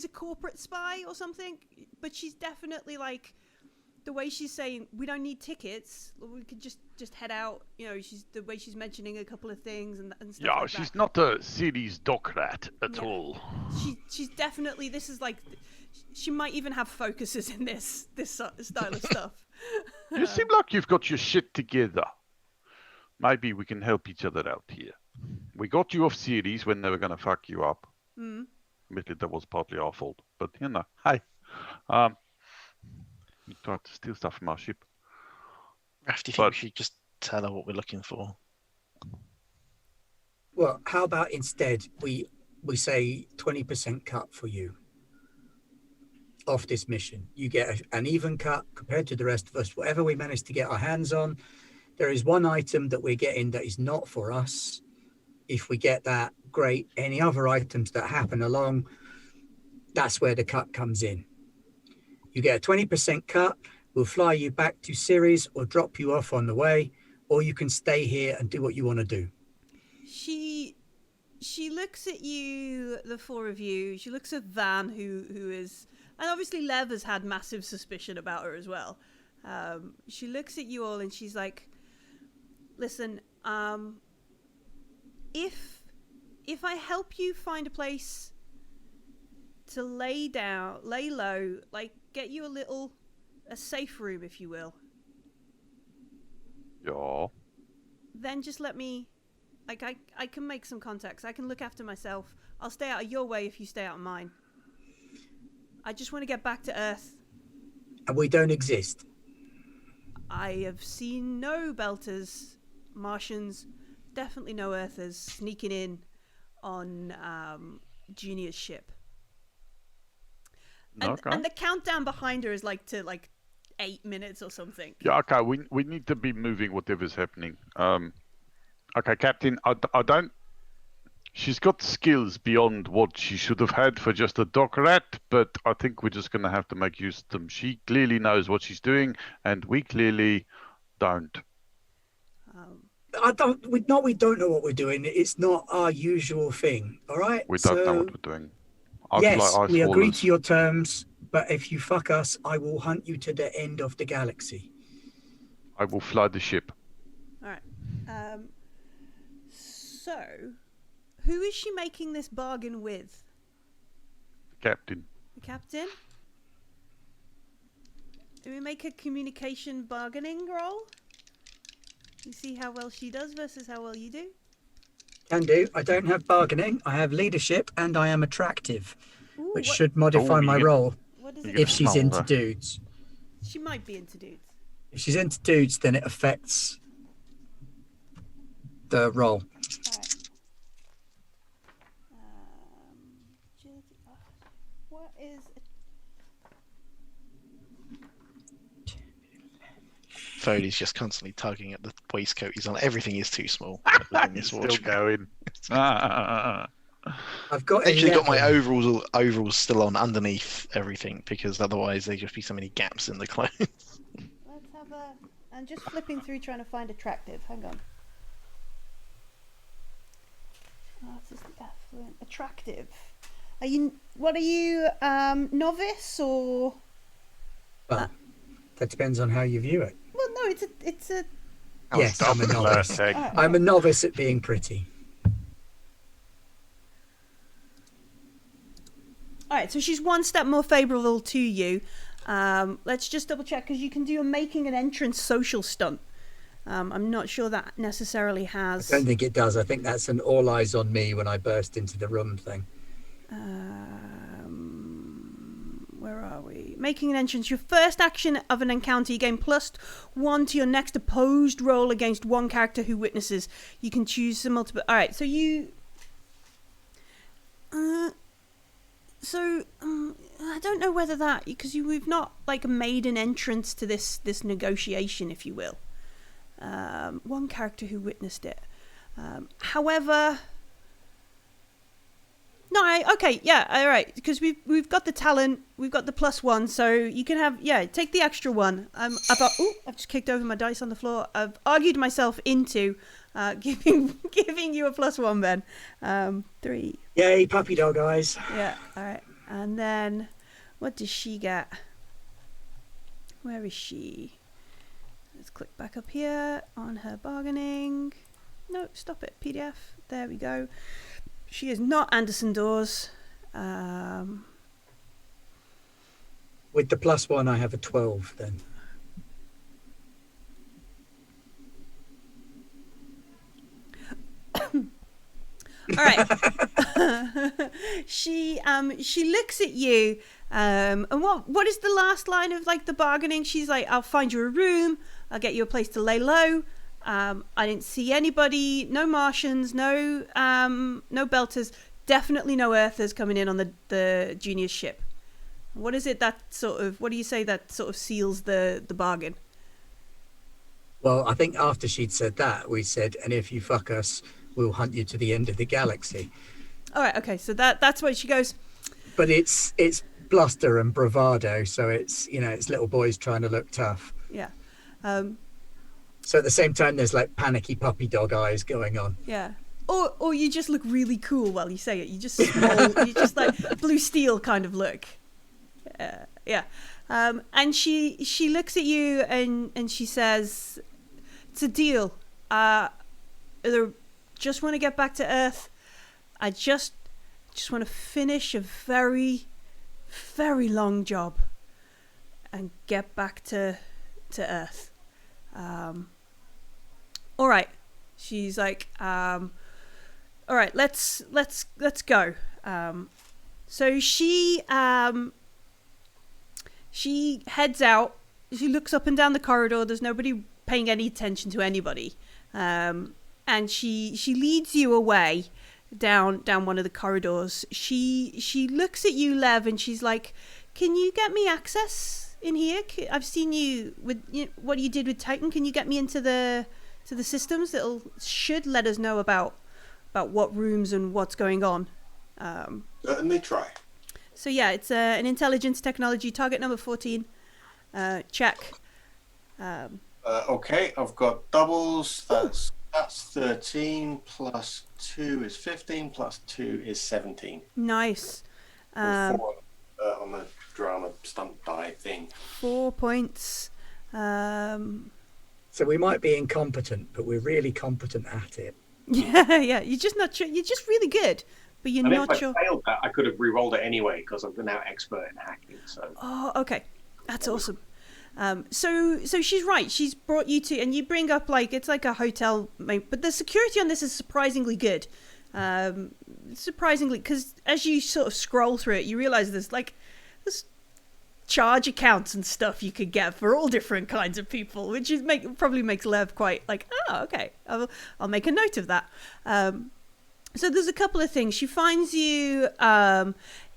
B: a corporate spy or something. But she's definitely like, the way she's saying, we don't need tickets. We could just head out. You know, the way she's mentioning a couple of things and stuff
C: Yeah,
B: like
C: she's
B: that.
C: not a Ceres dock rat at
B: Yeah.
C: all.
B: She's definitely, this is like, she might even have focuses in this style of stuff.
C: You seem like you've got your shit together. Maybe we can help each other out here. We got you off Ceres when they were going to fuck you up. Admittedly, that was partly our fault. But, you know, hey. You tried to steal stuff from our ship.
E: Raph, do you think we should just tell her what we're looking for?
A: Well, how about instead we say 20% cut for you off this mission. You get an even cut compared to the rest of us. Whatever we manage to get our hands on, there is one item that we're getting that is not for us. If we get that, great. Any other items that happen along, that's where the cut comes in. You get a 20% cut. We'll fly you back to Ceres or drop you off on the way, or you can stay here and do what you want to do.
B: She looks at you, the four of you. She looks at Van, who is, and obviously Lev has had massive suspicion about her as well. She looks at you all and she's like, "Listen, if I help you find a place to lay low, like get you a safe room, if you will,
C: Yeah.
B: then just let me, like, I can make some contacts. I can look after myself. I'll stay out of your way if you stay out of mine. I just want to get back to Earth.
A: And we don't exist.
B: I have seen no Belters, Martians, definitely no Earthers sneaking in on Junior's ship.
C: Okay.
B: And the countdown behind her is like 8 minutes or something.
C: Yeah, okay, we need to be moving whatever's happening. Okay, Captain, I don't... She's got skills beyond what she should have had for just a dock rat, but I think we're just going to have to make use of them. She clearly knows what she's doing, and we clearly don't.
A: We don't know what we're doing. It's not our usual thing, all right?
C: We don't know what we're doing.
A: Yes, we agree to your terms, but if you fuck us, I will hunt you to the end of the galaxy.
C: I will fly the ship.
B: All right. So, who is she making this bargain with?
C: Captain.
B: The captain? Do we make a communication bargaining roll? You see how well she does versus how well you do?
A: Can do. I don't have bargaining. I have leadership, and I am attractive,
B: Ooh,
A: which
B: what-
A: should modify my role
B: What is
C: You
B: it?
C: get
A: if she's
C: smell
A: into
C: her.
A: dudes.
B: She might be into dudes.
A: If she's into dudes, then it affects the role.
B: Alright. What is...
E: Foley's just constantly tugging at the waistcoat he's on. Everything is too small within this
C: Still
E: wardrobe.
C: going.
A: I've got
E: I actually got my
A: 11.
E: overalls still on underneath everything because otherwise there'd just be so many gaps in the clothes.
B: Let's have a... I'm just flipping through trying to find attractive. Hang on. Oh, this is the affluent. Attractive. What are you, novice or...
A: Well, that depends on how you view it.
B: Well, no, it's a...
A: Yes, I'm a novice.
B: Alright,
A: I'm a novice at being pretty.
B: Alright, so she's one step more favourable to you. Let's just double check, because you can do a making an entrance social stunt. I'm not sure that necessarily has.
A: I don't think it does. I think that's an all eyes on me when I burst into the room thing.
B: Where are we? Making an entrance. Your first action of an encounter, you gain +1 to your next opposed roll against one character who witnesses. You can choose some multiple. All right, so you. I don't know whether that, because we've not like made an entrance to this negotiation, if you will. One character who witnessed it. However. No, okay, yeah, all right, because we've got the talent, we've got the +1, so you can have, take the extra one. I've just kicked over my dice on the floor. I've argued myself into giving you a +1, Ben. 3.
A: Yay, puppy dog eyes.
B: Yeah, all right, and then what does she get? Where is she? Let's click back up here on her bargaining. No, stop it, PDF. There we go. She is not Anderson Dawes.
A: With the +1, I have a 12 then.
B: All right. She looks at you. And what is the last line of like the bargaining? She's like, "I'll find you a room. I'll get you a place to lay low. I didn't see anybody, no Martians, no Belters, definitely no Earthers coming in on the Junior ship." What is it that what do you say that sort of seals the bargain?
A: Well, I think after she'd said that, we said, "And if you fuck us, we'll hunt you to the end of the galaxy."
B: All right, okay, so that's where she goes.
A: But it's bluster and bravado, so it's little boys trying to look tough.
B: Yeah.
A: So at the same time, there's like panicky puppy dog eyes going on.
B: Yeah. Or you just look really cool while you say it. You just small, you just like Blue Steel kind of look. Yeah. And she looks at you and she says, "It's a deal. I just want to get back to Earth. I just want to finish a very, very long job and get back to Earth." All right. She's like, all right, let's go. So she heads out. She looks up and down the corridor. There's nobody paying any attention to anybody. And she leads you away down one of the corridors. She looks at you, Lev, and she's like, "Can you get me access in here? I've seen you with what you did with Titan. Can you get me into the systems that should let us know about what rooms and what's going on?"
D: Certainly try.
B: So yeah, it's an intelligence technology, target number 14. Check.
D: Okay, I've got doubles. That's 13 plus 2 is 15 plus 2 is 17.
B: Nice.
D: 4 on the drama stunt die thing.
B: 4 points.
A: So we might be incompetent, but we're really competent at it.
B: Yeah. You're just not sure. You're just really good, but you're not sure.
D: If I failed that, I could have re-rolled it anyway because I'm now expert in hacking. So.
B: Oh, okay. That's awesome. So she's right. She's brought you to, and you bring up like it's like a hotel, but the security on this is surprisingly good. Surprisingly, because as you sort of scroll through it, you realize there's charge accounts and stuff you could get for all different kinds of people, which is probably makes Lev quite like, oh, okay, I'll make a note of that. So there's a couple of things. She finds you.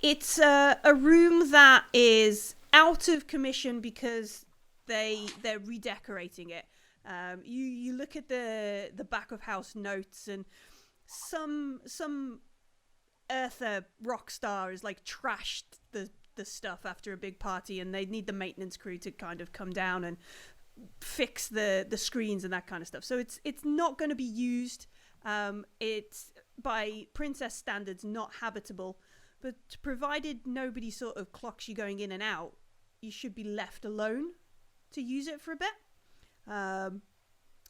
B: It's a room that is out of commission because they're redecorating it. You look at the back of house notes, and some Earther rock star has like trashed the stuff after a big party, and they need the maintenance crew to kind of come down and fix the screens and that kind of stuff. So it's not going to be used. It's by princess standards not habitable, but provided nobody sort of clocks you going in and out, you should be left alone to use it for a bit. And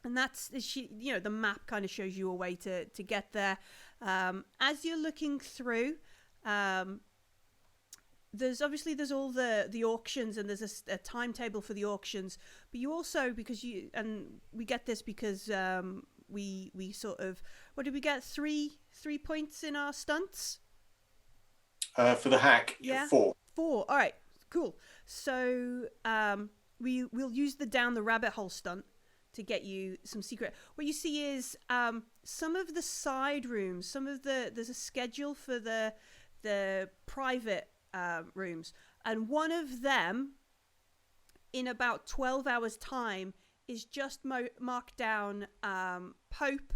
B: that's the map kind of shows you a way to get there. As you're looking through, there's all the auctions, and there's a timetable for the auctions. But you also, because we get this because we sort of, what did we get? 3 points in our stunts.
D: For the hack,
B: Yeah.
D: 4.
B: 4. All right, cool. So we'll use the down the rabbit hole stunt to get you some secret. What you see is some of the side rooms, there's a schedule for the private rooms, and one of them in about 12 hours time is just marked down Pope.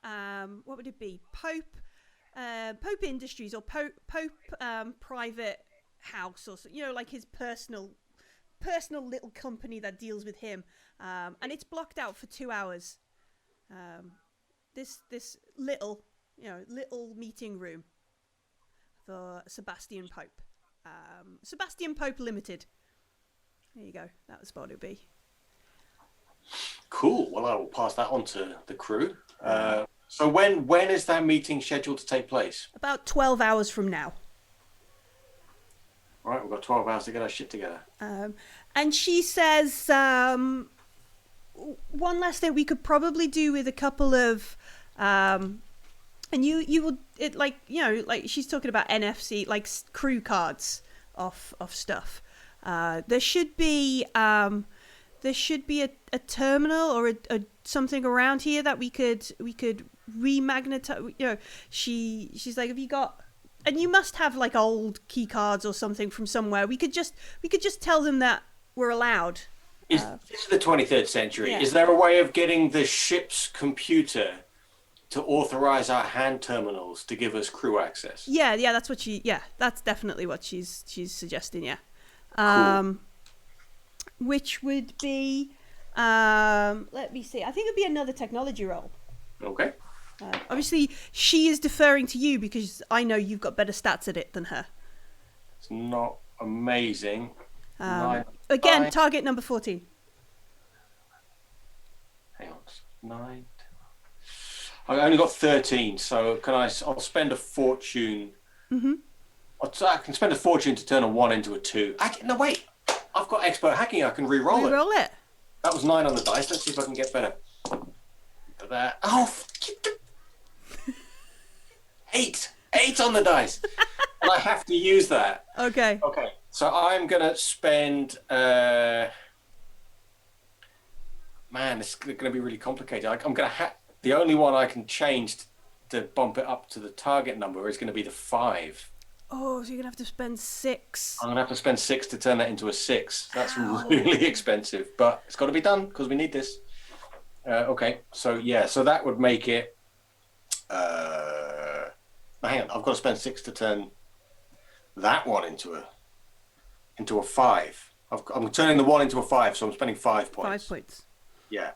B: What would it be? Pope Industries, or Pope private house, or like his personal little company that deals with him, and it's blocked out for 2 hours. This little meeting room for Sebastian Pope. Sebastian Pope Limited. There you go. That was what it would be.
D: Cool. Well, I will pass that on to the crew. So when is that meeting scheduled to take place?
B: About 12 hours from now.
D: All right, we've got 12 hours to get our shit together.
B: And she says, one last thing we could probably do with a couple of, and you would, it like she's talking about NFC, like crew cards of stuff. There should be a terminal or a something around here that we could remagnetize. She's like, have you got? And you must have like old key cards or something from somewhere. We could just tell them that we're allowed.
D: This is the 23rd century.
B: Yeah.
D: Is there a way of getting the ship's computer to authorize our hand terminals to give us crew access?
B: Yeah, that's what that's definitely what she's suggesting. Yeah,
D: Cool.
B: Which would be, let me see. I think it'd be another technology roll.
D: Okay.
B: Obviously, she is deferring to you because I know you've got better stats at it than her.
D: It's not amazing.
B: Again, target number 14.
D: Hang on. 9. I only got 13, so I'll spend a fortune.
B: Mm-hmm.
D: I can spend a fortune to turn a 1 into a 2. No, wait. I've got expert hacking. I can re-roll it.
B: Re-roll it.
D: That was 9 on the dice. Let's see if I can get better. That. Oh, 8 on the dice. And I have to use that.
B: Okay.
D: Okay. So I'm gonna spend. Man, it's gonna be really complicated. I'm gonna the only one I can change to bump it up to the target number is gonna be the 5.
B: Oh, so you're gonna have to spend 6.
D: I'm gonna have to spend 6 to turn that into a 6. That's really expensive, but it's got to be done because we need this. Okay, so that would make it. Hang on, I've got to spend 6 to turn that one into a 5. I'm turning the 1 into a 5, so I'm spending 5 points.
B: 5 points.
D: Yeah.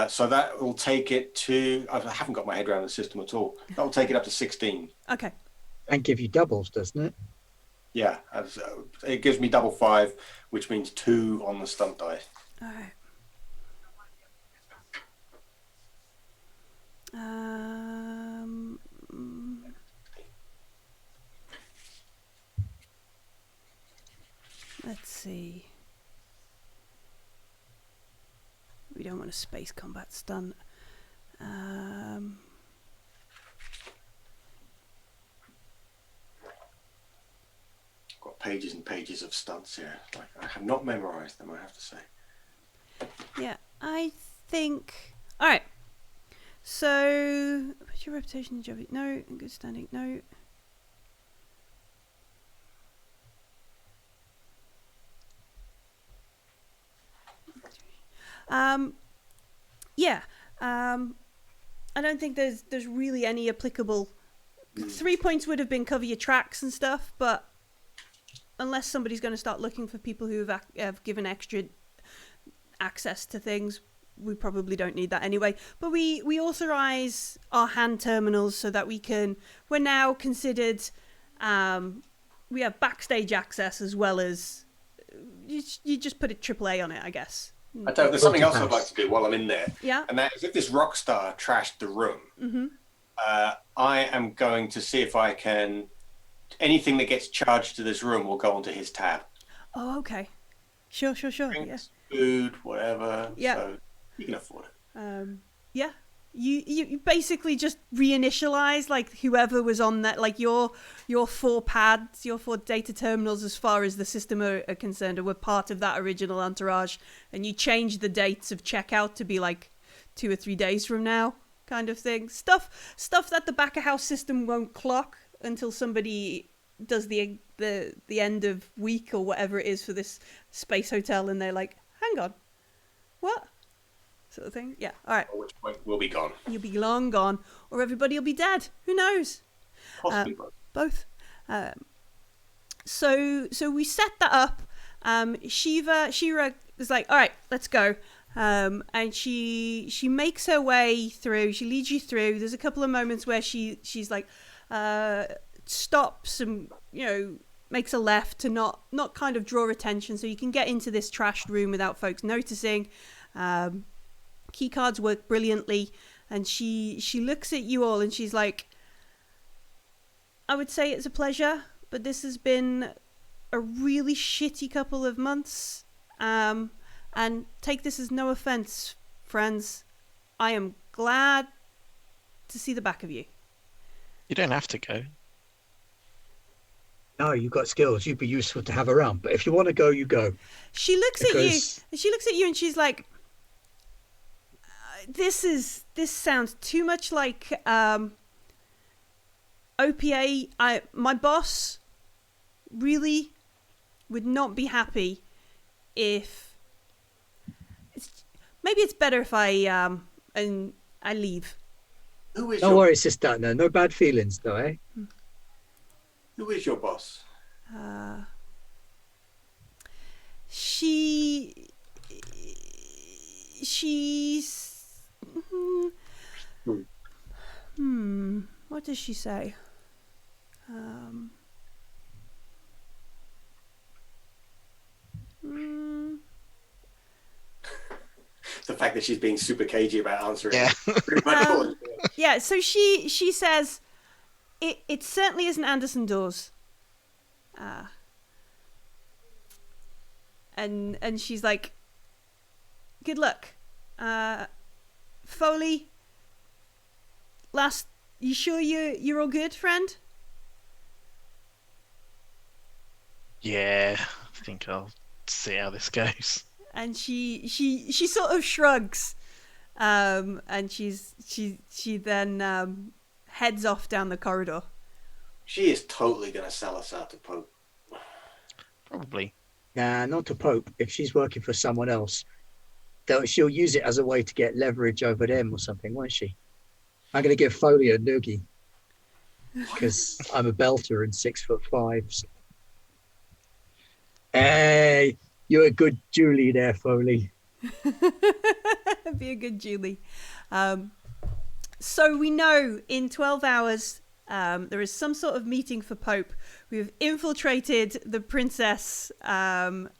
D: So that will take it to. I haven't got my head around the system at all. That will take it up to 16.
B: Okay.
A: And give you doubles, doesn't it?
D: Yeah, it gives me double 5, which means 2 on the stunt die.
B: All right. Let's see. We don't want a space combat stun.
D: Got pages and pages of stunts here. Like, I have not memorized them, I have to say.
B: Yeah, I think. All right. So, what's your reputation in job? No, in good standing. No. Yeah. I don't think there's really any applicable. 3 points would have been cover your tracks and stuff, but unless somebody's going to start looking for people who have given extra access to things, we probably don't need that anyway. But we authorize our hand terminals so that we're now considered, we have backstage access as well as, you just put a AAA on it, I guess.
D: There's something else I'd like to do while I'm in there.
B: Yeah.
D: And that is, if this rock star trashed the room,
B: Mm-hmm.
D: I am going to see if I can anything that gets charged to this room will go onto his tab.
B: Oh, okay. Sure. Yeah.
D: Drinks, food, whatever.
B: Yeah.
D: So you can afford it.
B: Yeah. You basically just reinitialize like whoever was on that, like your 4 pads, your 4 data terminals, as far as the system are concerned, were part of that original entourage, and you change the dates of checkout to be like 2 or 3 days from now, kind of thing. Stuff that the back of house system won't clock until somebody does the end of week or whatever it is for this space hotel, and they're like, hang on, what? Sort of thing. Yeah. All right.
D: At which point we'll be gone.
B: You'll be long gone, or everybody will be dead. Who knows?
D: Possibly
B: Both. So we set that up. Shira is like, all right, let's go. And she makes her way through. She leads you through. There's a couple of moments where she's like, stops and makes a left to not kind of draw attention, so you can get into this trashed room without folks noticing. Key cards work brilliantly, and she looks at you all and she's like, I would say it's a pleasure, but this has been a really shitty couple of months, and take this as no offense, friends, I am glad to see the back of you.
E: You don't have to go.
A: No, you've got skills. You'd be useful to have around. But if you want to go, you go.
B: She looks at you and she's like, this sounds too much like OPA. My boss really would not be happy if maybe it's better if I leave.
D: Who is
A: Don't worry, sister. No bad feelings, though, eh?
D: Who is your boss?
B: She's what does she say?
D: The fact that she's being super cagey about answering.
E: Yeah.
B: Yeah, so she says it certainly isn't Anderson Dawes. And she's like, good luck. Foley, you sure you're all good, friend?
E: Yeah, I think I'll see how this goes.
B: And she sort of shrugs, and she then heads off down the corridor.
D: She is totally going to sell us out to Pope.
E: Probably.
A: Nah, not to Pope. If she's working for someone else, she'll use it as a way to get leverage over them or something, won't she? I'm going to give Foley a noogie because I'm a belter and 6'5". So. Hey, you're a good Julie there, Foley.
B: Be a good Julie. So we know in 12 hours there is some sort of meeting for Pope. We've infiltrated the princess, and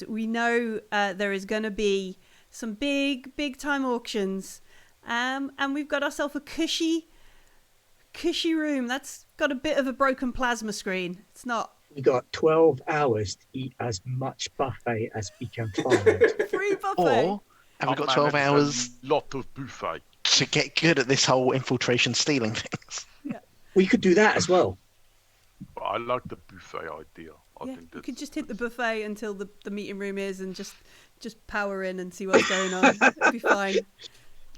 B: we know there is going to be some big time auctions, and we've got ourselves a cushy room that's got a bit of a broken plasma screen. It's not.
A: We got 12 hours to eat as much buffet as we can find.
B: Free buffet.
E: Or have we got 12 hours
C: lot of buffet
E: to get good at this whole infiltration stealing things?
B: Yeah.
A: We could do that as well.
C: I like the buffet idea. I think
B: You
C: that's...
B: could just hit the buffet until the meeting room is, and just power in and see what's going on. It'll be fine.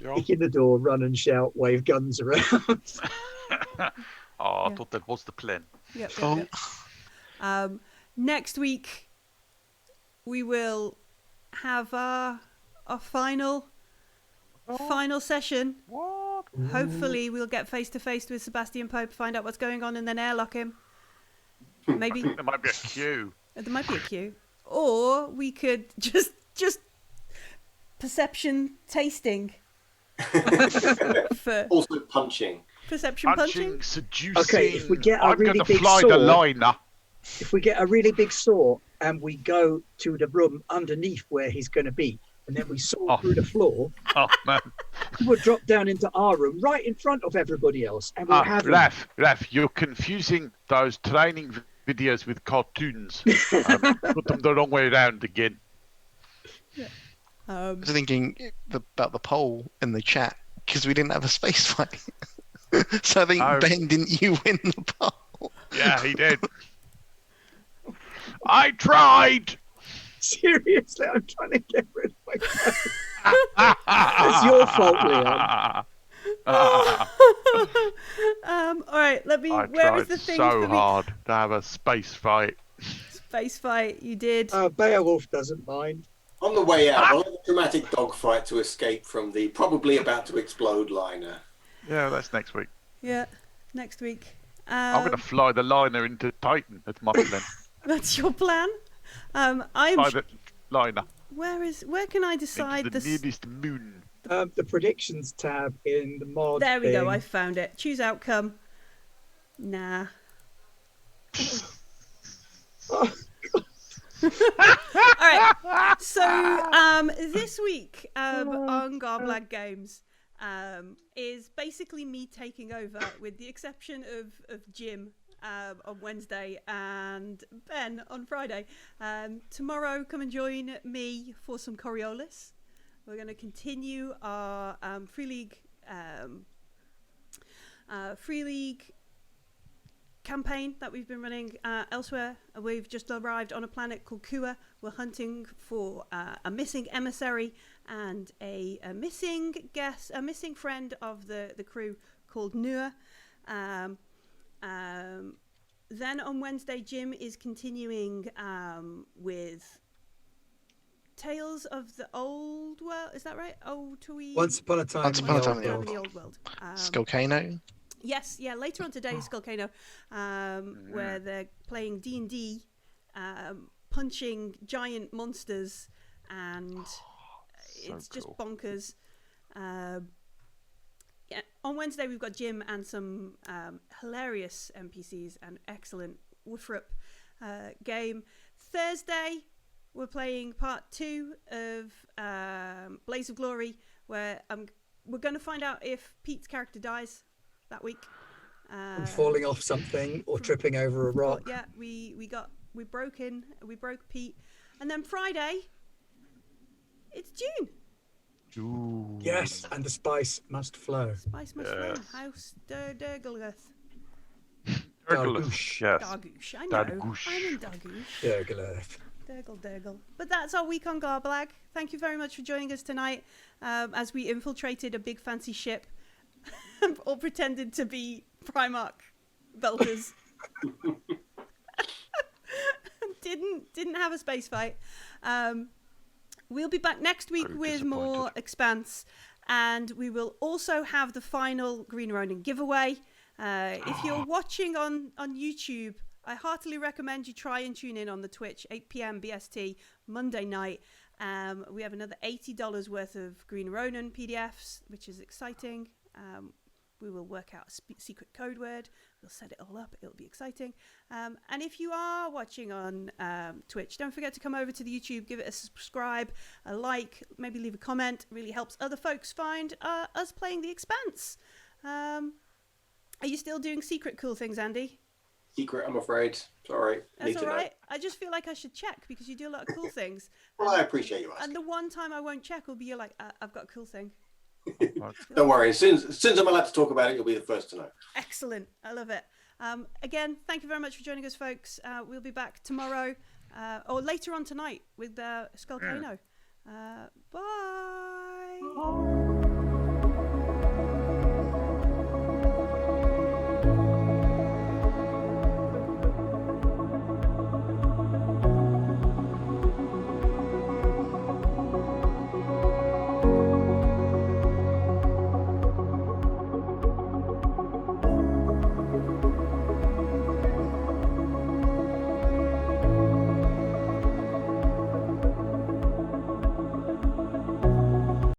C: Yeah.
A: Kick in the door, run and shout, wave guns around.
C: I thought that was the plan.
B: Yep.
E: Oh.
B: Next week we will have our final session.
C: What?
B: Hopefully we'll get face to face with Sebastian Pope, find out what's going on, and then airlock him. Maybe
C: There might be a queue.
B: there might be a queue, or we could just perception tasting. For
D: Also punching.
B: perception punching.
C: Seducing.
A: Okay, if we get a
C: I'm
A: really
C: gonna
A: big
C: fly the
A: sword-
C: liner.
A: If we get a really big saw and we go to the room underneath where he's going to be, and then we saw
C: Oh.
A: through the floor.
C: Oh man.
A: We would drop down into our room right in front of everybody else, and we'll have
C: Raf, you're confusing those training videos with cartoons. Put them the wrong way around again.
E: I was thinking about the poll in the chat because we didn't have a space fight. So I think, Ben, didn't you win the poll?
C: Yeah, he did. I tried!
A: Seriously, I'm trying to get rid of my phone. It's your fault, Leon.
B: All right, let me. Where is the thing
C: so
B: for me?
C: hard to have a space fight.
B: Space fight, you did.
A: Beowulf doesn't mind.
D: On the way out, we'll have a dramatic dogfight to escape from the probably about to explode liner.
C: Yeah, that's next week.
B: Yeah, next week.
C: I'm going to fly the liner into Titan. That's my plan.
B: That's your plan.
C: Fly the liner
B: Where can I decide
C: into the nearest moon.
A: The predictions tab in the mod.
B: There we go.
A: thing.
B: I found it. Choose outcome. Nah.
A: Oh,
B: All right. So this week on Garblag Games is basically me taking over, with the exception of Jim on Wednesday and Ben on Friday. Tomorrow, come and join me for some Coriolis. We're going to continue our Free League campaign that we've been running elsewhere. We've just arrived on a planet called Kua. We're hunting for a missing emissary and a missing guest, a missing friend of the crew called Nua. Then on Wednesday, Jim is continuing with Tales of the Old World. Is that right?
A: Once upon a time in
B: the Old World.
E: Skullcano?
B: Yes, yeah. Later on today, Skullcano, where they're playing D&D, punching giant monsters, and it's just bonkers. Yeah. On Wednesday, we've got Jim and some hilarious NPCs and excellent Woofrup game. Thursday, we're playing part 2 of Blaze of Glory, where we're going to find out if Pete's character dies that week.
A: I'm falling off something or tripping over a rock.
B: Yeah, we broke Pete, and then Friday, it's June.
C: Ooh.
A: Yes, and the spice must flow.
B: Spice must flow. House Derguleth.
C: Dargoosh, yes.
B: Dargoosh, I know.
C: Dargoosh.
B: I'm in Dargoosh.
A: Derguleth.
B: Dergle. But that's our week on Garblag. Thank you very much for joining us tonight as we infiltrated a big fancy ship, all pretended to be Primarch belters. Didn't have a space fight. We'll be back next week with more Expanse, and we will also have the final Green Ronin giveaway. If you're watching on YouTube, I heartily recommend you try and tune in on the Twitch, 8 p.m. BST, Monday night. We have another $80 worth of Green Ronin PDFs, which is exciting. We will work out a secret code word. We'll set it all up. It'll be exciting. And if you are watching on Twitch, don't forget to come over to the YouTube, give it a subscribe, a like, maybe leave a comment. It really helps other folks find us playing The Expanse. Are you still doing secret cool things, Andy?
D: Secret, I'm afraid. Sorry.
B: That's all right. I just feel like I should check because you do a lot of cool things.
D: Well, I appreciate you asking.
B: And the one time I won't check will be you're like, I've got a cool thing.
D: Don't worry. As soon as I'm allowed to talk about it, you'll be the first to know.
B: Excellent. I love it. Again, thank you very much for joining us, folks. We'll be back tomorrow or later on tonight with Skullcano. Bye.